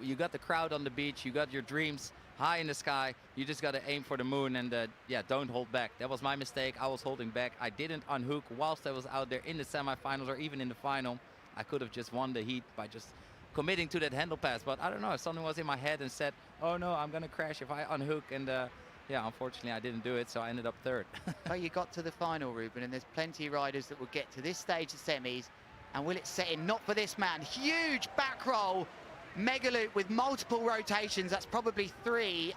you got the crowd on the beach, you got your dreams high in the sky. You just got to aim for the moon and yeah, don't hold back. That was my mistake. I was holding back. I didn't unhook whilst I was out there in the semifinals or even in the final. I could have just won the heat by just committing to that handle pass, but I don't know, something was in my head and said, oh no, I'm gonna crash if I unhook, and yeah, unfortunately I didn't do it, so I ended up third. Well, you got to the final, Ruben, and there's plenty of riders that will get to this stage of semis, and will it set in? Not for this man. Huge back roll, mega loop with multiple rotations. That's probably 3.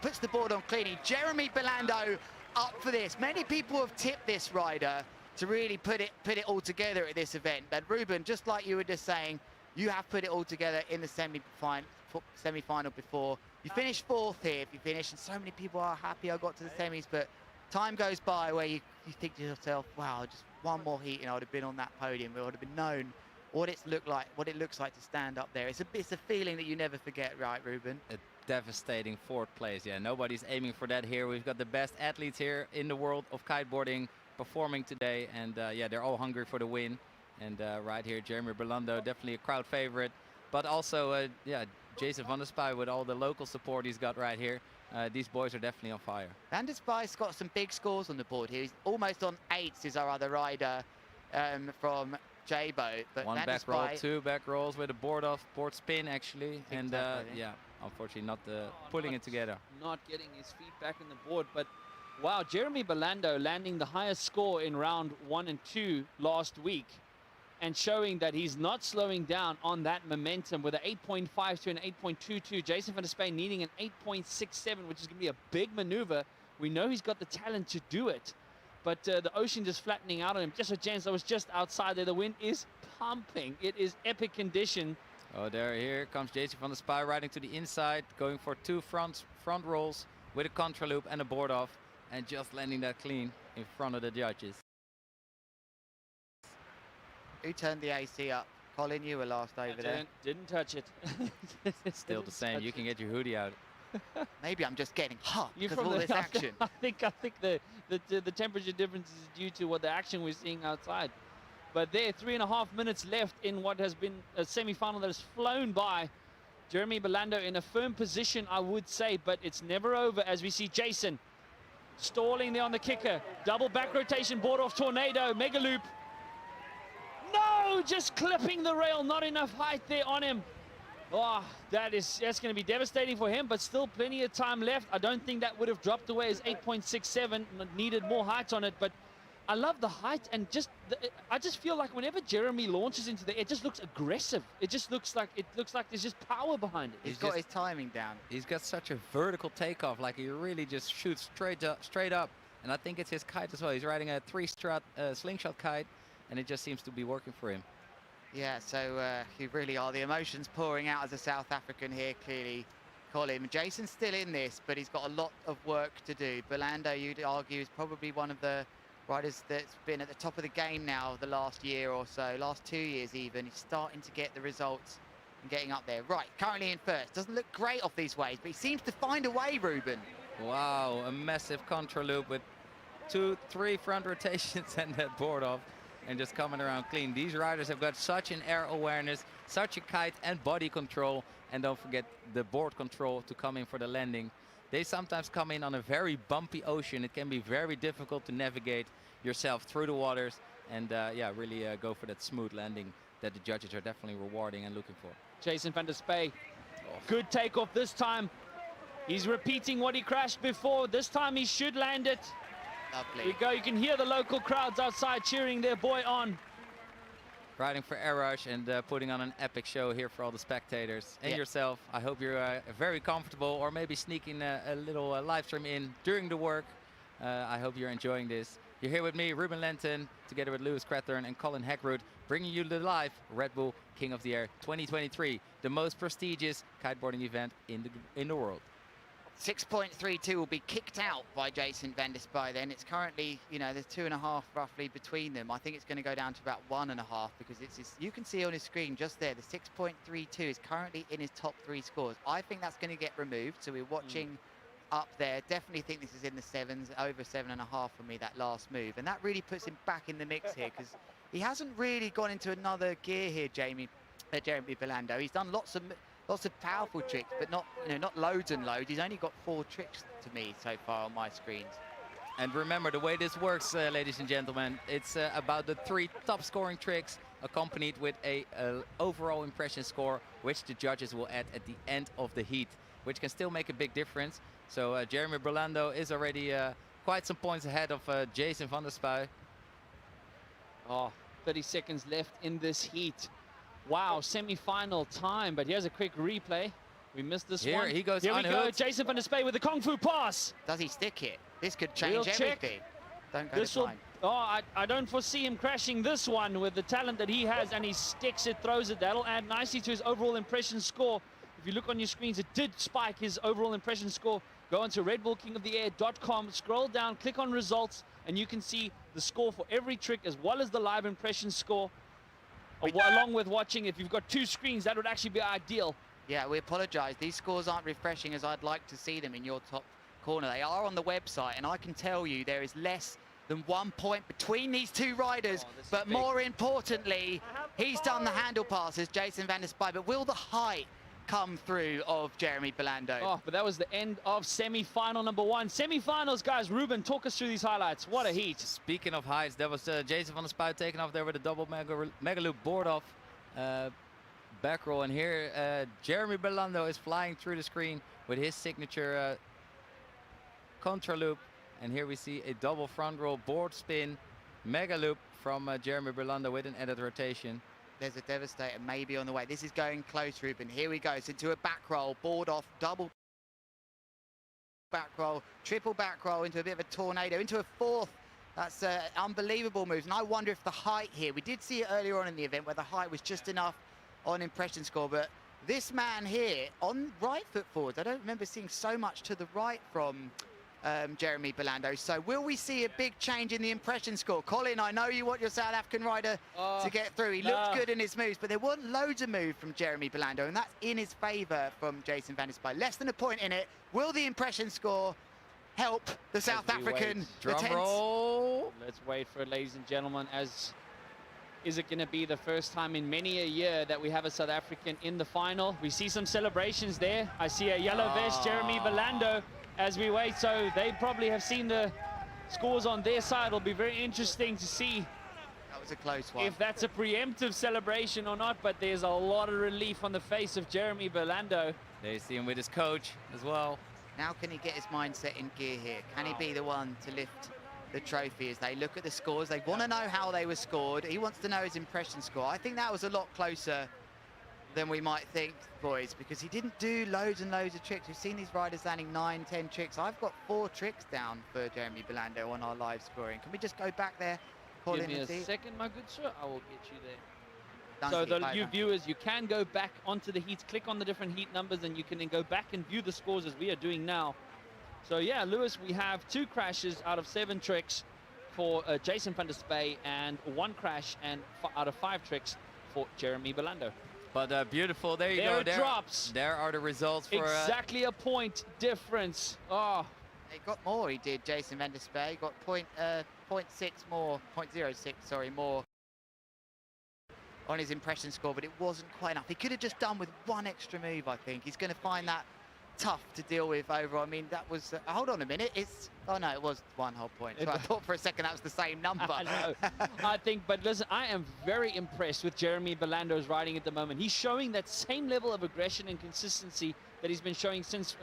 Puts the board on cleanly. Jeremy Belando up for this. Many people have tipped this rider to really put it all together at this event, but Ruben, just like you were just saying, you have put it all together in the semi-final before. You finished 4th here if you finish, and so many people are happy I got to the semis, but time goes by where you think to yourself, wow, just one more heat and I would have been on that podium. I would have been known what it looks like to stand up there. It's a feeling that you never forget, right, Ruben? A devastating 4th place. Yeah, nobody's aiming for that here. We've got the best athletes here in the world of kiteboarding performing today, and yeah, they're all hungry for the win. And right here, Jeremy Belando, definitely a crowd favorite. But also, yeah, Jason van der Spuy with all the local support he's got right here. These boys are definitely on fire. Van der Spuy's got some big scores on the board here. He's almost on 8s, is our other rider from J-Boat. But One Van der back roll, Spuy, 2 back rolls with a board spin actually. And so, I think. yeah, unfortunately not pulling it together. Not getting his feet back on the board, but wow, Jeremy Belando landing the highest score in round 1 and 2 last week, and showing that he's not slowing down on that momentum with an 8.5 to an 8.22. Jason van der Spuy needing an 8.67, which is going to be a big maneuver. We know he's got the talent to do it, but the ocean just flattening out on him. Just a chance that was just outside there. The wind is pumping. It is epic condition. Oh, here comes Jason van der Spuy riding to the inside, going for 2 front rolls with a contra loop and a board off, and just landing that clean in front of the judges. who turned the AC up? Colin, you were last over there. Didn't touch it. Still the same. You can get your hoodie out. Maybe I'm just getting hot You're because of from all the- this action. I think the temperature difference is due to what the action we're seeing outside. But there, 3.5 minutes left in what has been a semi-final that has flown by. Jeremy Belando in a firm position, I would say, but it's never over as we see Jason stalling there on the kicker. Double back rotation, board off tornado, mega loop. No, just clipping the rail, not enough height there on him. Oh, that's going to be devastating for him, but still plenty of time left. I don't think that would have dropped away as 8.67, needed more height on it, but I love the height, and I just feel like whenever Jeremy launches into the air, it just looks aggressive. It just looks like there's just power behind it. He's got his timing down. He's got such a vertical takeoff, like he really just shoots straight up. And I think it's his kite as well. He's riding a 3-strut slingshot kite, and it just seems to be working for him. Yeah, so you really are. The emotions pouring out as a South African here, clearly, Colin. Jason's still in this, but he's got a lot of work to do. Belando, you'd argue, is probably one of the riders that's been at the top of the game now the last year or so, last 2 years even. He's starting to get the results and getting up there. Right, currently in first. Doesn't look great off these waves, but he seems to find a way, Ruben. Wow, a massive contra loop with 2-3 front rotations and that board off. and just coming around clean. These riders have got such an air awareness, such a kite and body control, and don't forget the board control to come in for the landing. They sometimes come in on a very bumpy ocean. It can be very difficult to navigate yourself through the waters, and yeah, really go for that smooth landing that the judges are definitely rewarding and looking for. Jason van der Spey, good takeoff this time. He's repeating what he crashed before. This time he should land it. Lovely. Here we go. You can hear the local crowds outside cheering their boy on. Riding for Air Rush and putting on an epic show here for all the spectators and yourself. I hope you're very comfortable, or maybe sneaking a little live stream in during the work. I hope you're enjoying this. You're here with me, Ruben Lenton, together with Lewis Crathern and Colin Heckroodt, bringing you the live Red Bull King of the Air 2023, the most prestigious kiteboarding event in the world. 6.32 will be kicked out by Jason van der Spey then. It's currently, you know, there's 2.5 roughly between them. I think it's going to go down to about 1.5 because you can see on his screen just there, the 6.32 is currently in his top 3 scores. I think that's going to get removed, so we're watching up there. Definitely think this is in the 7s, over 7.5 for me, that last move. And that really puts him back in the mix here because he hasn't really gone into another gear here, Jeremy Belando. He's done lots of powerful tricks, but not, you know, not loads and loads. He's only got 4 tricks to me so far on my screens. And remember, the way this works, ladies and gentlemen, it's about the 3 top scoring tricks accompanied with a overall impression score, which the judges will add at the end of the heat, which can still make a big difference. So Jeremy Belando is already quite some points ahead of Jason van der Spey. Oh, 30 seconds left in this heat. Wow, semi-final time, but here's a quick replay. We missed this one. He goes. Here we go, Jason van der Spey with the Kung Fu pass. Does he stick it? This could change everything. Don't go to time. Oh, I don't foresee him crashing this one with the talent that he has, and he sticks it, throws it. That'll add nicely to his overall impression score. If you look on your screens, it did spike his overall impression score. Go onto redbullkingoftheair.com, scroll down, click on results, and you can see the score for every trick as well as the live impression score. Along with watching, if you've got 2 screens, that would actually be ideal. Yeah, we apologize. These scores aren't refreshing as I'd like to see them in your top corner. They are on the website, and I can tell you there is less than 1 point between these 2 riders. But more importantly, he's done the handle passes, Jason van der Spey. But will the height come through of Jeremy Belando? Oh, but that was the end of semi-final number 1. Semi-finals, guys. Ruben, talk us through these highlights. What a heat. Speaking of heights, that was Jason van der Spey taking off there with a double mega loop board off back roll. And here Jeremy Belando is flying through the screen with his signature contra loop. And here we see a double front roll board spin mega loop from Jeremy Belando with an added rotation. There's a Devastator maybe on the way. This is going close, Ruben. Here we go. It's into a back roll, board off, double back roll, triple back roll into a bit of a tornado, into a 4th. That's unbelievable moves. And I wonder if the height here, we did see it earlier on in the event where the height was just enough on impression score, but this man here on right foot forwards, I don't remember seeing so much to the right from Jeremy Belando. So will we see a big change in the impression score? Colin, I know you want your South African rider to get through. He looked good in his moves, but there weren't loads of moves from Jeremy Belando, and that's in his favour from Jason van der Spey. Less than a point in it. Will the impression score help the South African? Drum roll. Let's wait for it, ladies and gentlemen. Is it going to be the first time in many a year that we have a South African in the final? We see some celebrations there. I see a yellow vest, Jeremy Belando, as we wait. So they probably have seen the scores on their side. It'll be very interesting to see. That was a close one. If that's a preemptive celebration or not, but there's a lot of relief on the face of Jeremy Belando. There you see him with his coach as well. Now can he get his mindset in gear here? Can he be the one to lift the trophy as they look at the scores? They want to know how they were scored. He wants to know his impression score. I think that was a lot closer than we might think, boys, because he didn't do loads and loads of tricks. We've seen these riders landing 9, 10 tricks. I've got 4 tricks down for Jeremy Belando on our live scoring. Can we just go back there? Give me a second, my good sir. I will get you there. So you viewers, you can go back onto the heats, click on the different heat numbers, and you can then go back and view the scores as we are doing now. So yeah, Lewis, we have 2 crashes out of 7 tricks for Jason van der Spey, and 1 crash and out of 5 tricks for Jeremy Belando. But beautiful, there you go. There it drops. There are the results for exactly a point difference. Oh, he got more. He did. Jason van der Spey got 0.6 more, 0.06, sorry, more on his impression score, but it wasn't quite enough. He could have just done with one extra move, I think. He's going to find that tough to deal with over. I mean, that was... hold on a minute. It's... Oh, no, it was 1 whole point. So I thought for a second that was the same number. I think, but listen, I am very impressed with Jeremy Belando's riding at the moment. He's showing that same level of aggression and consistency that he's been showing since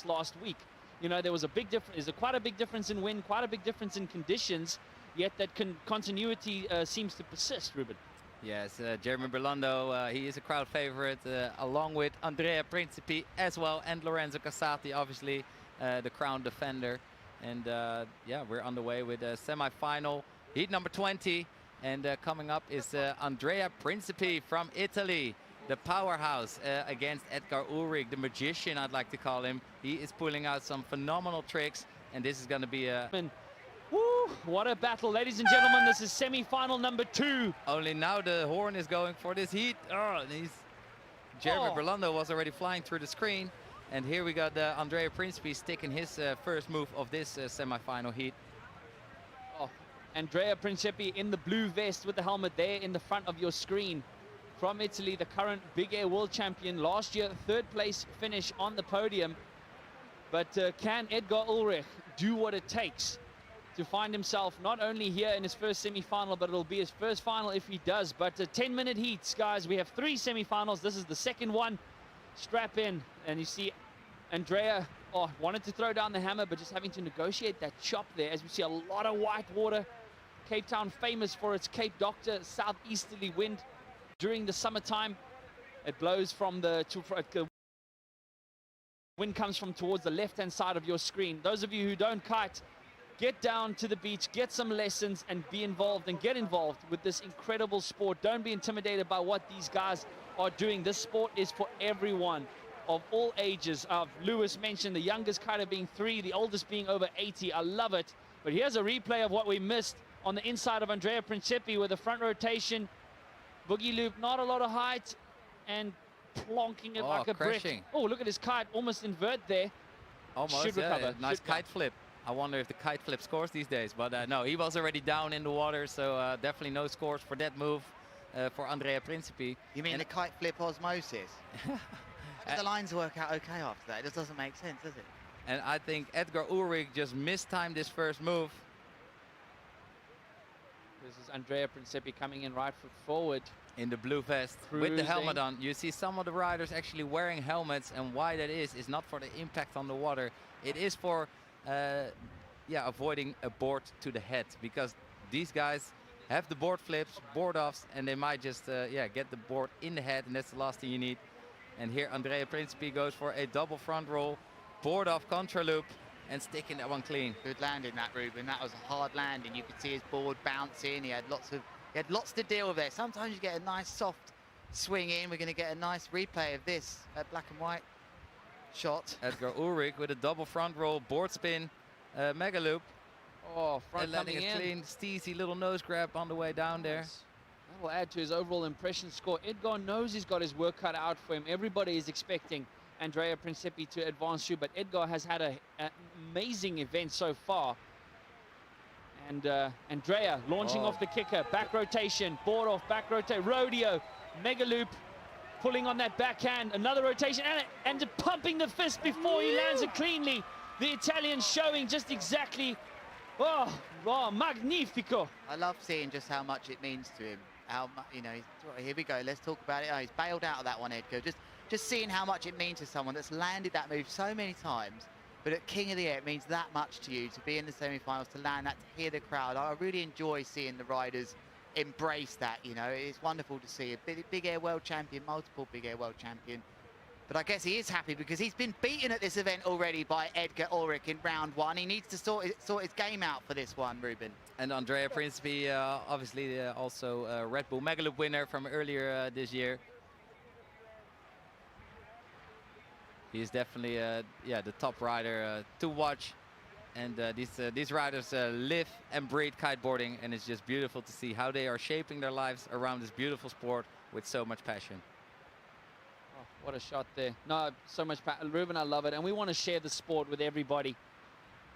last week. You know, there was a big difference. There's quite a big difference in wind, quite a big difference in conditions, yet that continuity seems to persist, Ruben. Yes, Jeremy Belando, he is a crowd favorite, along with Andrea Principi as well, and Lorenzo Casati, obviously, the crown defender. And yeah, we're on the way with semi-final, heat number 20. And coming up is Andrea Principi from Italy, the powerhouse, against Edgar Ulrich, the magician, I'd like to call him. He is pulling out some phenomenal tricks, and this is going to be a... Woo, what a battle, ladies and gentlemen. This is semi-final number 2. Only now the horn is going for this heat. Oh, Jeremy Berlando was already flying through the screen. And here we got Andrea Principi sticking his first move of this semi-final heat. Oh, Andrea Principi in the blue vest with the helmet there in the front of your screen. From Italy, the current big air world champion. Last year, 3rd place finish on the podium. But can Edgar Ulrich do what it takes to find himself not only here in his first semi-final, but it'll be his first final if he does. But 10-minute heats, guys. We have 3 semi-finals. This is the second one. Strap in, and you see Andrea wanted to throw down the hammer, but just having to negotiate that chop there. As we see a lot of white water. Cape Town famous for its Cape Doctor southeasterly wind during the summertime. It blows from the wind comes from towards the left-hand side of your screen. Those of you who don't kite, get down to the beach, get some lessons, and be involved and get involved with this incredible sport. Don't be intimidated by what these guys are doing. This sport is for everyone of all ages. Lewis mentioned the youngest kiter being 3, the oldest being over 80. I love it. But here's a replay of what we missed on the inside of Andrea Principi with a front rotation, boogie loop, not a lot of height, and plonking it like a brick. Oh, look at his kite, almost invert there. Almost, should recover. Nice kite flip. I wonder if the kite flip scores these days, but no, he was already down in the water, so definitely no scores for that move for Andrea Principi. You mean the kite flip osmosis? The lines work out okay after that. It just doesn't make sense, does it? And I think Edgar Ulrich just mistimed his first move. This is Andrea Principi coming in right foot forward. In the blue vest, with the helmet on. You see some of the riders actually wearing helmets, and why that is not for the impact on the water. It is for avoiding a board to the head, because these guys have the board flips, board offs, and they might just get the board in the head, and that's the last thing you need. And here Andrea Principi goes for a double front roll, board off contra loop, and sticking that one clean. Good landing that, Ruben. That was a hard landing. You could see his board bouncing. He had lots to deal with there. Sometimes you get a nice soft swing in. We're going to get a nice replay of this black and white shot. Edgar Ulrich with a double front roll, board spin, mega loop. Oh, front and letting it clean, steezy little nose grab on the way down there. That will add to his overall impression score. Edgar knows he's got his work cut out for him. Everybody is expecting Andrea Principi to advance through, but Edgar has had an amazing event so far. And Andrea launching off the kicker, back rotation, board off, back rotate, rodeo, mega loop, pulling on that backhand, another rotation, and pumping the fist before he lands it cleanly. The Italian showing just exactly, magnifico. I love seeing just how much it means to him. How much, you know, here we go, let's talk about it. Oh, he's bailed out of that one, Edgar. Just seeing how much it means to someone that's landed that move so many times, but at King of the Air, it means that much to you, to be in the semi-finals, to land that, to hear the crowd. I really enjoy seeing the riders embrace that, you know. It's wonderful to see a big air world champion, multiple big air world champion. But I guess he is happy because he's been beaten at this event already by Edgar Ulrich in round 1. He needs to sort his game out for this one, Ruben. And Andrea Principi, obviously also a Red Bull Megaloop winner from earlier this year. He is definitely the top rider to watch. And these riders live and breathe kiteboarding, and it's just beautiful to see how they are shaping their lives around this beautiful sport with so much passion. Oh, what a shot there. No, so much passion. Ruben, I love it. And we want to share the sport with everybody.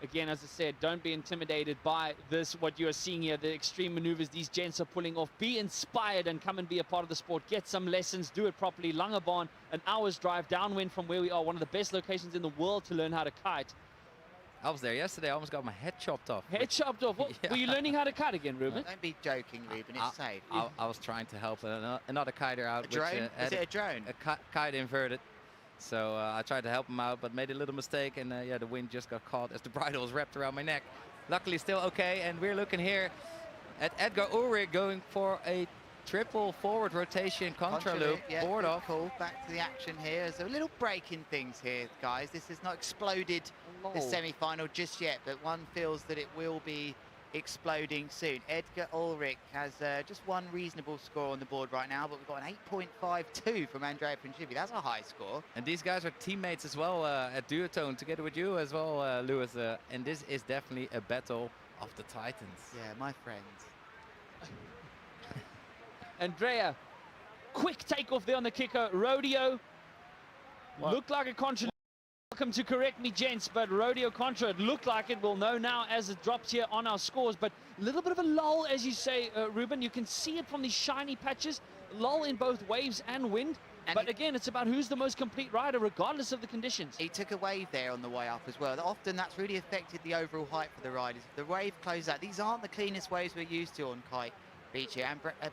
again, as I said, don't be intimidated by this, what you are seeing here, the extreme maneuvers these gents are pulling off. Be inspired and come and be a part of the sport. Get some lessons, do it properly. Langebaan, an hour's drive downwind from where we are, one of the best locations in the world to learn how to kite. I was there yesterday. I almost got my head chopped off. Head chopped off? What, Yeah. Were you learning how to kite again, Ruben? Don't be joking, Ruben. It's safe. I was trying to help another kiter out. A drone? Which, Is it a drone? A kite inverted. So I tried to help him out, but made a little mistake, and yeah, the wind just got caught as the bridle was wrapped around my neck. Luckily, still okay, and we're looking here at Edgar Ulrich going for a triple forward rotation contra loop, Yeah, board good off. call. Back to the action here. There's a little break in things here, guys. This has not exploded the semi-final just yet, but one feels that it will be exploding soon. Edgar Ulrich has just one reasonable score on the board right now, but we've got an 8.52 from Andrea Principi. That's a high score. And these guys are teammates as well at Duotone, together with you as well, Lewis. And this is definitely a battle of the Titans. Yeah, my friends. Andrea, quick takeoff there on the kicker. Rodeo looked like a contra. Welcome to correct me, gents, but Rodeo contra, it looked like it. We'll know now as it drops here on our scores, but a little bit of a lull, as you say, Ruben. You can see it from these shiny patches. Lull in both waves and wind. And but again, it's about who's the most complete rider, regardless of the conditions. He took a wave there on the way up as well. Often that's really affected the overall height for the riders. If the wave closes out, these aren't the cleanest waves we're used to on Kite Beach here,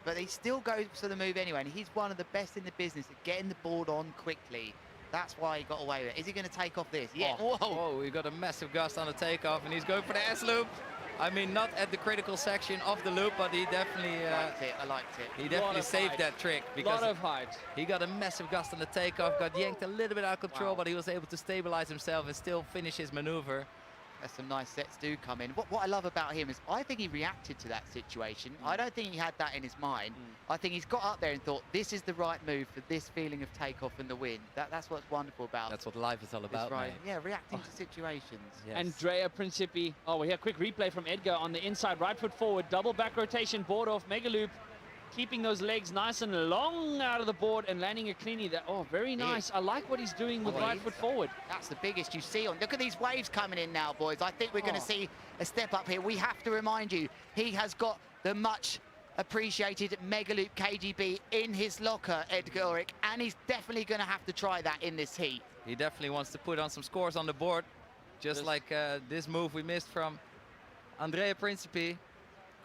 but he still goes for the move anyway, and he's one of the best in the business at getting the board on quickly. That's why he got away with it. Is he going to take off this? Yeah. Oh, whoa, we got a massive gust on the takeoff, and he's going for the S-loop. I mean, not at the critical section of the loop, but he definitely... I liked it. He definitely saved that trick. Because lot of height. He got a massive gust on the takeoff, got yanked a little bit out of control, but he was able to stabilize himself and still finish his maneuver. Some nice sets do come in. What I love about him is I think he reacted to that situation. I don't think he had that in his mind. I think he's got up there and thought, this is the right move for this feeling of takeoff and the wind. That's what's wonderful about That's what life is all about, right. mate. Yeah, reacting to situations. Yes. Andrea Principi. Oh, we hear a quick replay from Edgar on the inside. Right foot forward, double back rotation, board off, mega loop. Keeping those legs nice and long out of the board and landing it cleanly there. Oh, very nice. I like what he's doing with right foot forward. That's the biggest you see on. Look at these waves coming in now, boys. I think we're going to see a step up here. We have to remind you, he has got the much appreciated Mega Loop KGB in his locker, Edgar Ulrich, and he's definitely going to have to try that in this heat. He definitely wants to put on some scores on the board, just like this move we missed from Andrea Principi.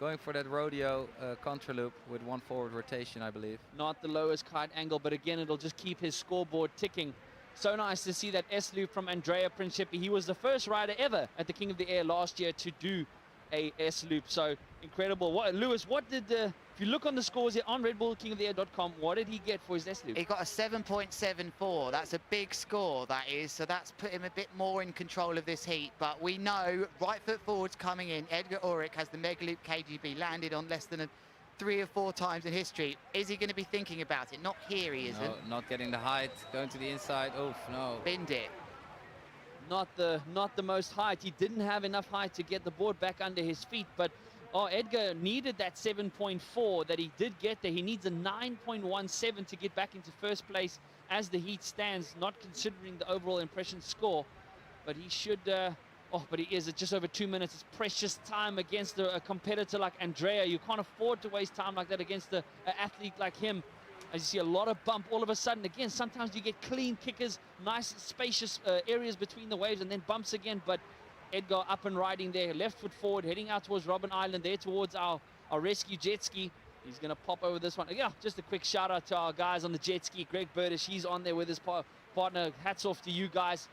Going for that rodeo contra loop with one forward rotation, I believe. Not the lowest kite angle, but again, it'll just keep his scoreboard ticking. So nice to see that S-loop from Andrea Principi. He was the first rider ever at the King of the Air last year to do a S-loop. So incredible. Lewis, what did if you look on the scores here on redbullkingoftheair.com, what did he get for his S-loop? He got a 7.74. That's a big score, that is. So that's put him a bit more in control of this heat. But we know right foot forwards coming in. Edgar Ulrich has the Mega Loop KGB landed on less than 3 or 4 times in history. Is he going to be thinking about it? Not here, he isn't. No, not getting the height, going to the inside. Oof, no. Binned it. Not the most height. He didn't have enough height to get the board back under his feet, but Edgar needed that 7.4 that he did get there. He needs a 9.17 to get back into first place as the heat stands, not considering the overall impression score. But he should, but he is at just over 2 minutes. It's precious time against a competitor like Andrea. You can't afford to waste time like that against an athlete like him. As you see a lot of bump all of a sudden. Again, sometimes you get clean kickers, nice spacious areas between the waves, and then bumps again. But Edgar up and riding there, left foot forward, heading out towards Robben Island, there towards our rescue jet ski. He's going to pop over this one. Yeah, just a quick shout out to our guys on the jet ski. Greg Burdish, he's on there with his partner. Hats off to you guys.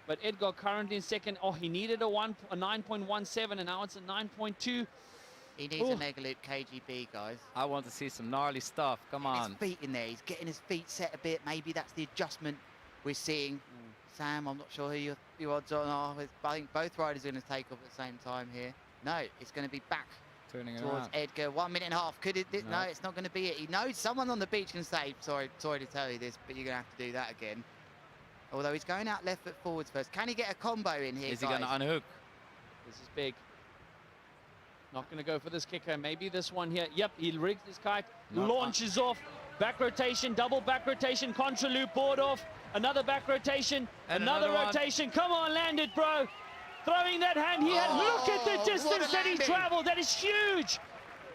But Edgar currently in second. Oh, he needed a 9.17, and now it's a 9.2. He needs a Mega Loop KGB, guys. I want to see some gnarly stuff. Come on. His feet in there. He's getting his feet set a bit. Maybe that's the adjustment we're seeing. Sam, I'm not sure who your odds on are. I think both riders are going to take off at the same time here. No, it's going to be back Turning it towards around. Edgar. 1 minute and a half. Could it? No, it's not going to be it. He knows someone on the beach can say, sorry to tell you this, but you're going to have to do that again. Although he's going out left foot forwards first. Can he get a combo in here, Is he going to unhook? This is big. Not going to go for this kicker. Maybe this one here. Yep, he rigged his kite. Launches off. Back rotation, double back rotation, contra loop, board off. Another back rotation, And another another one. rotation. Come on, land it, bro. throwing that hand. He had, look at the what distance a that he landing. traveled. That is huge.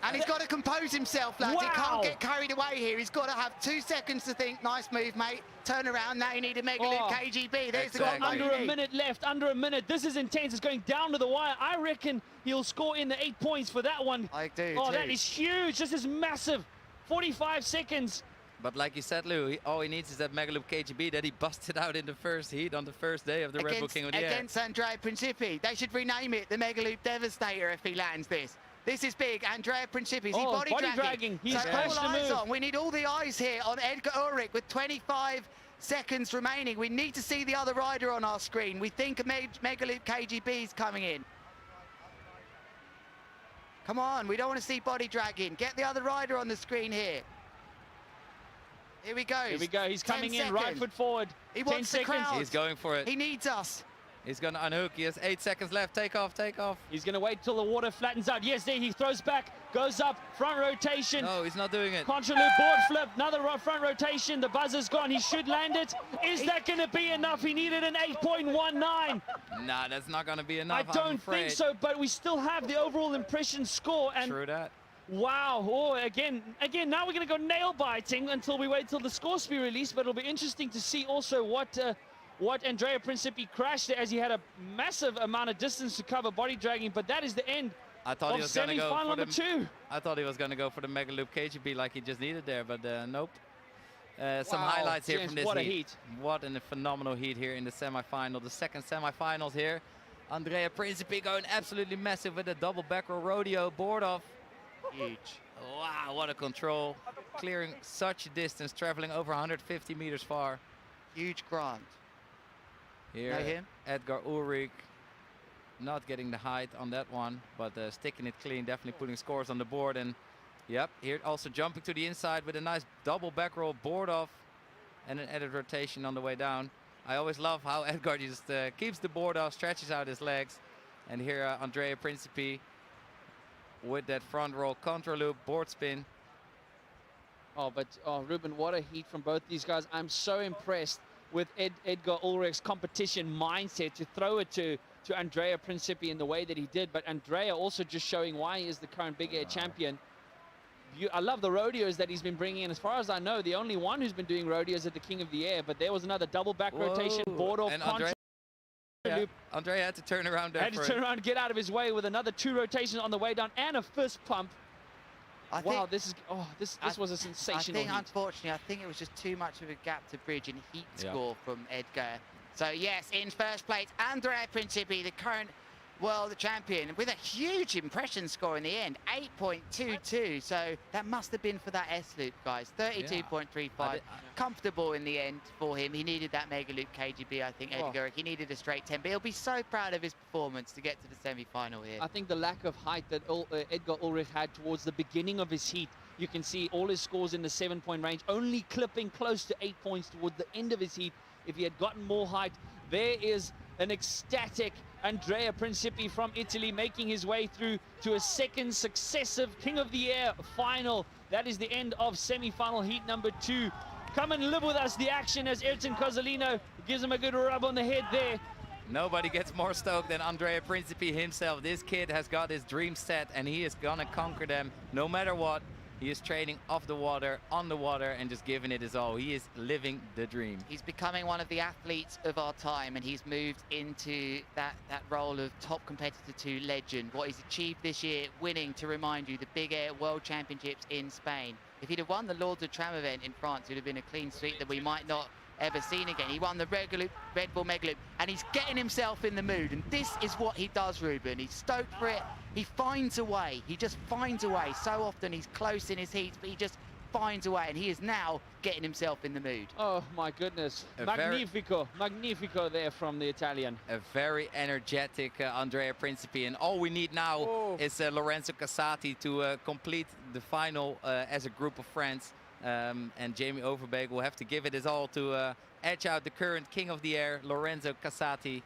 And he's got to compose himself, lads. He Wow. can't get carried away here. He's got to have 2 seconds to think, nice move, mate. Turn around, now you need a mega loop Oh. KGB. There's the Exactly. combo Under you a need. minute left, under a minute. This is intense. It's going down to the wire. I reckon he'll score in the 8 points for that one. I do, Oh, too. that is huge. This is massive. 45 seconds. But like you said, Lou, all he needs is that Mega Loop KGB that he busted out in the first heat on the first day of the Red Bull King of the Air. Against Andrea Principi. They should rename it the Mega Loop Devastator if he lands this. This is big. Andrea Principi, is he Oh, body body dragging? dragging. He's So crashed all the eyes move. on. We need all the eyes here on Edgar Ulrich with 25 seconds remaining. We need to see the other rider on our screen. We think a Mega Loop KGB is coming in. Come on, we don't want to see body dragging. Get the other rider on the screen here. Here we go. Here we go. He's 10 coming in, right seconds. foot forward. He 10 wants the seconds. crowd. He's going for it. He needs us. He's going to unhook. He has 8 seconds left. Take off, take off. He's going to wait till the water flattens out. Yes, there he throws back, goes up, front rotation. No, he's not doing it. Contra loop, board flip, another front rotation. The buzzer's gone. He should land it. Is that going to be enough? He needed an 8.19. Nah, that's not going to be enough. I I'm don't afraid. think so, but we still have the overall impression score. And True that. wow, oh, again, now we're going to go nail biting until we wait till the scores be released. But it'll be interesting to see also what Andrea Principi crashed there, as he had a massive amount of distance to cover body dragging. But that is the end I thought he of was going to go semi-final for number the 2. I thought he was going to go for the Mega Loop KGB like he just needed there, but nope. Some Wow, highlights here James, from this what a heat. heat. What a phenomenal heat here in the semi-final. The second semi-finals here. Andrea Principi going absolutely massive with a double back row rodeo board off. Huge. Wow, what a control. Clearing such a distance, traveling over 150 meters far. Huge Grant. Here, Know him? Edgar Ulrich not getting the height on that one, but sticking it clean, definitely putting scores on the board. And yep, here also jumping to the inside with a nice double back roll board off and an added rotation on the way down. I always love how Edgar just keeps the board off, stretches out his legs. And here Andrea Principi with that front roll contra loop board spin. Oh, but Ruben, what a heat from both these guys. I'm so impressed with Edgar Ulrich's competition mindset to throw it to Andrea Principi in the way that he did. But Andrea also just showing why he is the current big air champion. I love the rodeos that he's been bringing in. As far as I know, the only one who's been doing rodeos at the King of the Air. But there was another double back rotation, board off, And contra loop. Andrea had to turn around there. Had to turn around and get out of his way with another 2 rotations on the way down and a fist pump. Wow, this was a sensational I think, heat. unfortunately, I think it was just too much of a gap to bridge in heat Yeah. score from Edgar. So yes, in first place, Andrea Principi, the current world champion, with a huge impression score in the end, 8.22. So that must have been for that S loop, guys. 32.35. Comfortable in the end for him. He needed that mega loop KGB, I think, Edgar. He needed a straight 10, but he'll be so proud of his performance to get to the semi-final here. I think the lack of height that Edgar Ulrich had towards the beginning of his heat, you can see all his scores in the 7-point range, only clipping close to 8 points towards the end of his heat. If he had gotten more height, there is an ecstatic Andrea Principi from Italy making his way through to a second successive King of the Air final. That is the end of semi-final heat number 2. Come and live with us the action as Ayrton Cozzolino gives him a good rub on the head there. Nobody gets more stoked than Andrea Principi himself. This kid has got his dream set and he is gonna conquer them no matter what. He is training off the water, on the water, and just giving it his all. He is living the dream. He's becoming one of the athletes of our time, and he's moved into that role of top competitor 2 legend. What he's achieved this year, winning, to remind you, the Big Air World Championships in Spain. If he'd have won the Lords of Tram event in France, it would have been a clean sweep that we might not ever seen again. He won the Red Bull Mega Loop, and he's getting himself in the mood. And this is what he does, Ruben. He's stoked for it. He finds a way. He just finds a way. So often he's close in his heats, but he just finds a way, and he is now getting himself in the mood. Oh my goodness, magnifico, magnifico there from the Italian. A very energetic Andrea Principi, and all we need now is Lorenzo Casati to complete the final as a group of friends. And Jamie Overbeek will have to give it his all to edge out the current King of the Air, Lorenzo Casati.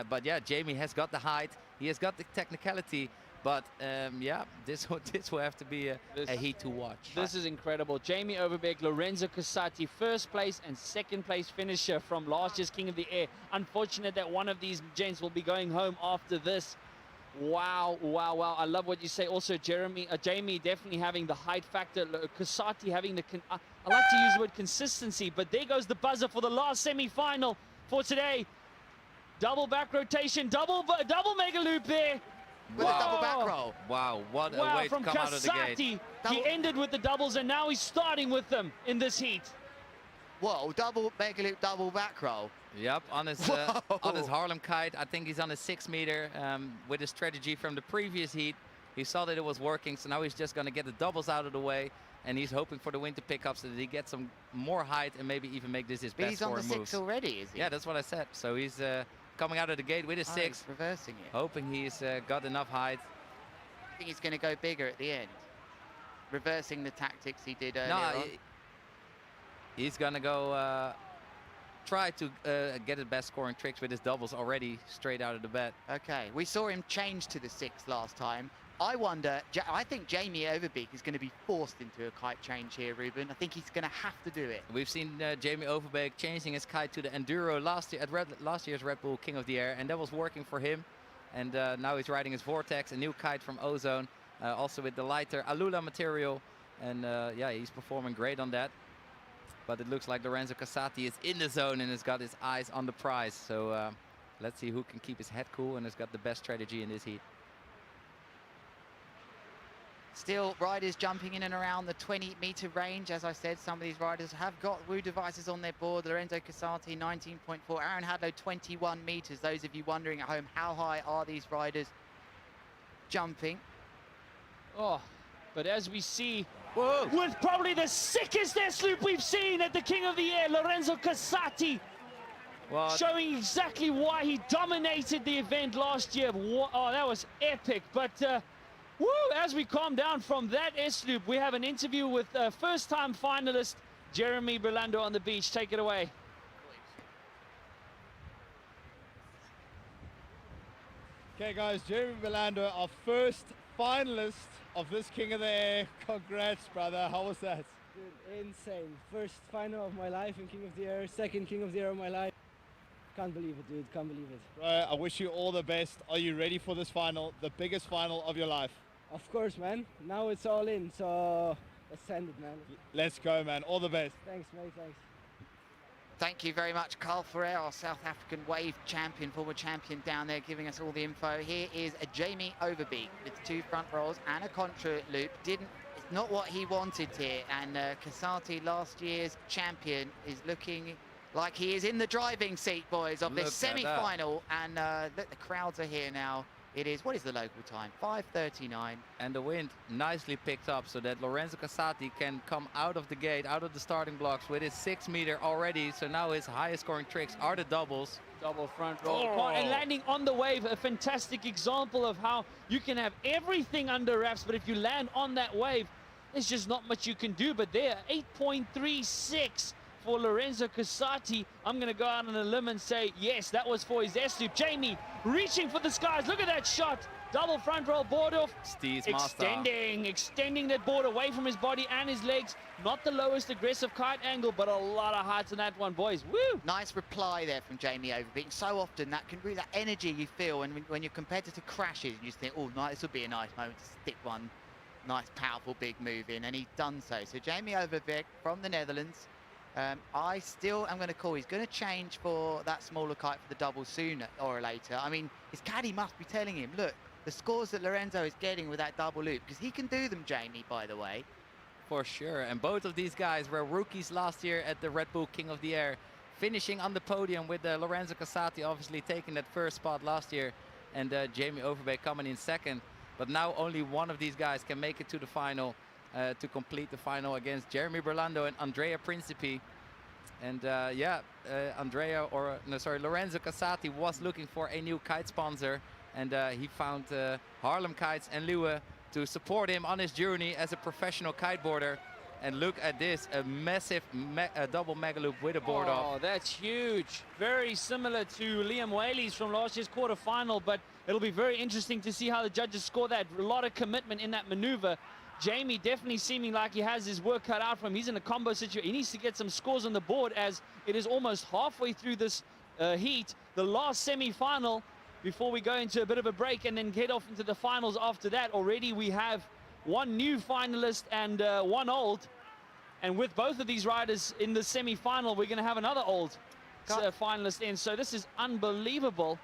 But yeah, Jamie has got the height, he has got the technicality, But yeah, this will have to be a heat to watch. This is incredible. Jamie Overbeek, Lorenzo Casati, first place and second place finisher from last year's King of the Air. Unfortunate that one of these gents will be going home after this. Wow, wow, wow. I love what you say. Also, Jamie definitely having the height factor. Casati having the... I like to use the word consistency, but there goes the buzzer for the last semi-final for today. Double back rotation, double mega loop there. With a double back roll. Wow, what a way to from come out of the gate. He ended with the doubles, and now he's starting with them in this heat. Whoa, double mega loop, double back roll. Yep, on his Harlem kite. I think he's on a 6 meter with his strategy from the previous heat. He saw that it was working, so now he's just going to get the doubles out of the way, and he's hoping for the wind to pick up so that he gets some more height and maybe even make this his best scoring moves. He's on the 6 already, is he? Yeah, that's what I said. So he's coming out of the gate with his 6. He's reversing it. Hoping he's got enough height. I think he's going to go bigger at the end. Reversing the tactics he did earlier on. He's going to go try to get the best scoring tricks with his doubles already straight out of the bat. Okay, we saw him change to the 6 last time. I wonder, I think Jamie Overbeek is going to be forced into a kite change here, Ruben. I think he's going to have to do it. We've seen Jamie Overbeek changing his kite to the Enduro last year at last year's Red Bull King of the Air, and that was working for him. And now he's riding his Vortex, a new kite from Ozone, also with the lighter Alula material. And yeah, he's performing great on that. But it looks like Lorenzo Casati is in the zone and has got his eyes on the prize. So let's see who can keep his head cool and has got the best strategy in this heat. Still, riders jumping in and around the 20-meter range. As I said, some of these riders have got Woo devices on their board. Lorenzo Casati, 19.4. Aaron Hadlow, 21 meters. Those of you wondering at home, how high are these riders jumping? Oh, but as we see, whoa, with probably the sickest S-loop we've seen at the King of the Air, Lorenzo Casati, showing exactly why he dominated the event last year. Oh, that was epic. But woo, as we calm down from that S-loop, we have an interview with first-time finalist Jeremy Berlando on the beach. Take it away. Okay, guys, Jeremy Berlando, our first finalist of this King of the Air. Congrats, brother. How was that? Dude, insane. First final of my life in King of the Air, second King of the Air of my life. Can't believe it, dude. Can't believe it. Bro, I wish you all the best. Are you ready for this final, the biggest final of your life? Of course, man. Now it's all in, so let's send it, man. Let's go, man. All the best. Thanks, mate. Thanks. Thank you very much, Carl Ferrer, our South African wave champion, former champion down there, giving us all the info. Here is a Jamie Overbeek with 2 front rolls and a contra loop. It's not what he wanted here, and Casati, last year's champion, is looking like he is in the driving seat, boys, of this semi-final. And look, the crowds are here now. It is, what is the local time? 5:39. And the wind nicely picked up so that Lorenzo Casati can come out of the gate, out of the starting blocks with his 6 meter already. So now his highest scoring tricks are the doubles. Double front roll. Oh. And landing on the wave, a fantastic example of how you can have everything under wraps, but if you land on that wave, there's just not much you can do. But there, 8.36 for Lorenzo Casati. I'm going to go out on a limb and say, yes, that was for his S-loop. Jamie reaching for the skies. Look at that shot. Double front roll board off. Steve's master. Extending that board away from his body and his legs. Not the lowest aggressive kite angle, but a lot of height in that one, boys. Woo! Nice reply there from Jamie Overbeek. So often that can be that energy you feel when your competitor crashes and you just think, oh, this would be a nice moment to stick one nice, powerful, big move in, and he's done so. So Jamie Overbeek from the Netherlands. I still am going to call. He's going to change for that smaller kite for the double sooner or later. I mean, his caddy must be telling him, look, the scores that Lorenzo is getting with that double loop, because he can do them, Jamie, by the way. For sure. And both of these guys were rookies last year at the Red Bull King of the Air, finishing on the podium with Lorenzo Casati obviously taking that first spot last year, and Jamie Overbeek coming in second. But now only one of these guys can make it to the final. To complete the final against Jeremy Berlando and Andrea Principi. And Lorenzo Casati was looking for a new kite sponsor, and he found Haarlem Kites and Leeuwen to support him on his journey as a professional kiteboarder. And look at this, a massive double mega loop with a board off. Oh, that's huge. Very similar to Liam Whaley's from last year's quarterfinal, but it'll be very interesting to see how the judges score that. A lot of commitment in that maneuver. Jamie definitely seeming like he has his work cut out for him. He's in a combo situation. He needs to get some scores on the board as it is almost halfway through this heat. The last semi-final before we go into a bit of a break and then head off into the finals after that. Already we have one new finalist and one old. And with both of these riders in the semi-final, we're going to have another old finalist in. So this is unbelievable.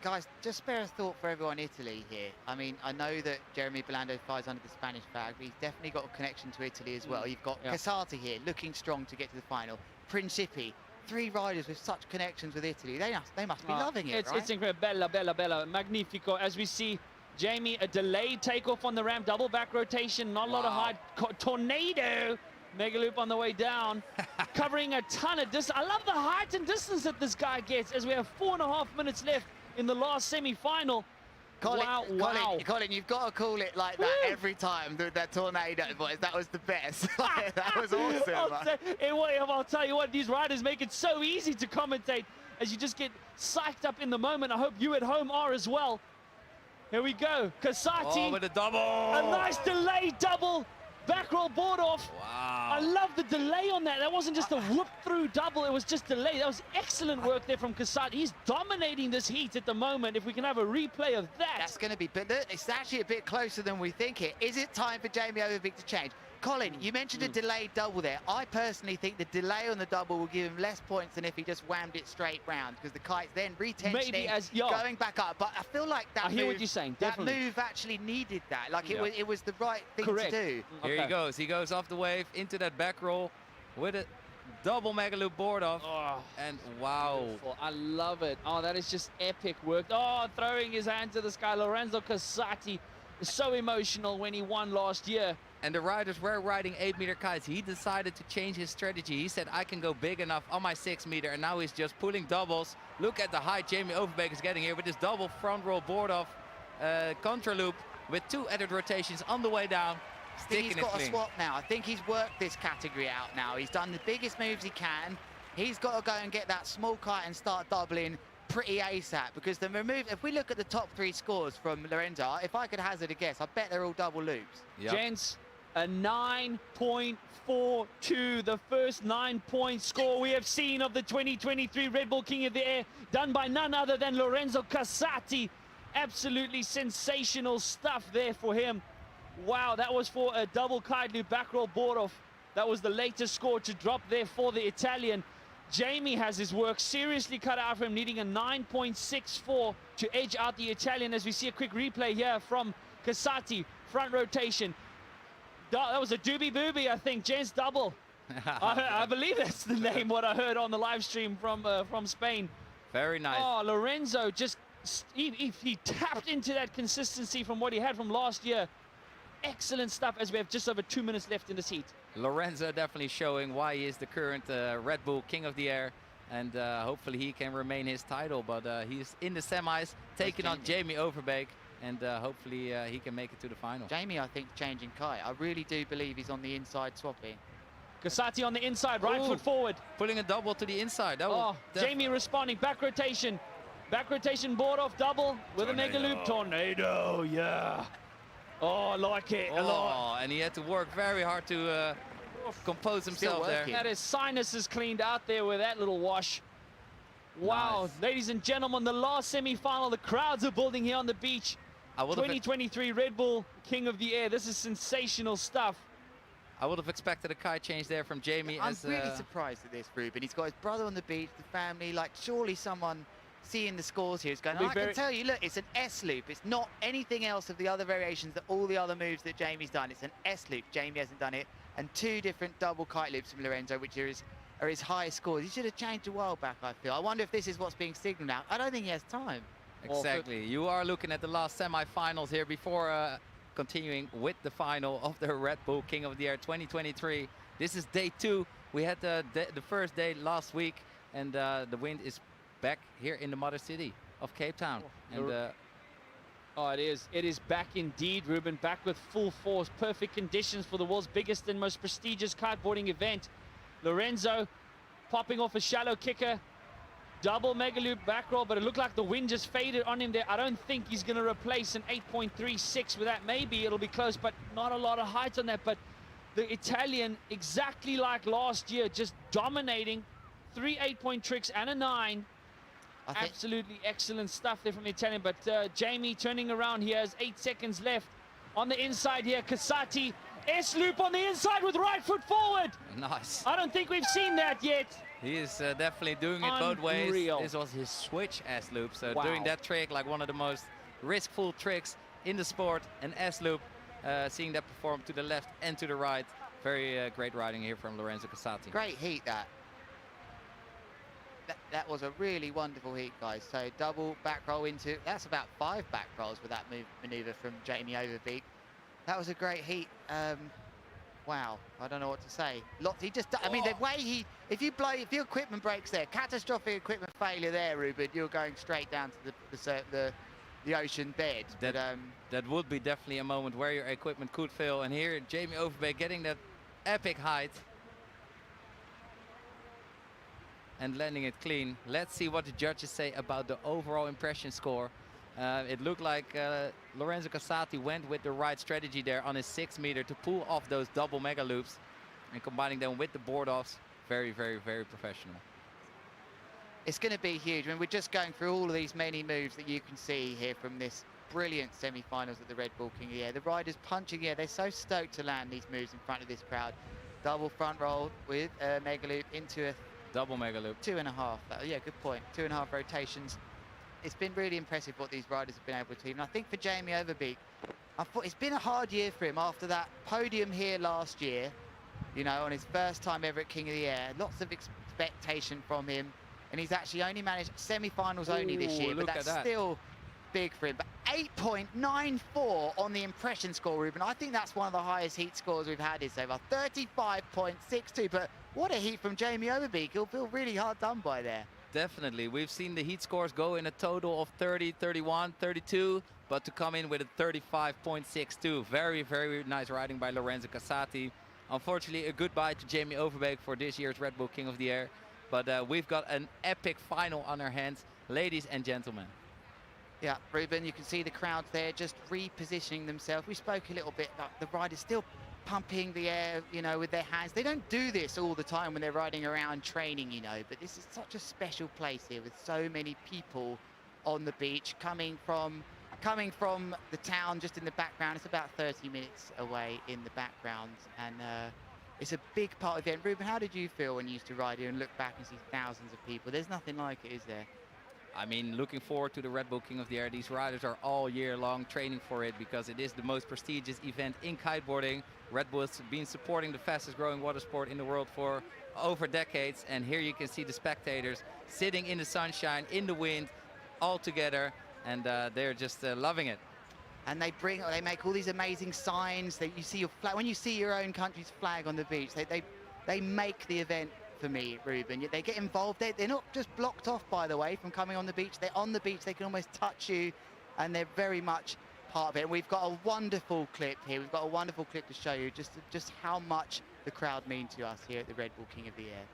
Guys, just spare a thought for everyone in Italy here. I mean, I know that Jeremy Belando flies under the Spanish flag, but he's definitely got a connection to Italy as well. You've got Casati here, looking strong to get to the final. Principi, 3 riders with such connections with Italy. They must be loving it, right? It's incredible. Bella, bella, bella. Magnifico. As we see, Jamie, a delayed takeoff on the ramp, double back rotation, not a lot of height. Tornado. Mega loop on the way down, covering a ton of distance. I love the height and distance that this guy gets as we have 4.5 minutes left in the last semi-final. Colin, you've got to call it like that every time, that tornado, boys. That was the best. That was awesome. I'll tell you what, these riders make it so easy to commentate as you just get psyched up in the moment. I hope you at home are as well. Here we go. Casati. Oh, with a double. A nice delayed double. Back roll board off. Wow. I love the delay on that. That wasn't just a whoop through double. It was just delay. That was excellent work there from Casati. He's dominating this heat at the moment. If we can have a replay of that. That's going to be, but it's actually a bit closer than we think it. Is it time for Jamie Overbeek to change? Colin, you mentioned a delayed double there. I personally think the delay on the double will give him less points than if he just whammed it straight round, because the kite's then retensioning, going back up. But I feel like that I hear what you're saying, that move actually needed that. Like it was the right thing to do. Here he goes. He goes off the wave into that back roll with a double mega loop board off. And wow. Beautiful. I love it. Oh, that is just epic work. Oh, throwing his hand to the sky. Lorenzo Casati is so emotional when he won last year. And the riders were riding 8-meter kites. He decided to change his strategy. He said, I can go big enough on my 6-meter, and now he's just pulling doubles. Look at the height Jamie Overbeek is getting here with his double front roll board off contra loop with 2 added rotations on the way down. I think he's got a swap now. I think he's worked this category out now. He's done the biggest moves he can. He's got to go and get that small kite and start doubling pretty ASAP, because the remove, if we look at the top 3 scores from Lorenzo, if I could hazard a guess, I bet they're all double loops. Gents, a 9.42, the first 9-point score we have seen of the 2023 Red Bull King of the Air, done by none other than Lorenzo Casati. Absolutely sensational stuff there for him. Wow, that was for a double kite loop back roll board off. That was the latest score to drop there for the Italian. Jamie has his work seriously cut out for him, needing a 9.64 to edge out the Italian, as we see a quick replay here from Casati. Front rotation. That was a doobie booby, I think. Gents double. I believe that's the name, what I heard on the live stream from Spain. Very nice. Oh, Lorenzo just, he tapped into that consistency from what he had from last year. Excellent stuff as we have just over 2 minutes left in this heat. Lorenzo definitely showing why he is the current Red Bull King of the Air, and hopefully he can remain his title. But he's in the semis, taking on Jamie Overbeek, and hopefully he can make it to the final. Jamie, I think, changing kite. I really do believe he's on the inside swapping. Casati on the inside, right foot forward. Pulling a double to the inside. That Jamie responding, back rotation board off double with a mega loop. Tornado, yeah. Oh, I like it a lot. And he had to work very hard to compose himself there. That is sinuses cleaned out there with that little wash. Wow, nice. Ladies and gentlemen, the last semi-final, the crowds are building here on the beach. 2023 Red Bull King of the Air. This is sensational stuff. I would have expected a kite change there from Jamie. I'm really surprised at this, Ruben. He's got his brother on the beach, the family. Like, surely someone seeing the scores here is going, I can tell you, look, it's an S loop. It's not anything else of the other variations, that all the other moves that Jamie's done. It's an S loop. Jamie hasn't done it. And 2 different double kite loops from Lorenzo, which are his highest scores. He should have changed a while back, I feel. I wonder if this is what's being signaled now. I don't think he has time. Exactly. You are looking at the last semi-finals here before continuing with the final of the Red Bull King of the Air 2023. This is day 2. We had the first day last week, and the wind is back here in the mother city of Cape Town. And Oh, it is. It is back indeed, Ruben. Back with full force. Perfect conditions for the world's biggest and most prestigious kiteboarding event. Lorenzo popping off a shallow kicker. Double mega loop back roll, but it looked like the wind just faded on him there. I don't think he's going to replace an 8.36 with that. Maybe it'll be close, but not a lot of height on that. But the Italian, exactly like last year, just dominating. 3 8-point tricks and a 9. Absolutely excellent stuff there from the Italian. But Jamie turning around here has 8 seconds left. On the inside here, Casati. S-loop on the inside with right foot forward. Nice. I don't think we've seen that yet. He is definitely doing it both ways. This was his switch S-loop. So doing that trick, like one of the most riskful tricks in the sport, an S-loop, seeing that perform to the left and to the right. Very great riding here from Lorenzo Casati. Great heat, that. That was a really wonderful heat, guys. So double back roll into, that's about 5 back rolls with that maneuver from Jamie Overbeek. That was a great heat. Wow, I don't know what to say. Lots, he just, I mean, the way he, if your equipment breaks there, catastrophic equipment failure there, Ruben, you're going straight down to the ocean bed. That would be definitely a moment where your equipment could fail. And here, Jamie Overbeek getting that epic height. And landing it clean. Let's see what the judges say about the overall impression score. It looked like Lorenzo Casati went with the right strategy there on his 6 meter to pull off those double mega loops and combining them with the board offs. Very, very, very professional. It's going to be huge. I mean, we're just going through all of these many moves that you can see here from this brilliant semi-finals at the Red Bull King of the Air. The riders punching here. They're so stoked to land these moves in front of this crowd. Double front roll with a mega loop into a double mega loop. 2.5. Yeah, good point. 2.5 rotations. It's been really impressive what these riders have been able to. And I think for Jamie Overbeek, I thought it's been a hard year for him after that podium here last year, you know, on his first time ever at King of the Air. Lots of expectation from him. And he's actually only managed semi-finals only this year, but that's still big for him. But 8.94 on the impression score, Ruben. I think that's one of the highest heat scores we've had so far. 35.62, but what a heat from Jamie Overbeek. He'll feel really hard done by there. Definitely. We've seen the heat scores go in a total of 30, 31, 32, but to come in with a 35.62. Very, very nice riding by Lorenzo Casati. Unfortunately, a goodbye to Jamie Overbeek for this year's Red Bull King of the Air. But we've got an epic final on our hands, ladies and gentlemen. Yeah, Ruben, you can see the crowds there just repositioning themselves. We spoke a little bit about the riders still pumping the air, you know, with their hands. They don't do this all the time when they're riding around training, you know, but this is such a special place here with so many people on the beach coming from the town just in the background. It's about 30 minutes away in the background, and it's a big part of the event. Ruben, how did you feel when you used to ride here and look back and see thousands of people? There's nothing like it, is there? I mean, looking forward to the Red Bull King of the Air. These riders are all year long training for it because it is the most prestigious event in kiteboarding. Red Bull has been supporting the fastest growing water sport in the world for over decades. And here you can see the spectators sitting in the sunshine, in the wind, all together. And they're just loving it. And they make all these amazing signs that you see your flag. When you see your own country's flag on the beach, they make the event for me, Ruben. They get involved. They're not just blocked off, by the way, from coming on the beach. They're on the beach. They can almost touch you, and they're very much part of it. And we've got a wonderful clip here. We've got a wonderful clip to show you just how much the crowd mean to us here at the Red Bull King of the Air.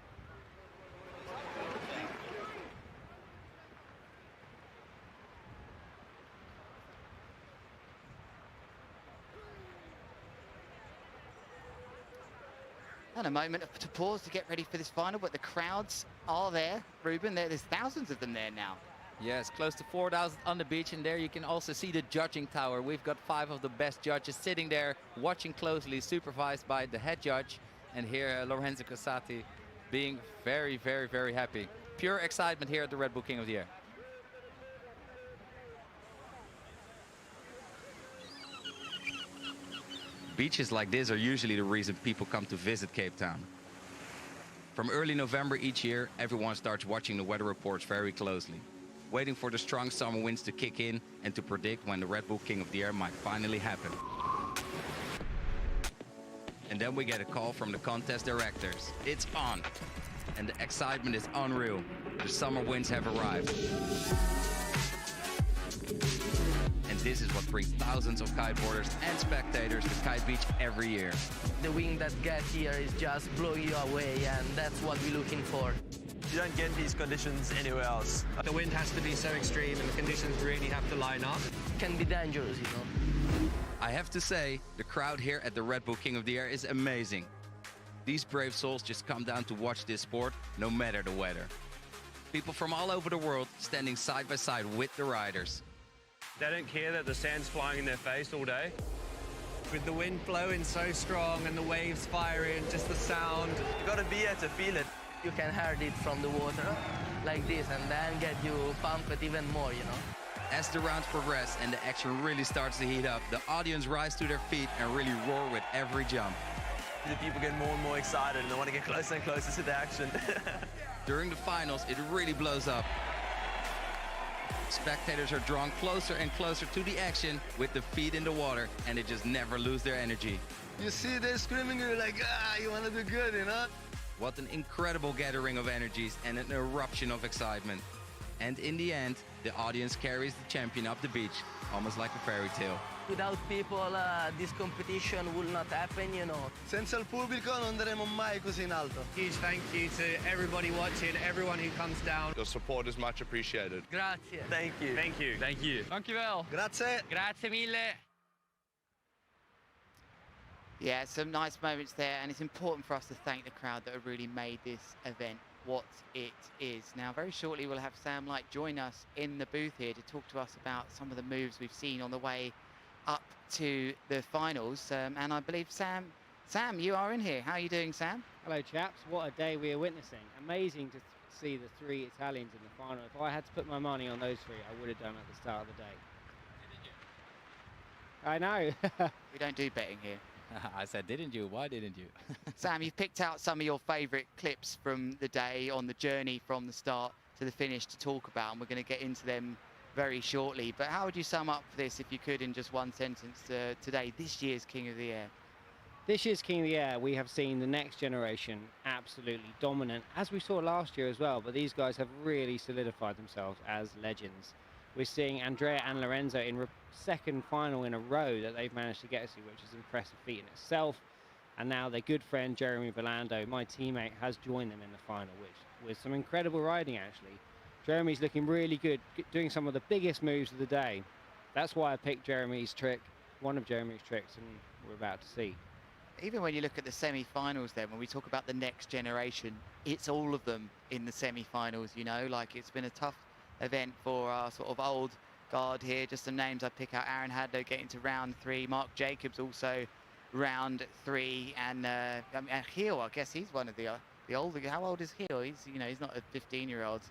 And a moment to pause to get ready for this final, but the crowds are there, Ruben. There's thousands of them there now. Yes, close to 4,000 on the beach, and there you can also see the judging tower. We've got 5 of the best judges sitting there, watching closely, supervised by the head judge. And here, Lorenzo Casati being very, very, very happy. Pure excitement here at the Red Bull King of the Air. Beaches like this are usually the reason people come to visit Cape Town. From early November each year, everyone starts watching the weather reports very closely, waiting for the strong summer winds to kick in and to predict when the Red Bull King of the Air might finally happen. And then we get a call from the contest directors. It's on, and the excitement is unreal. The summer winds have arrived. And This is what brings thousands of kiteboarders and spectators to Kite Beach every year. The wind that gets here is just blowing you away, and that's what we're looking for. You don't get these conditions anywhere else. The wind has to be so extreme and the conditions really have to line up. It can be dangerous, you know. I have to say, the crowd here at the Red Bull King of the Air is amazing. These brave souls just come down to watch this sport, no matter the weather. People from all over the world standing side by side with the riders. They don't care that the sand's flying in their face all day. With the wind blowing so strong and the waves firing, just the sound. You got to be here to feel it. You can hear it from the water like this, and then get you pumped even more, you know. As the rounds progress and the action really starts to heat up, the audience rise to their feet and really roar with every jump. The people get more and more excited and they want to get closer and closer to the action. During the finals, it really blows up. Spectators are drawn closer and closer to the action with the feet in the water, and they just never lose their energy. You see they're screaming, you're like, you want to do good, you know? What an incredible gathering of energies and an eruption of excitement. And in the end, the audience carries the champion up the beach, almost like a fairy tale. Without people, this competition would not happen, you know. Senza il pubblico non andremo mai così in alto. Huge thank you to everybody watching, everyone who comes down. Your support is much appreciated. Grazie. Thank you. Thank you. Thank you. Dankjewel. Grazie. Grazie mille. Yeah, some nice moments there, and it's important for us to thank the crowd that have really made this event what it is. Now, very shortly, we'll have Sam Light join us in the booth here to talk to us about some of the moves we've seen on the way up to the finals. And I believe Sam, you are in here. How are you doing, Sam? Hello, chaps. What a day we are witnessing. Amazing to see the three Italians in the final. If I had to put my money on those three, I would have done at the start of the day. I know. We don't do betting here. I said, didn't you? Why didn't you? Sam, you've picked out some of your favourite clips from the day on the journey from the start to the finish to talk about, and we're going to get into them very shortly. But how would you sum up this, if you could, in just one sentence, today, this year's King of the Air? This year's King of the Air, we have seen the next generation absolutely dominant, as we saw last year as well, but these guys have really solidified themselves as legends. We're seeing Andrea and Lorenzo in second final in a row that they've managed to get to, which is an impressive feat in itself. And now their good friend Jeremy Belando, my teammate, has joined them in the final, which with some incredible riding actually. Jeremy's looking really good, doing some of the biggest moves of the day. That's why I picked Jeremy's trick, one of Jeremy's tricks, and we're about to see. Even when you look at the semi-finals then, when we talk about the next generation, it's all of them in the semi-finals, you know, like it's been a tough event for our sort of old guard here. Just some names I pick out: Aaron Hadlow getting to round 3, Mark Jacobs also round 3, and Heel, I guess he's one of the older. How old is Heel? He's, you know, he's not a 15-year-old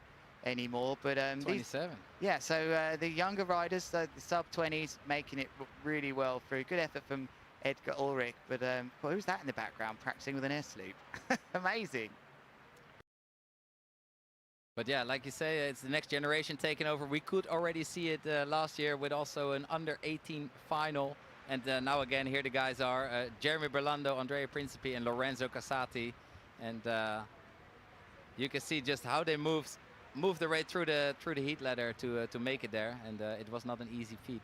anymore, but 27. Yeah, so the younger riders, the sub-20s, making it really well through. Good effort from Edgar Ulrich, but who's that in the background practicing with an air sloop? Amazing. But yeah, like you say, it's the next generation taking over. We could already see it last year with also an under-18 final. And now again, here the guys are Jeremy Berlando, Andrea Principi, and Lorenzo Casati. And you can see just how they moved their way through the heat ladder to make it there. And it was not an easy feat.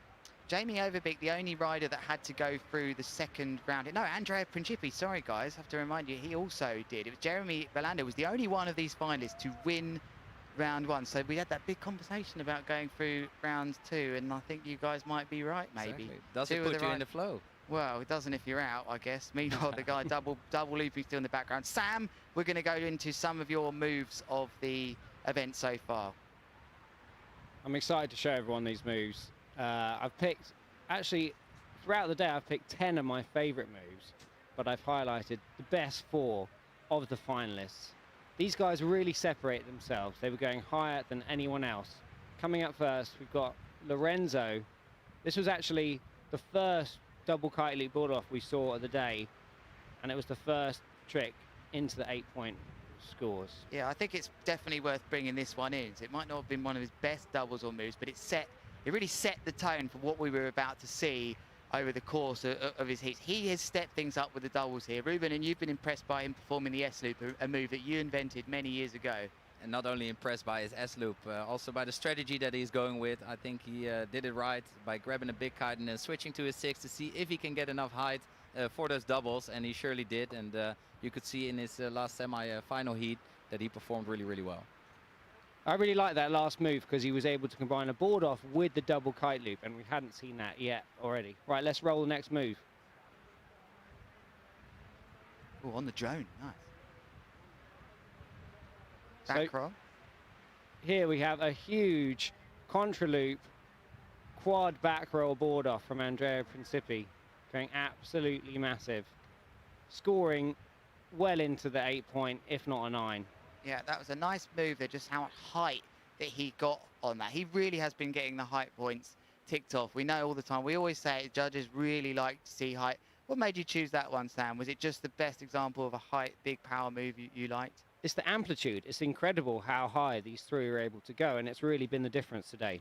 Jamie Overbeek, the only rider that had to go through the second round. No, Andrea Principi, sorry guys, I have to remind you, he also did. It was Jeremy Belando was the only one of these finalists to win round 1. So we had that big conversation about going through round 2, and I think you guys might be right, maybe. Exactly. Does it put you in the flow? Well, it doesn't if you're out, I guess. Meanwhile, the guy double looping still in the background. Sam, we're going to go into some of your moves of the event so far. I'm excited to show everyone these moves. I've picked, actually, throughout the day, I've picked 10 of my favourite moves, but I've highlighted the best 4 of the finalists. These guys really separate themselves. They were going higher than anyone else. Coming up first, we've got Lorenzo. This was actually the first double kite loop board off we saw of the day, and it was the first trick into the 8-point scores. Yeah, I think it's definitely worth bringing this one in. It might not have been one of his best doubles or moves, but it really set the tone for what we were about to see over the course of his heats. He has stepped things up with the doubles here. Ruben, and you've been impressed by him performing the S-loop, a move that you invented many years ago. and not only impressed by his S-loop, also by the strategy that he's going with. I think he did it right by grabbing a big kite and then switching to his 6 to see if he can get enough height for those doubles, and he surely did. And you could see in his last semi-final heat that he performed really, really well. I really like that last move because he was able to combine a board off with the double kite loop, and we hadn't seen that yet already. Right, let's roll the next move. Oh, on the drone, nice. So Back roll. here we have a huge contra loop quad back roll board off from Andrea Principi, going absolutely massive, scoring well into the 8-point, if not a 9. Yeah, that was a nice move there, just how much height that he got on that. He really has been getting the height points ticked off. We know all the time, we always say judges really like to see height. What made you choose that one, Sam? Was it just the best example of a height, big power move you liked? It's the amplitude. It's incredible how high these three are able to go, and it's really been the difference today.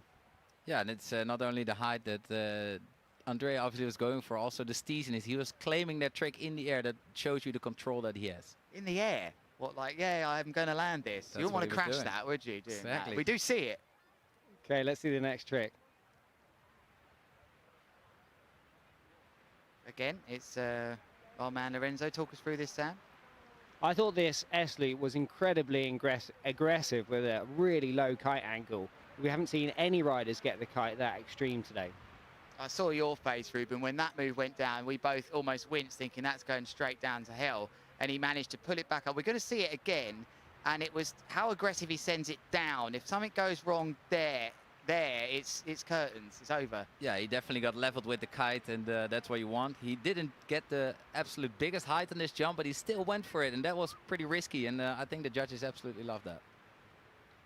Yeah, and it's not only the height that Andrea obviously was going for, also the steeziness. He was claiming that trick in the air that shows you the control that he has. In the air? What, like, yeah, I'm going to land this. That's You wouldn't want to crash doing. that, would you? Doing Exactly. That? We do see it. Okay, let's see the next trick. Again, it's our man Lorenzo. Talk us through this, Sam. I thought this S-loop was incredibly aggressive with a really low kite angle. We haven't seen any riders get the kite that extreme today. I saw your face, Ruben, when that move went down. We both almost winced, thinking that's going straight down to hell. And he managed to pull it back up. We're going to see it again. And it was how aggressive he sends it down. If something goes wrong there, it's curtains. It's over. Yeah, he definitely got leveled with the kite, and that's what you want. He didn't get the absolute biggest height on this jump, but he still went for it, and that was pretty risky. And I think the judges absolutely loved that.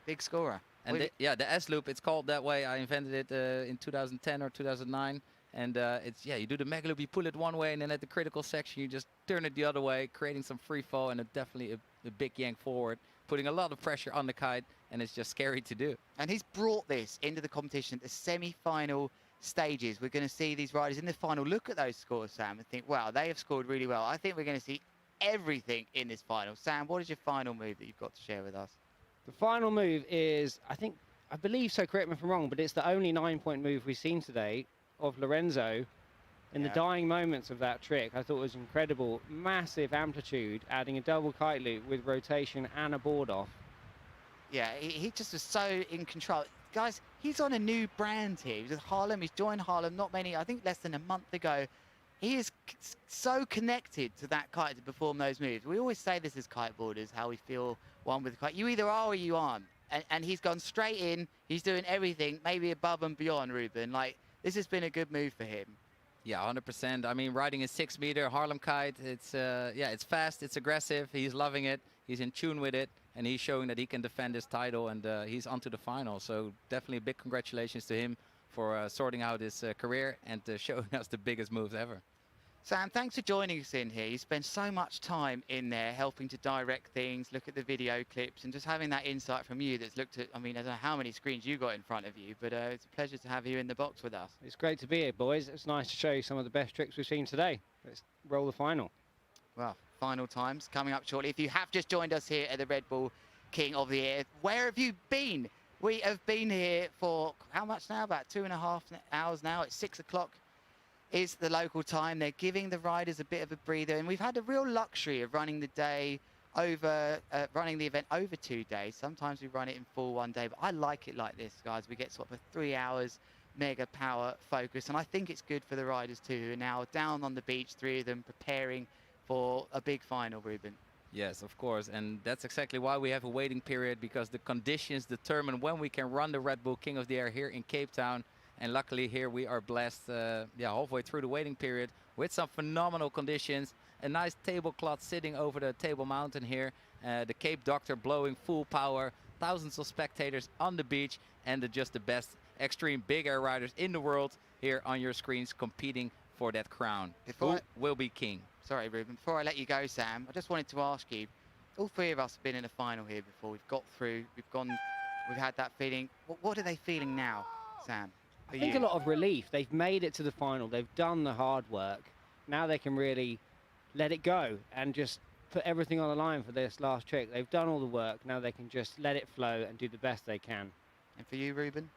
Big scorer. And yeah, the S-loop, it's called that way. I invented it in 2010 or 2009. And it's, yeah, you do the mega loop, you pull it one way, and then at the critical section, you just turn it the other way, creating some free fall and definitely a big yank forward, putting a lot of pressure on the kite, and it's just scary to do. And he's brought this into the competition at the semi-final stages. We're going to see these riders in the final look at those scores, Sam, and think, wow, they have scored really well. I think we're going to see everything in this final. Sam, what is your final move that you've got to share with us? The final move is, I believe so, correct me if I'm wrong, but it's the only 9-point move we've seen today of Lorenzo. In the dying moments of that trick, I thought it was incredible. Massive amplitude, adding a double kite loop with rotation and a board off. Yeah, he just was so in control. Guys, he's on a new brand here. He's with Harlem. He's joined Harlem not many, I think less than a month ago. He is so connected to that kite to perform those moves. We always say this as kiteboarders, how we feel one with the kite. You either are or you aren't. And he's gone straight in. He's doing everything, maybe above and beyond, Ruben. Like, this has been a good move for him. Yeah, 100%. I mean, riding a 6-meter Harlem kite, it's yeah, it's fast, it's aggressive. He's loving it. He's in tune with it, and he's showing that he can defend his title, and he's onto the final. So definitely a big congratulations to him for sorting out his career and showing us the biggest moves ever. Sam, thanks for joining us in here. You spend so much time in there helping to direct things, look at the video clips, and just having that insight from you that's looked at, I mean, I don't know how many screens you got in front of you, but it's a pleasure to have you in the box with us. It's great to be here, boys. It's nice to show you some of the best tricks we've seen today. Let's roll the final. Well, final times coming up shortly. If you have just joined us here at the Red Bull King of the Air, where have you been? We have been here for how much now? About 2.5 hours now. It's 6 o'clock. Is the local time. They're giving the riders a bit of a breather, and we've had a real luxury of running the day over, running the event over 2 days. Sometimes we run it in full one day, but I like it like this, guys. We get sort of a 3 hours mega power focus, and I think it's good for the riders too, who are now down on the beach, 3 of them preparing for a big final, Ruben. Yes, of course, and that's exactly why we have a waiting period, because the conditions determine when we can run the Red Bull King of the Air here in Cape Town. And luckily here we are blessed, halfway through the waiting period with some phenomenal conditions. A nice tablecloth sitting over the Table Mountain here. The Cape Doctor blowing full power. Thousands of spectators on the beach, and just the best extreme big air riders in the world here on your screens competing for that crown. Who will be king? Sorry, Ruben. Before I let you go, Sam, I just wanted to ask you. All 3 of us have been in a final here before. We've got through. We've had that feeling. What are they feeling now, Sam? I think a lot of relief. They've made it to the final. They've done the hard work. Now they can really let it go and just put everything on the line for this last trick. They've done all the work. Now they can just let it flow and do the best they can. And for you, Ruben?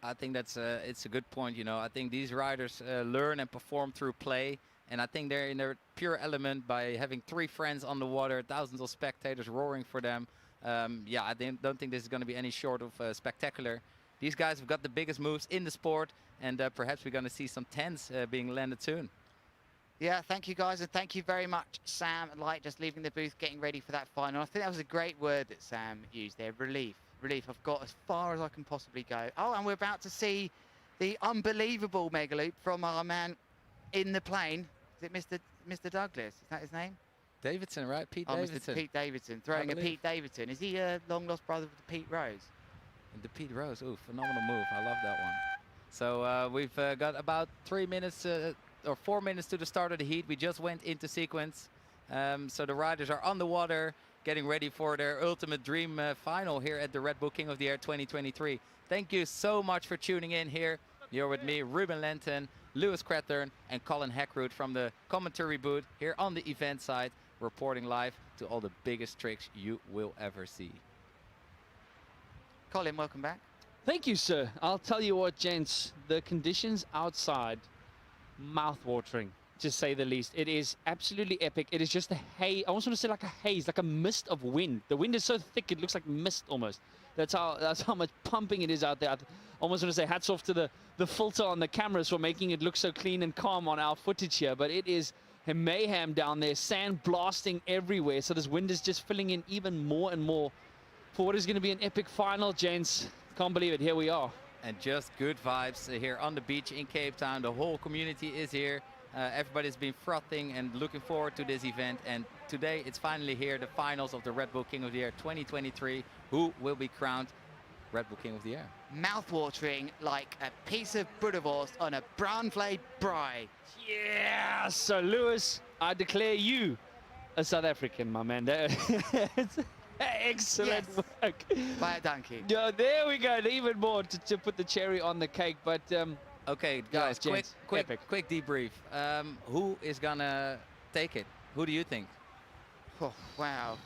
I think that's it's a good point. You know, I think these riders learn and perform through play, and I think they're in their pure element by having 3 friends on the water, thousands of spectators roaring for them. Yeah, I don't think this is going to be any short of spectacular. These guys have got the biggest moves in the sport, and perhaps we're going to see some 10s being landed soon. Yeah, thank you guys, and thank you very much, Sam and Light, just leaving the booth, getting ready for that final. I think that was a great word that Sam used there, relief. Relief. I've got as far as I can possibly go. Oh, and we're about to see the unbelievable mega loop from our man in the plane. Is it Mr. Douglas? Is that his name? Davidson, right? Pete Davidson. Mr. Pete Davidson, throwing a Pete Davidson. Is he a long-lost brother of the Pete Rose? And the Pete Rose, ooh, phenomenal move. I love that one. So we've got about 3 minutes or 4 minutes to the start of the heat. We just went into sequence. So the riders are on the water, getting ready for their ultimate dream final here at the Red Bull King of the Air 2023. Thank you so much for tuning in here. You're with me, Ruben Lenton, Lewis Crathern, and Colin Heckroot from the commentary booth here on the event side, reporting live to all the biggest tricks you will ever see. Colin, welcome back. Thank you, sir. I'll tell you what, gents, the conditions outside, mouth-watering, to say the least. It is absolutely epic. It is just a haze. I almost want to say like a haze, like a mist of wind. The wind is so thick it looks like mist almost. That's how much pumping it is out there. I almost want to say hats off to the filter on the cameras for making it look so clean and calm on our footage here. But it is a mayhem down there, sand blasting everywhere. So this wind is just filling in even more and more for what is going to be an epic final, gents. Can't believe it. Here we are. And just good vibes here on the beach in Cape Town. The whole community is here. Everybody's been frothing and looking forward to this event. And today it's finally here, the finals of the Red Bull King of the Air 2023. Who will be crowned Red Bull King of the Air? Mouth-watering like a piece of Brudewurst on a brown-flayed braai. Yeah! So, Lewis, I declare you a South African, my man. Excellent work. By a donkey. Yeah, there we go. Even more to put the cherry on the cake. But okay, guys, quick debrief. Who is gonna take it? Who do you think? Oh, wow.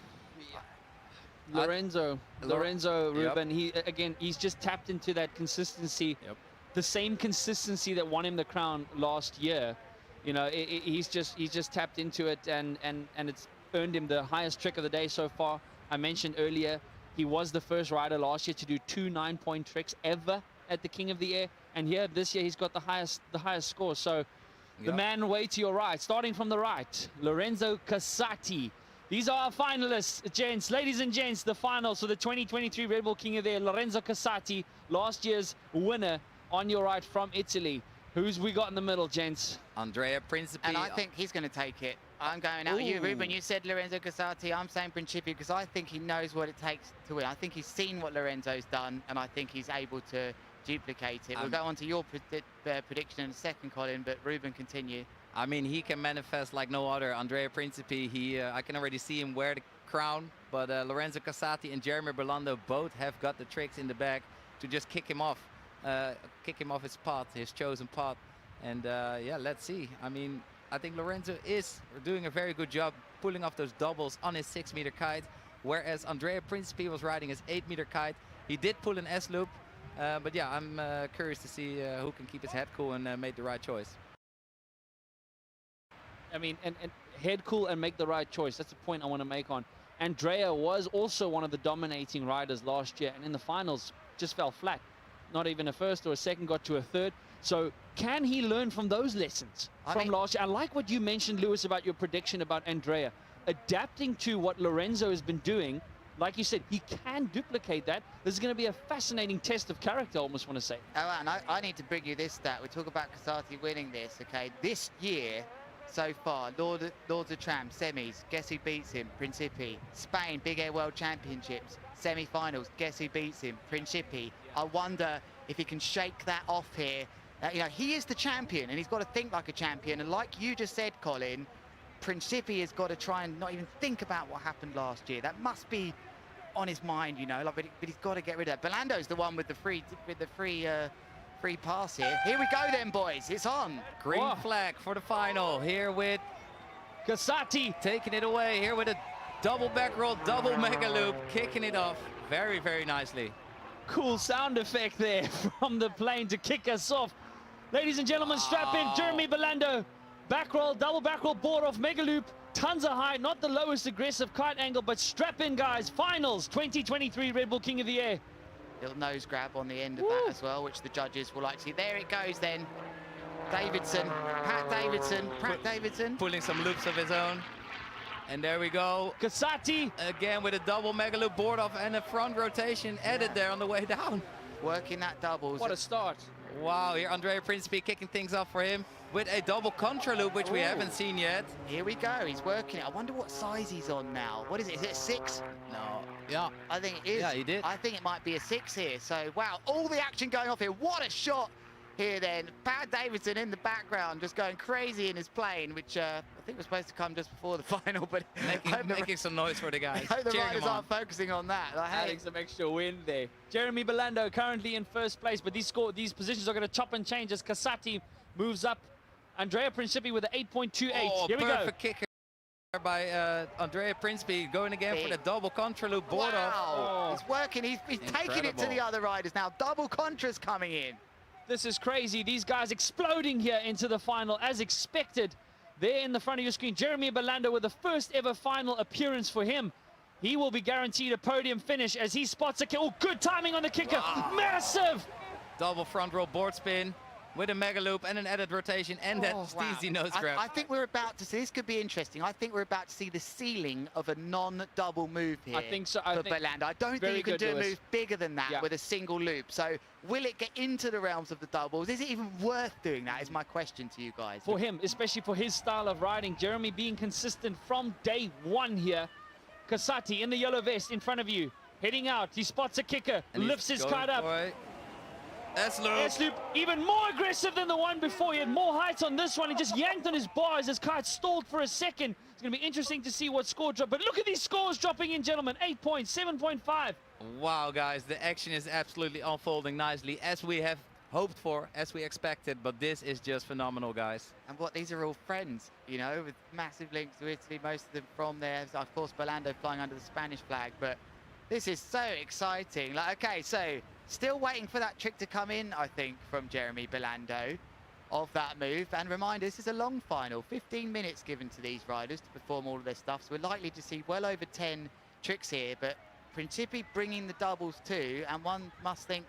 Lorenzo, Ruben. He's just tapped into that consistency. Yep. The same consistency that won him the crown last year. You know, he's just tapped into it, and it's earned him the highest trick of the day so far. I mentioned earlier, he was the first rider last year to do 2 9-point tricks ever at the King of the Air, and here this year he's got the highest score. So the man way to your right, starting from the right, Lorenzo Casati. These are our finalists, gents, ladies and gents, the finals for the 2023 Red Bull King of the Air. Lorenzo Casati, last year's winner, on your right from Italy. Who's we got in the middle, gents? Andrea Principi. And I think he's going to take it. I'm going out with you, Ruben. You said Lorenzo Casati. I'm saying Principi because I think he knows what it takes to win. I think he's seen what Lorenzo's done, and I think he's able to duplicate it. We'll go on to your prediction in a second, Colin, but Ruben, continue. I mean, he can manifest like no other. Andrea Principi, I can already see him wear the crown, but Lorenzo Casati and Jeremy Berlando both have got the tricks in the bag to just kick him off his path, his chosen path. And yeah, let's see. I mean, I think Lorenzo is doing a very good job pulling off those doubles on his 6-meter kite, whereas Andrea Principi was riding his 8-meter kite. He did pull an S-loop, but yeah, I'm curious to see who can keep his head cool and make the right choice. I mean, and head cool and make the right choice. That's the point I want to make on. Andrea was also one of the dominating riders last year, and in the finals just fell flat. Not even a first or a second, got to a third. So can he learn from those lessons from last year? I like what you mentioned, Lewis, about your prediction about Andrea. Adapting to what Lorenzo has been doing, like you said, he can duplicate that. This is going to be a fascinating test of character, I almost want to say. Oh, and I need to bring you this stat. We talk about Casati winning this, okay? This year, so far, Lords of Tram, semis, guess who beats him? Principi. Spain, Big Air World Championships, semi-finals, guess who beats him? Principi. I wonder if he can shake that off here. You know, he is the champion, and he's got to think like a champion. And like you just said, Colin, Principi has got to try and not even think about what happened last year. That must be on his mind, you know. Like, but he's got to get rid of that. Berlando's the one with the free pass here. Here we go then, boys. It's on. Green flag for the final here with Casati taking it away here with a double back roll, double mega loop, kicking it off very, very nicely. Cool sound effect there from the plane to kick us off. Ladies and gentlemen, strap in. Jeremy Belando, back roll, double back roll, board off, mega loop, tons of height, not the lowest aggressive kite angle, but strap in, guys. Finals 2023 Red Bull King of the Air. Little nose grab on the end of that as well, which the judges will like to see. There it goes then. Davidson, Pat Davidson. Pulling some loops of his own. And there we go. Casati. Again with a double mega loop board off and a front rotation added there on the way down. Working that doubles. What a start. Wow, here Andrea Principe kicking things off for him with a double contra loop, which we haven't seen yet. Here we go, he's working it. I wonder what size he's on now. What is it? Is it a 6? No. Yeah. I think it is. Yeah, he did. I think it might be a 6 here. So, wow, all the action going off here. What a shot here then. Pat Davidson in the background just going crazy in his plane, which I think was supposed to come just before the final, but making some noise for the guys. I hope the riders aren't focusing on that. Like, hey. Adding some extra wind there. Jeremy Belando currently in first place, but these positions are going to chop and change as Casati moves up. Andrea Principi with an 8.28. Here we go. Perfect kicker by Andrea Principi going again for the double contra loop board off. Oh. It's working. He's taking it to the other riders now. Double contras coming in. This is crazy. These guys exploding here into the final as expected. There in the front of your screen, Jeremy Belando with the first ever final appearance for him. He will be guaranteed a podium finish as he spots a kick. Oh, good timing on the kicker. Wow. Massive. Double front roll board spin with a mega loop and an added rotation and that steezy nose grab. I think we're about to see, this could be interesting. I think we're about to see the ceiling of a non-double move here. I think so. For Belando. I don't think you can do a move bigger than that with a single loop. So will it get into the realms of the doubles? Is it even worth doing that is my question to you guys. For him, especially for his style of riding, Jeremy being consistent from day one here. Casati in the yellow vest in front of you. Heading out, he spots a kicker, and lifts his kite up. S-loop, even more aggressive than the one before. He had more height on this one. He just yanked on his bars. His kite stalled for a second. It's going to be interesting to see what score drop. But look at these scores dropping in, gentlemen. 8 points, 7.5. Wow, guys, the action is absolutely unfolding nicely as we have hoped for, as we expected. But this is just phenomenal, guys. And these are all friends, you know, with massive links to Italy, most of them from there. Of course, Belando flying under the Spanish flag. But this is so exciting. Like, okay, so still waiting for that trick to come in, I think, from Jeremy Belando of that move. And reminder, this is a long final. 15 minutes given to these riders to perform all of their stuff. So we're likely to see well over 10 tricks here. But Principi bringing the doubles too. And one must think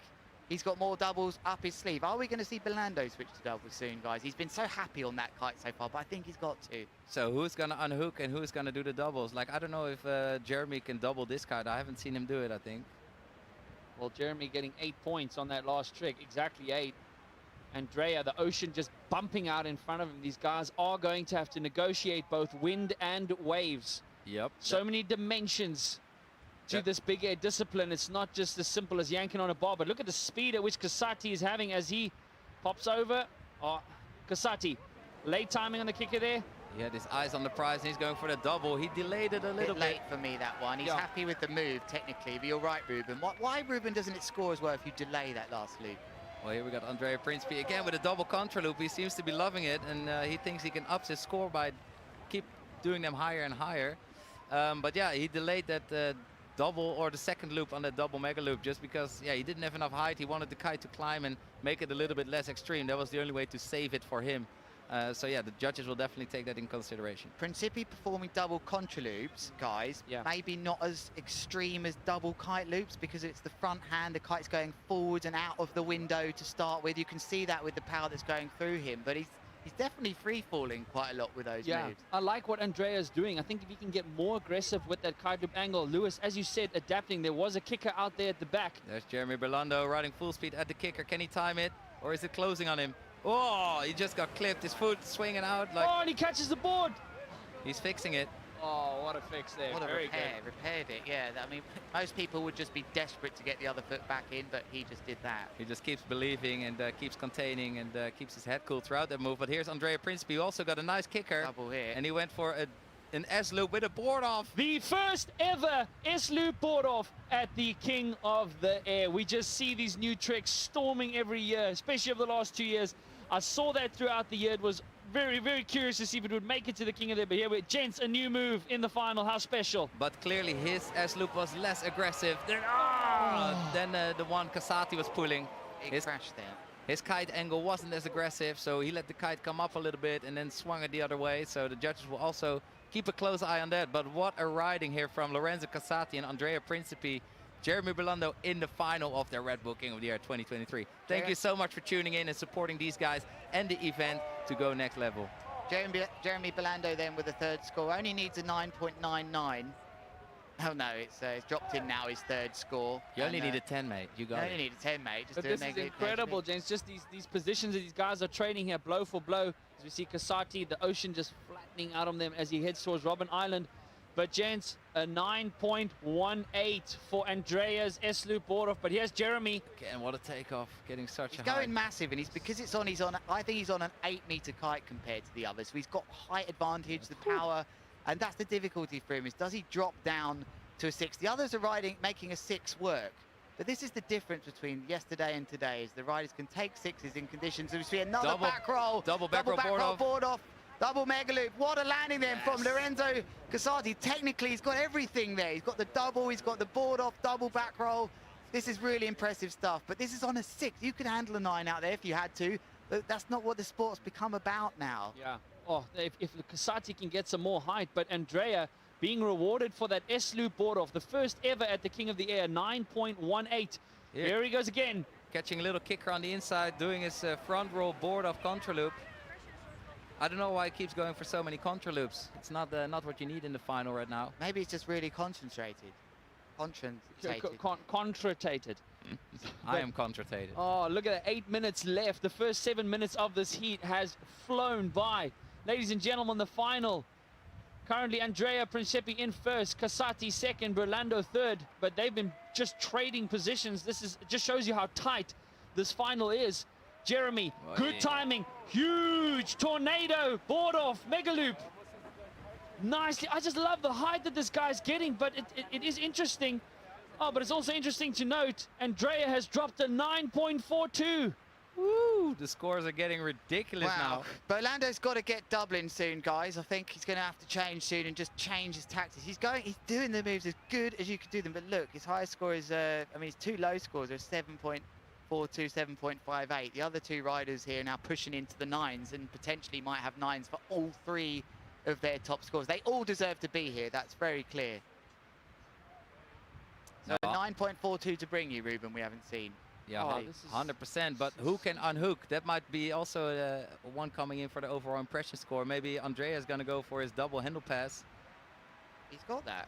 he's got more doubles up his sleeve. Are we going to see Belando switch to doubles soon, guys? He's been so happy on that kite so far, but I think he's got to. So who's going to unhook and who's going to do the doubles? Like, I don't know if Jeremy can double this kite. I haven't seen him do it, I think. Well, Jeremy getting 8 points on that last trick, exactly 8. Andrea, the ocean just bumping out in front of him. These guys are going to have to negotiate both wind and waves. Yep. So many dimensions to this big air discipline. It's not just as simple as yanking on a bar, but look at the speed at which Casati is having as he pops over. Oh, Casati, late timing on the kicker there. He had his eyes on the prize and he's going for the double. He delayed it a little bit. Late for me, that one. He's happy with the move, technically, but you're right, Ruben. Why, Ruben, doesn't it score as well if you delay that last loop? Well, here we got Andrea Principi again with a double contra loop. He seems to be loving it, and he thinks he can up his score by keep doing them higher and higher. But yeah, he delayed that double or the second loop on that double mega loop just because, yeah, he didn't have enough height. He wanted the kite to climb and make it a little bit less extreme. That was the only way to save it for him. So yeah, the judges will definitely take that in consideration. Principi performing double contra loops, guys, maybe not as extreme as double kite loops because it's the front hand, the kite's going forwards and out of the window to start with. You can see that with the power that's going through him, but he's definitely free-falling quite a lot with those moves. I like what Andrea's doing. I think if he can get more aggressive with that kite loop angle, Lewis, as you said, adapting. There was a kicker out there at the back. There's Jeremy Belando riding full speed at the kicker. Can he time it, or is it closing on him? Oh, he just got clipped. His foot swinging out. Like, and he catches the board. He's fixing it. Oh, what a fix there. What a Very repair. good. Repaired it, yeah. I mean, most people would just be desperate to get the other foot back in, but he just did that. He just keeps believing and keeps containing and keeps his head cool throughout that move. But here's Andrea Principi, who also got a nice kicker. Double here. And he went for an S-loop with a board off. The first ever S-loop board off at the King of the Air. We just see these new tricks storming every year, especially over the last 2 years. I saw that throughout the year. It was very, very curious to see if it would make it to the King of the Air. But here we're, gents, a new move in the final. How special? But clearly his S-loop was less aggressive than, the one Casati was pulling. It crashed there. His kite angle wasn't as aggressive, so he let the kite come up a little bit and then swung it the other way. So the judges will also keep a close eye on that. But what a riding here from Lorenzo Casati and Andrea Principi. Jeremy Belando in the final of their Red Bull King of the Air 2023. Thank you so much for tuning in and supporting these guys and the event to go next level. Jeremy Belando then with the third score. Only needs a 9.99. Oh no, it's dropped in now, his third score. You only need a 10, mate. You got it. You only need a 10, mate. Just But this is incredible, gents. Just these positions that these guys are trading here, blow for blow. As we see Casati, the ocean just flattening out on them as he heads towards Robben Island. But gents, a 9.18 for Andrea's S-loop board off. But here's Jeremy. Again, what a takeoff, getting such he's a high. going massive, and I think he's on an 8-meter kite compared to the others. So he's got height advantage, the power, and that's the difficulty for him, is does he drop down to a 6? The others are making a 6 work. But this is the difference between yesterday and today, is the riders can take 6s in conditions. So we see another back roll. Double back roll board off. Double mega loop. What a landing then from Lorenzo Casati. Technically, he's got everything there. He's got the double, he's got the board off, double back roll. This is really impressive stuff. But this is on a 6. You could handle a 9 out there if you had to. But that's not what the sport's become about now. Yeah. Oh, if Casati can get some more height. But Andrea being rewarded for that S-loop board off. The first ever at the King of the Air, 9.18. Here he goes again. Catching a little kicker on the inside, doing his front roll board off contra loop. I don't know why he keeps going for so many contra loops. It's not what you need in the final right now. Maybe it's just really concentrated. Contratated. I am contratated. Oh, look at that. 8 minutes left. The first 7 minutes of this heat has flown by. Ladies and gentlemen, the final. Currently, Andrea Principi in first, Casati second, Berlando third. But they've been just trading positions. This just shows you how tight this final is. Jeremy, good timing, huge tornado, board off, mega loop. Nicely, I just love the height that this guy's getting, but it is interesting. Oh, but it's also interesting to note, Andrea has dropped a 9.42. Woo, the scores are getting ridiculous now. Berlando's got to get Dublin soon, guys. I think he's going to have to change soon and just change his tactics. He's doing the moves as good as you could do them, but look, his highest score is, his 2 low scores are 7.42, 7.58. The other 2 riders here now pushing into the 9s and potentially might have 9s for all 3 of their top scores. They all deserve to be here, that's very clear. So 9.42 to bring you, Ruben, we haven't seen. Yeah, 100%, but who can unhook? That might be also one coming in for the overall impression score. Maybe Andrea is going to go for his double handle pass. He's got that.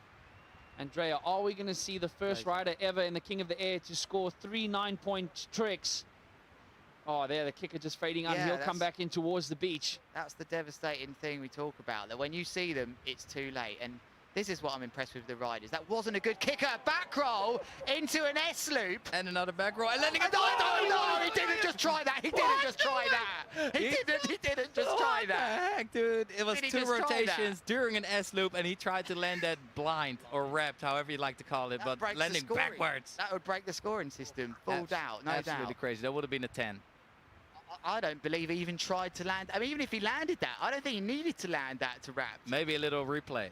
Andrea, are we going to see the first rider ever in the King of the Air to score 3 9-point tricks? Oh, there, the kicker just fading out. He'll come back in towards the beach. That's the devastating thing we talk about, that when you see them, it's too late. And this is what I'm impressed with the riders. That wasn't a good kicker. Back roll into an S-loop. And another back roll. And landing no, he didn't just try that. He didn't just try that. He didn't just try that. What the heck, dude? It was 2 rotations during an S-loop, and he tried to land that blind or wrapped, however you like to call it, but landing backwards. That would break the scoring system. Full doubt, no doubt. Absolutely crazy. That would have been a 10. I don't believe he even tried to land. I mean, even if he landed that, I don't think he needed to land that to wrap. Maybe a little replay.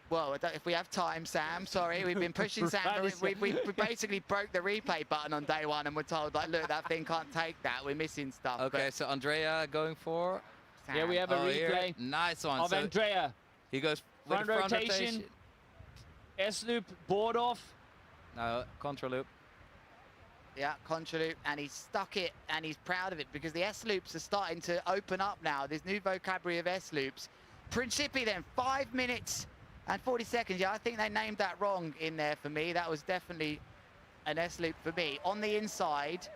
Well, if we have time, Sam, sorry, we've been pushing Sam. We basically broke the replay button on day 1 and we're told, like, look, that thing can't take that. We're missing stuff. Okay, so Andrea going for... Sam. Here we have a replay. Here. Nice one. Of Andrea. He goes for front the front rotation. S-loop, board off. No, contra loop. Yeah, contra loop, and he's stuck it, and he's proud of it because the S-loops are starting to open up now. There's new vocabulary of S-loops. Principi then, 5 minutes and 40 seconds. Yeah, I think they named that wrong in there for me. That was definitely an S-loop for me. On the inside,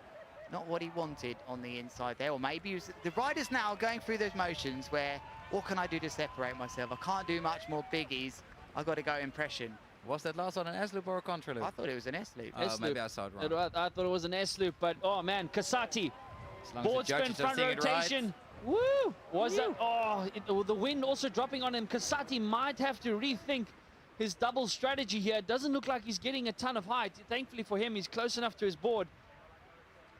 not what he wanted on the inside there, or maybe he was, the rider's now going through those motions where, what can I do to separate myself? I can't do much more biggies. I've got to go impression. Was that last one an S-loop or a contra loop? I thought it was an S-loop. Oh, maybe I saw it wrong. I thought it was an S-loop, but oh man, Casati. Board spin, front rotation. Woo! Was that? Oh, the wind also dropping on him. Casati might have to rethink his double strategy here. It doesn't look like he's getting a ton of height. Thankfully for him, he's close enough to his board.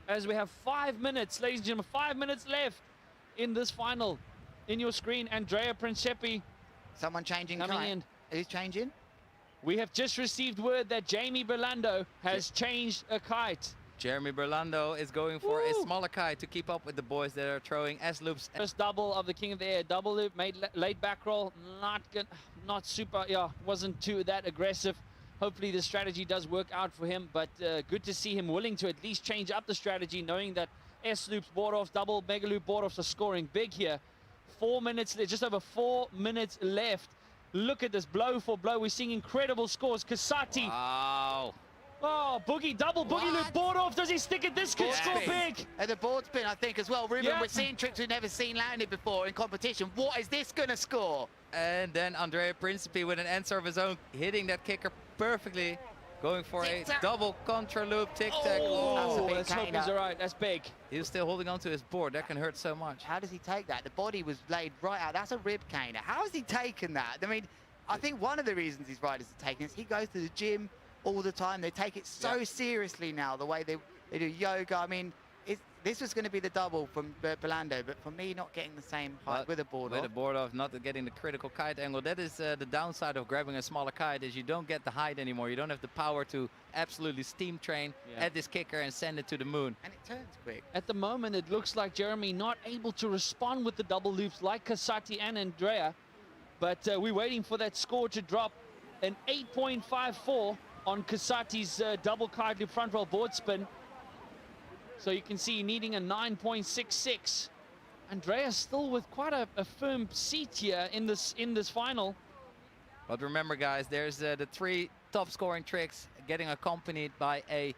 As we have 5 minutes, ladies and gentlemen, 5 minutes left in this final. in your screen, Andrea Principi. Someone changing coming kite. in. Who's changing? We have just received word that Jamie Berlando has changed a kite. Jeremy Berlando is going for a smaller kite to keep up with the boys that are throwing S-loops. First double of the King of the Air, double loop, made late back roll, not super, wasn't too that aggressive. Hopefully the strategy does work out for him, but good to see him willing to at least change up the strategy, knowing that S-loops, board-offs, double mega loop board-offs are scoring big here. 4 minutes, just over 4 minutes left. Look at this, blow for blow. We're seeing incredible scores. Kasati. Wow. Oh, boogie, double boogie loop, board off. Does he stick it? This could score big. And the board spin, I think, as well. Ruben, we're seeing tricks we've never seen landed before in competition. What is this going to score? And then Andrea Principi with an answer of his own, hitting that kicker perfectly. Going for a double contra loop tic-tac. Oh, let's hope he's all right. That's big. He was still holding on to his board. That can hurt so much. How does he take that? The body was laid right out. That's a rib caner. How has he taken that? I mean, I think one of the reasons these riders are taking this, he goes to the gym all the time. They take it so seriously now, the way they do yoga. I mean, this was going to be the double from Berlando, but for me, not getting the same height with a board off. With a board off, not getting the critical kite angle. That is the downside of grabbing a smaller kite, is you don't get the height anymore. You don't have the power to absolutely steam train at this kicker and send it to the moon. And it turns quick. At the moment, it looks like Jeremy not able to respond with the double loops like Kasati and Andrea, but we're waiting for that score to drop. An 8.54 on Kasati's double kite loop front roll board spin. So you can see needing a 9.66. Andrea's still with quite a firm seat here in this final. But remember, guys, there's the 3 top scoring tricks getting accompanied by a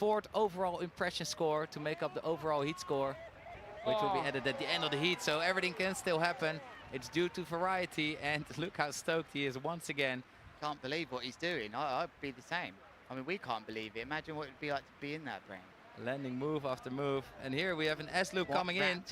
4th overall impression score to make up the overall heat score, which will be added at the end of the heat. So everything can still happen. It's due to variety, and look how stoked he is once again. Can't believe what he's doing. I'd be the same. I mean, we can't believe it. Imagine what it'd be like to be in that brain. Landing move after move. And here we have an S-loop coming in.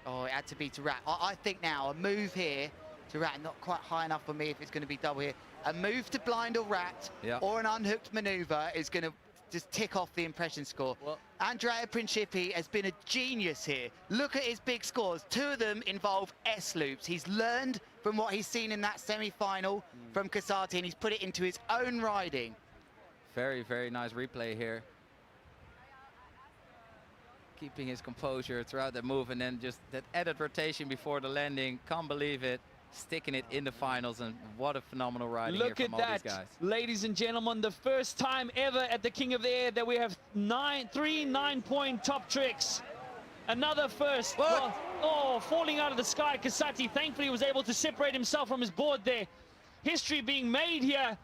Oh, it had to be to Rat. I think now a move here to Rat, not quite high enough for me if it's going to be double here. A move to blind or Rat or an unhooked maneuver is going to just tick off the impression score. Andrea Principi has been a genius here. Look at his big scores. 2 of them involve S-loops. He's learned from what he's seen in that semi-final from Kasati, and he's put it into his own riding. Very, very nice replay here. Keeping his composure throughout the move, and then just that added rotation before the landing. Can't believe it. Sticking it in the finals, and what a phenomenal riding here from all these guys. Ladies and gentlemen, the first time ever at the King of the Air that we have 3 9-point top tricks. Another first. Well, falling out of the sky. Kasati thankfully was able to separate himself from his board there. History being made here.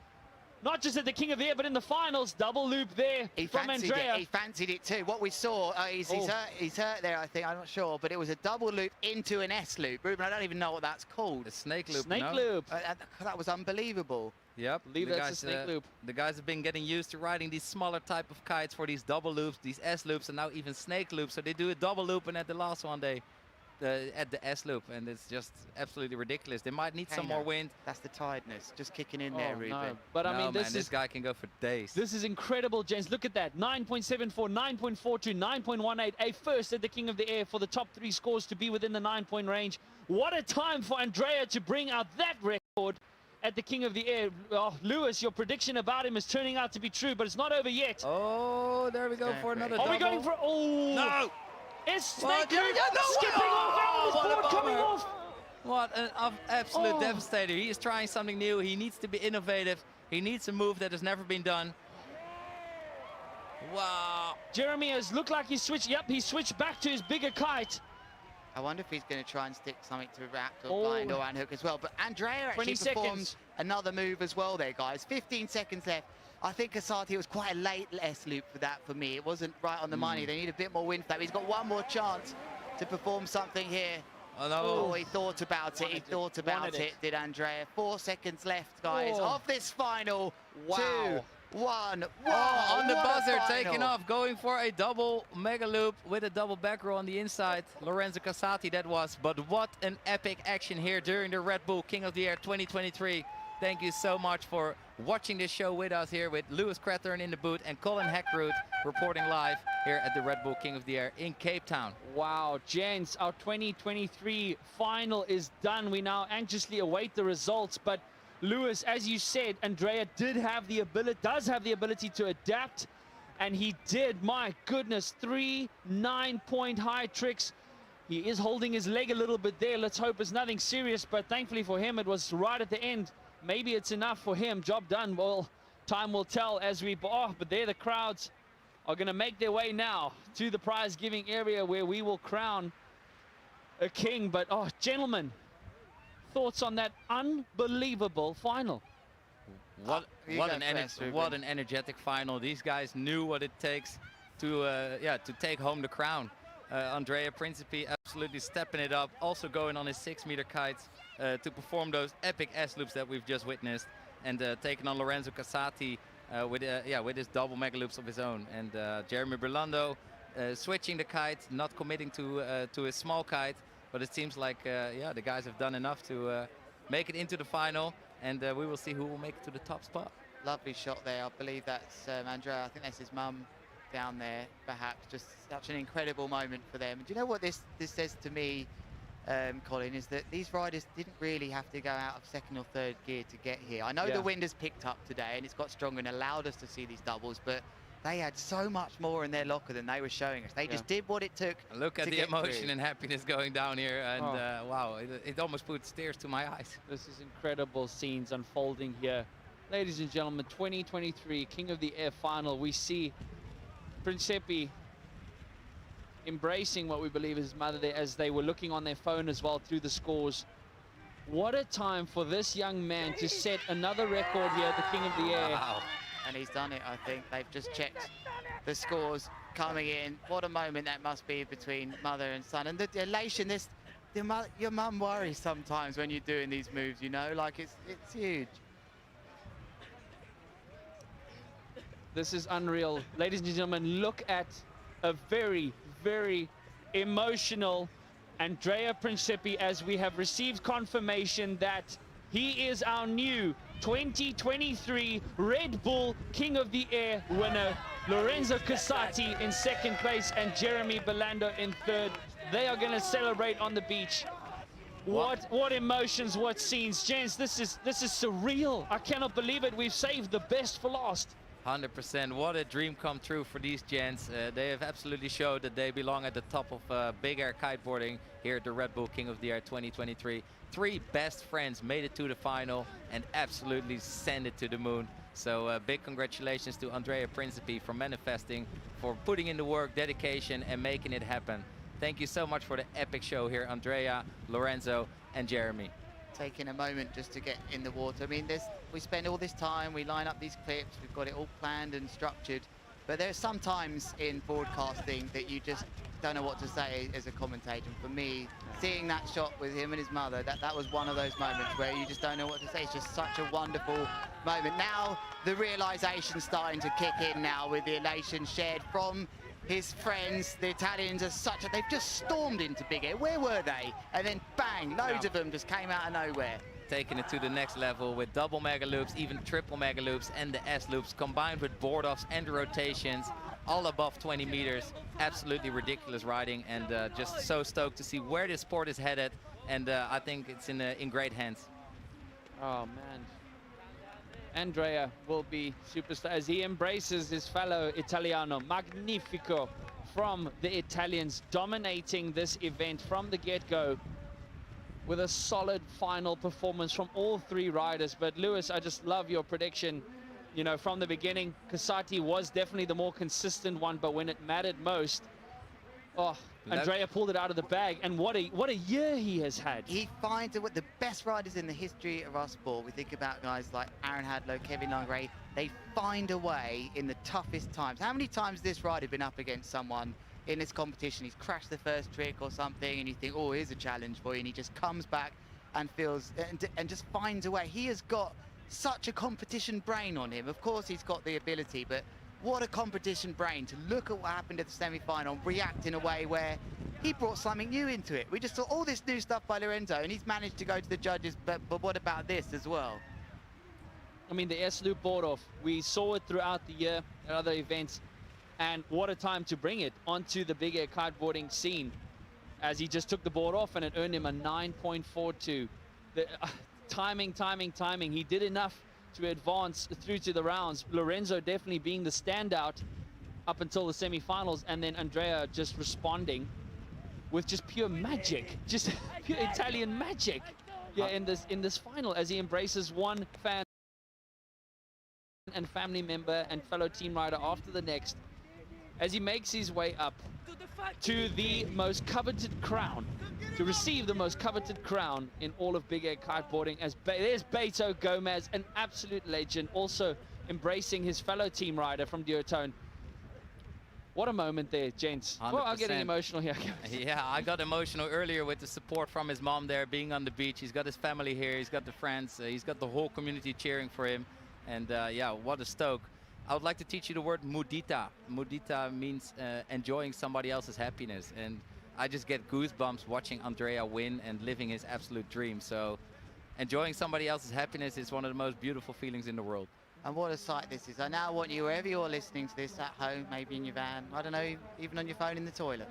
Not just at the King of the Air, but in the finals. Double loop there from Andrea. He fancied it too. What we saw, he's hurt there, I think. I'm not sure, but it was a double loop into an S loop. Ruben, I don't even know what that's called. A snake loop. Snake loop. That was unbelievable. Yep. I believe that's a snake loop. The guys have been getting used to riding these smaller type of kites for these double loops, these S loops, and now even snake loops. So they do a double loop, and at the last one they at the S loop, and it's just absolutely ridiculous. They might need some more wind. That's the tiredness just kicking in there, Ruben. No. But I mean, this guy can go for days. This is incredible, gents. Look at that. 9.74, 9.42, 9.18. A first at the King of the Air for the top 3 scores to be within the 9-point range. What a time for Andrea to bring out that record at the King of the Air. Lewis, your prediction about him is turning out to be true, but it's not over yet. Oh, there we go for another double. Are we going for... Oh! No! It's snake loop skipping off, and his board coming off. What an absolute devastator. He is trying something new. He needs to be innovative. He needs a move that has never been done. Wow. Jeremy has looked like he switched. Yep, he switched back to his bigger kite. I wonder if he's going to try and stick something to Rat or blind or unhook as well. But Andrea actually performed another move as well there, guys. 15 seconds left. I think Kasati was quite a late S-loop for that for me. It wasn't right on the money. They need a bit more wind for that. He's got one more chance to perform something here. Oh, no. Oh, he thought about it. He thought about it, did Andrea. 4 seconds left, guys, of this final. Wow. 2, 1. On the buzzer, taking off, going for a double mega loop with a double back row on the inside. Lorenzo Kasati that was. But what an epic action here during the Red Bull King of the Air 2023. Thank you so much for watching this show with us here with Lewis Crathern in the booth and Colin Heckroot reporting live here at the Red Bull King of the Air in Cape Town. Wow, gents, our 2023 final is done. We now anxiously await the results, but Lewis, as you said, Andrea does have the ability to adapt, and he did. My goodness, 3 9-point high tricks. He is holding his leg a little bit there. Let's hope it's nothing serious, but thankfully for him, it was right at the end. Maybe it's enough for him. Job done. Well, time will tell as we... Oh, but there the crowds are going to make their way now to the prize-giving area where we will crown a king. But, oh, gentlemen, thoughts on that unbelievable final? What an energetic final. These guys knew what it takes to take home the crown. Andrea Principi absolutely stepping it up, also going on his 6-meter kites to perform those epic S-loops that we've just witnessed, and taking on Lorenzo Casati with his double mega loops of his own. And Jeremy Berlando switching the kite, not committing to his small kite, but it seems like the guys have done enough to make it into the final, and we will see who will make it to the top spot. Lovely shot there. I believe that's Andrea. I think that's his mum down there, perhaps. Just such an incredible moment for them. And do you know what this says to me, Colin, is that these riders didn't really have to go out of 2nd or 3rd gear to get here. I know the wind has picked up today and it's got stronger and allowed us to see these doubles, but they had so much more in their locker than they were showing us. They just did what it took. Look at the emotion and happiness going down here, and wow, it almost puts tears to my eyes. This is incredible scenes unfolding here. Ladies and gentlemen, 2023 King of the Air final. We see Principi embracing what we believe is his mother there as they were looking on their phone as well through the scores. What a time for this young man to set another record here at the King of the Air. Wow. And he's done it, I think. They've just checked the scores coming in. What a moment that must be between mother and son. And the elation, your mum worries sometimes when you're doing these moves, you know, like it's huge. This is unreal. Ladies and gentlemen, look at a very, very emotional Andrea Principi as we have received confirmation that he is our new 2023 Red Bull King of the Air winner. Lorenzo Casati in 2nd place and Jeremy Belando in 3rd. They are going to celebrate on the beach. What emotions, what scenes. Gents, this is surreal. I cannot believe it. We've saved the best for last. 100%. What a dream come true for these gents. They have absolutely showed that they belong at the top of big air kiteboarding here at the Red Bull King of the Air 2023. 3 best friends made it to the final and absolutely sent it to the moon. So big congratulations to Andrea Principi for manifesting, for putting in the work, dedication, and making it happen. Thank you so much for the epic show here, Andrea, Lorenzo, and Jeremy. Taking a moment just to get in the water. I mean, we spend all this time, we line up these clips, we've got it all planned and structured, but there's some times in broadcasting that you just don't know what to say as a commentator. And for me, seeing that shot with him and his mother, that was one of those moments where you just don't know what to say. It's just such a wonderful moment. Now the realization's starting to kick in now with the elation shared from his friends. The Italians are they've just stormed into big air. Where were they? And then bang, loads of them just came out of nowhere. Taking it to the next level with double mega loops, even triple mega loops, and the S loops combined with board offs and rotations, all above 20 meters. Absolutely ridiculous riding, and just so stoked to see where this sport is headed. And I think it's in great hands. Oh man, Andrea will be superstar as he embraces his fellow Italiano. Magnifico from the Italians, dominating this event from the get-go with a solid final performance from all 3 riders. But Lewis, I just love your prediction. You know, from the beginning, Casati was definitely the more consistent one, but when it mattered most, Andrea pulled it out of the bag. And what a year he has had. He finds the best riders in the history of our sport. We think about guys like Aaron Hadlow, Kevin Langray. They find a way in the toughest times. How many times has this rider been up against someone in this competition? He's crashed the first trick or something, and you think, oh, here's a challenge for you, and he just comes back and and just finds a way. He has got such a competition brain on him. Of course, he's got the ability, but what a competition brain to look at what happened at the semi-final, react in a way where he brought something new into it. We just saw all this new stuff by Lorenzo, and he's managed to go to the judges, but what about this as well? I mean, the S-loop board off. We saw it throughout the year at other events. And what a time to bring it onto the big air kiteboarding scene, as he just took the board off and it earned him a 9.42. The timing. He did enough to advance through to the rounds. Lorenzo definitely being the standout up until the semifinals, and then Andrea just responding with just pure magic, just pure Italian magic. Yeah, in this final, as he embraces one fan and family member and fellow team rider after the next, as he makes his way up to the most coveted crown, to receive the most coveted crown in all of big air kiteboarding. As there's Beto Gomez, an absolute legend, also embracing his fellow team rider from Duotone. What a moment there, gents. 100%. Well, I'm getting emotional here. Yeah, I got emotional earlier with the support from his mom there, being on the beach. He's got his family here, he's got the friends, he's got the whole community cheering for him. And yeah, what a stoke. I would like to teach you the word mudita. Mudita means enjoying somebody else's happiness. And I just get goosebumps watching Andrea win and living his absolute dream. So enjoying somebody else's happiness is one of the most beautiful feelings in the world. And what a sight this is. I now want you, wherever you're listening to this, at home, maybe in your van, I don't know, even on your phone in the toilet.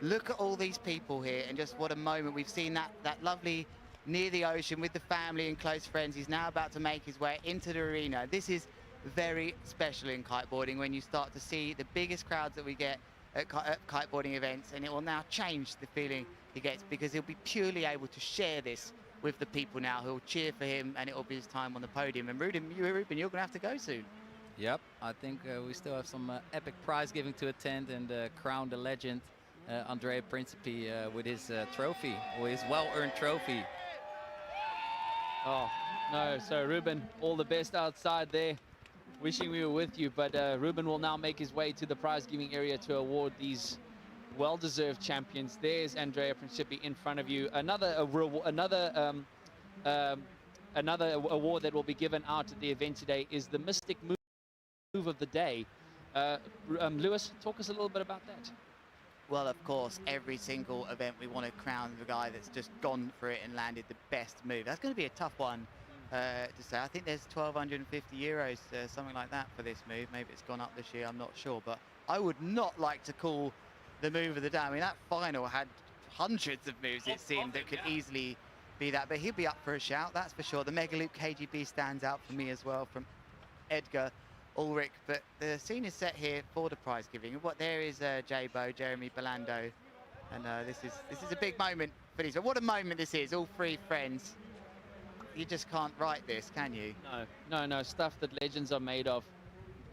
Look at all these people here, and just what a moment. We've seen that lovely near the ocean with the family and close friends. He's now about to make his way into the arena. This is very special in kiteboarding when you start to see the biggest crowds that we get at kiteboarding events, and it will now change the feeling he gets, because he'll be purely able to share this with the people now who'll cheer for him, and it will be his time on the podium. And Ruben, you're going to have to go soon. Yep, I think we still have some epic prize giving to attend, and crown the legend, Andrea Principi, with his trophy, or his well-earned trophy. Oh, no, so Ruben, all the best outside there. Wishing we were with you, but Ruben will now make his way to the prize-giving area to award these well-deserved champions. There's Andrea Principi in front of you. Another award that will be given out at the event today is the Mystic Move of the Day. Lewis, talk us a little bit about that. Well, of course, every single event we want to crown the guy that's just gone for it and landed the best move. That's going to be a tough one to say. I think there's 1,250 euros, something like that, for this move. Maybe it's gone up this year, I'm not sure. But I would not like to call the move of the day. I mean, that final had hundreds of moves, it seemed, that could easily be that. But he'll be up for a shout, that's for sure. The Mega Loop KGB stands out for me as well, from Edgar Ulrich. But the scene is set here for the prize giving. What there is J-Bo, Jeremy Belando, and this is a big moment for these. What a moment this is! All three friends. You just can't write this, can you? No, stuff that legends are made of.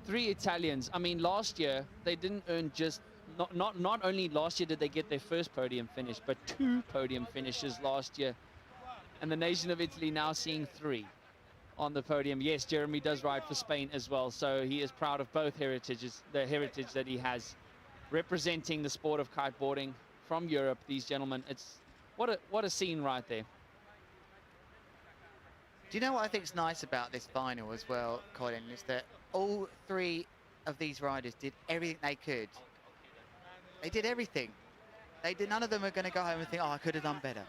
Three Italians. I mean, last year they didn't earn just not only last year did they get their first podium finish, but 2 podium finishes last year, and the nation of Italy now seeing 3 on the podium. Yes, Jeremy does ride for Spain as well, so he is proud of both heritages, the heritage that he has, representing the sport of kiteboarding from Europe. These gentlemen, it's what a scene right there. Do you know what I think is nice about this final as well, Colin, is that all 3 of these riders did everything they could. They did everything. None of them are going to go home and think, oh, I could have done better.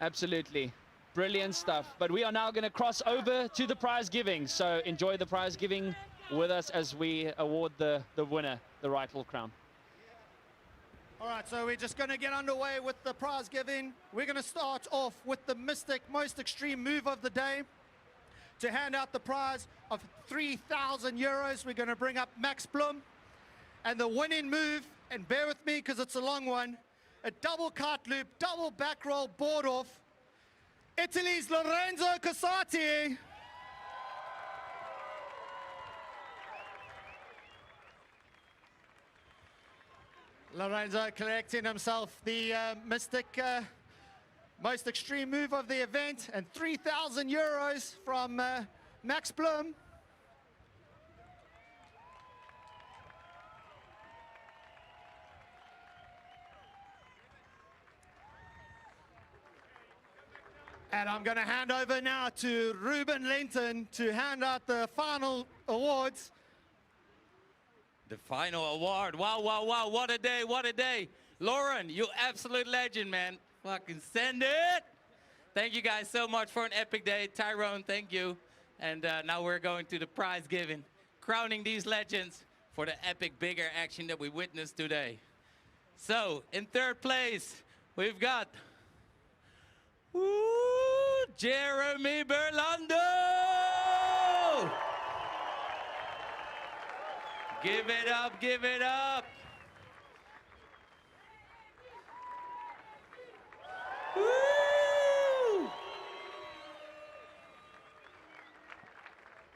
Absolutely. Brilliant stuff. But we are now going to cross over to the prize giving. So enjoy the prize giving with us as we award the winner, the rightful crown. All right, so we're just going to get underway with the prize giving. We're going to start off with the Mystic Most Extreme Move of the Day. To hand out the prize of 3,000 euros, we're going to bring up Max Blum. And the winning move, and bear with me because it's a long one, a double kite loop, double back roll board off. Italy's Lorenzo Casati. Lorenzo collecting himself the Mystic Most Extreme Move of the event, and 3,000 euros from Max Blum. And I'm going to hand over now to Ruben Lenton to hand out the final awards. The final award. Wow, wow, wow. What a day, what a day. Lauren, you absolute legend, man. Fucking send it. Thank you guys so much for an epic day. Tyrone, thank you. And now we're going to the prize giving, crowning these legends for the epic bigger action that we witnessed today. So, in third place, we've got Jeremy Berlando! Give it up, give it up! Woo!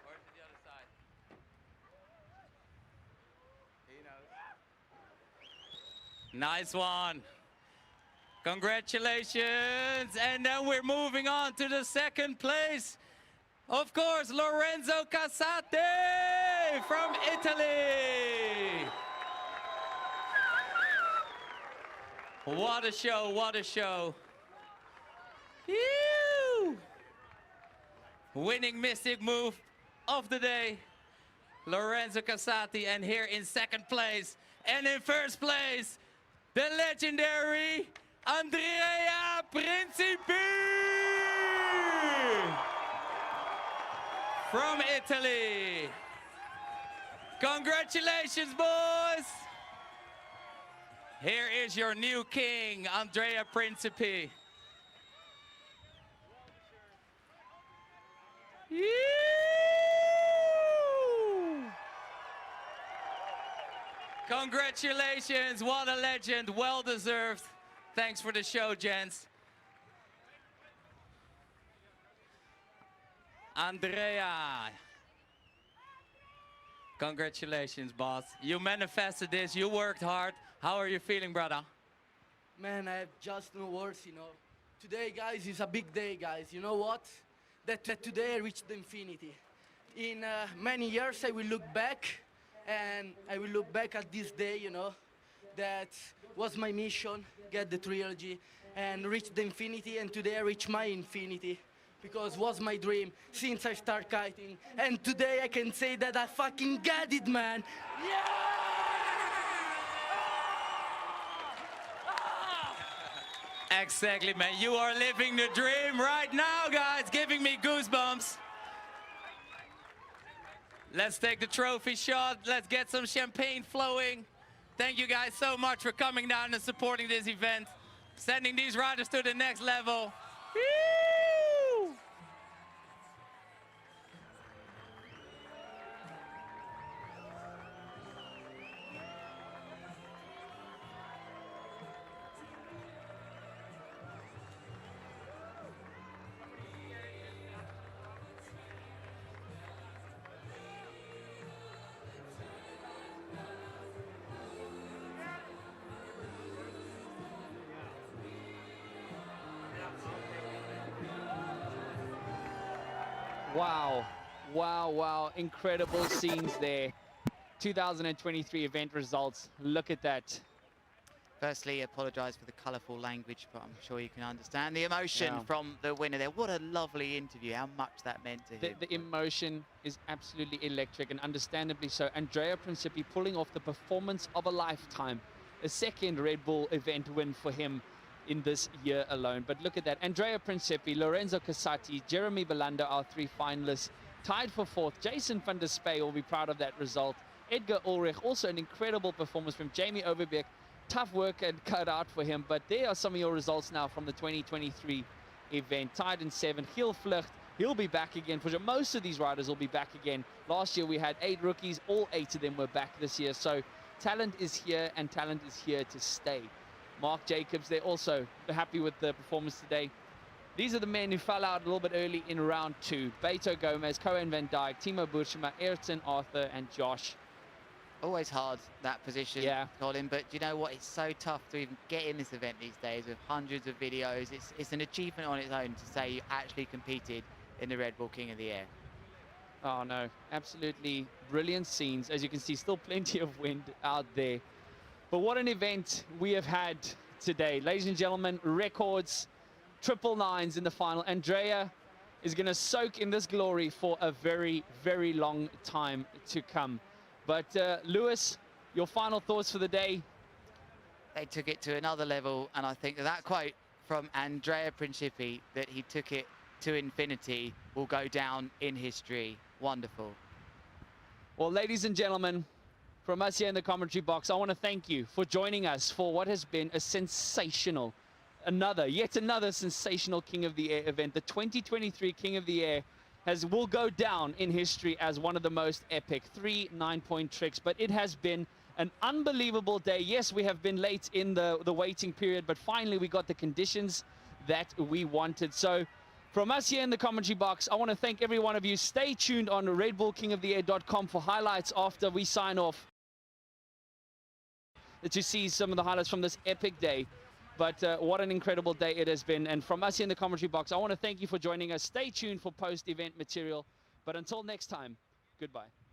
Or to the other side. He knows. Nice one. Congratulations. And then we're moving on to the second place. Of course, Lorenzo Casate from Italy. What a show, what a show. Phew. Winning mystic move of the day, Lorenzo Casati. And here in second place and in first place, the legendary Andrea Principi from Italy. Congratulations, boys. Here is your new king, Andrea Principi. Congratulations, what a legend, well deserved. Thanks for the show, gents. Andrea. Congratulations, boss. You manifested this, you worked hard. How are you feeling, brother? Man, I have just no words, you know. Today, guys, is a big day, guys. You know what? That today I reached the infinity. In many years, I will look back, and I will look back at this day, you know. That was my mission, get the trilogy, and reach the infinity, and today I reach my infinity. Because it was my dream since I started kiting. And today I can say that I fucking got it, man. Yeah! Exactly, man. You are living the dream right now, guys. Giving me goosebumps. Let's take the trophy shot. Let's get some champagne flowing. Thank you guys so much for coming down and supporting this event. Sending these riders to the next level. Woo! Wow, wow, wow, incredible scenes there. 2023 event results, look at that. Firstly, apologise for the colourful language, but I'm sure you can understand the emotion from the winner there. What a lovely interview, how much that meant to him. The emotion is absolutely electric, and understandably so. Andrea Principi pulling off the performance of a lifetime. A second Red Bull event win for him in this year alone. But look at that. Andrea Principi, Lorenzo Casati, Jeremy Belanda are three finalists. Tied for fourth. Jason van der Spey will be proud of that result. Edgar Ulrich, also an incredible performance from Jamie Overbeek. Tough work and cut out for him. But there are some of your results now from the 2023 event. Tied in seventh. Giel Vlucht, he'll be back again. For sure. Most of these riders will be back again. Last year we had 8 rookies. All 8 of them were back this year. So talent is here, and talent is here to stay. Mark Jacobs, they're also happy with the performance today. These are the men who fell out a little bit early in round 2. Beto Gomez, Cohen van Dijk, Timo Burchema, Ayrton Arthur, and Josh. Always hard, that position, Colin, but you know what? It's so tough to even get in this event these days with hundreds of videos. It's an achievement on its own to say you actually competed in the Red Bull King of the Air. Oh, no. Absolutely brilliant scenes. As you can see, still plenty of wind out there. But what an event we have had today. Ladies and gentlemen, records, 999s in the final. Andrea is going to soak in this glory for a very, very long time to come. But Lewis, your final thoughts for the day? They took it to another level, and I think that quote from Andrea Principi, that he took it to infinity will go down in history. Wonderful. Well, ladies and gentlemen, from us here in the commentary box, I want to thank you for joining us for what has been a sensational, yet another sensational King of the Air event. The 2023 King of the Air will go down in history as one of the most epic 3 9-point tricks, but it has been an unbelievable day. Yes, we have been late in the waiting period, but finally we got the conditions that we wanted. So from us here in the commentary box, I want to thank every one of you. Stay tuned on redbullkingoftheair.com for highlights after we sign off, to see some of the highlights from this epic day. But what an incredible day it has been. And from us here in the commentary box, I want to thank you for joining us. Stay tuned for post-event material. But until next time, goodbye.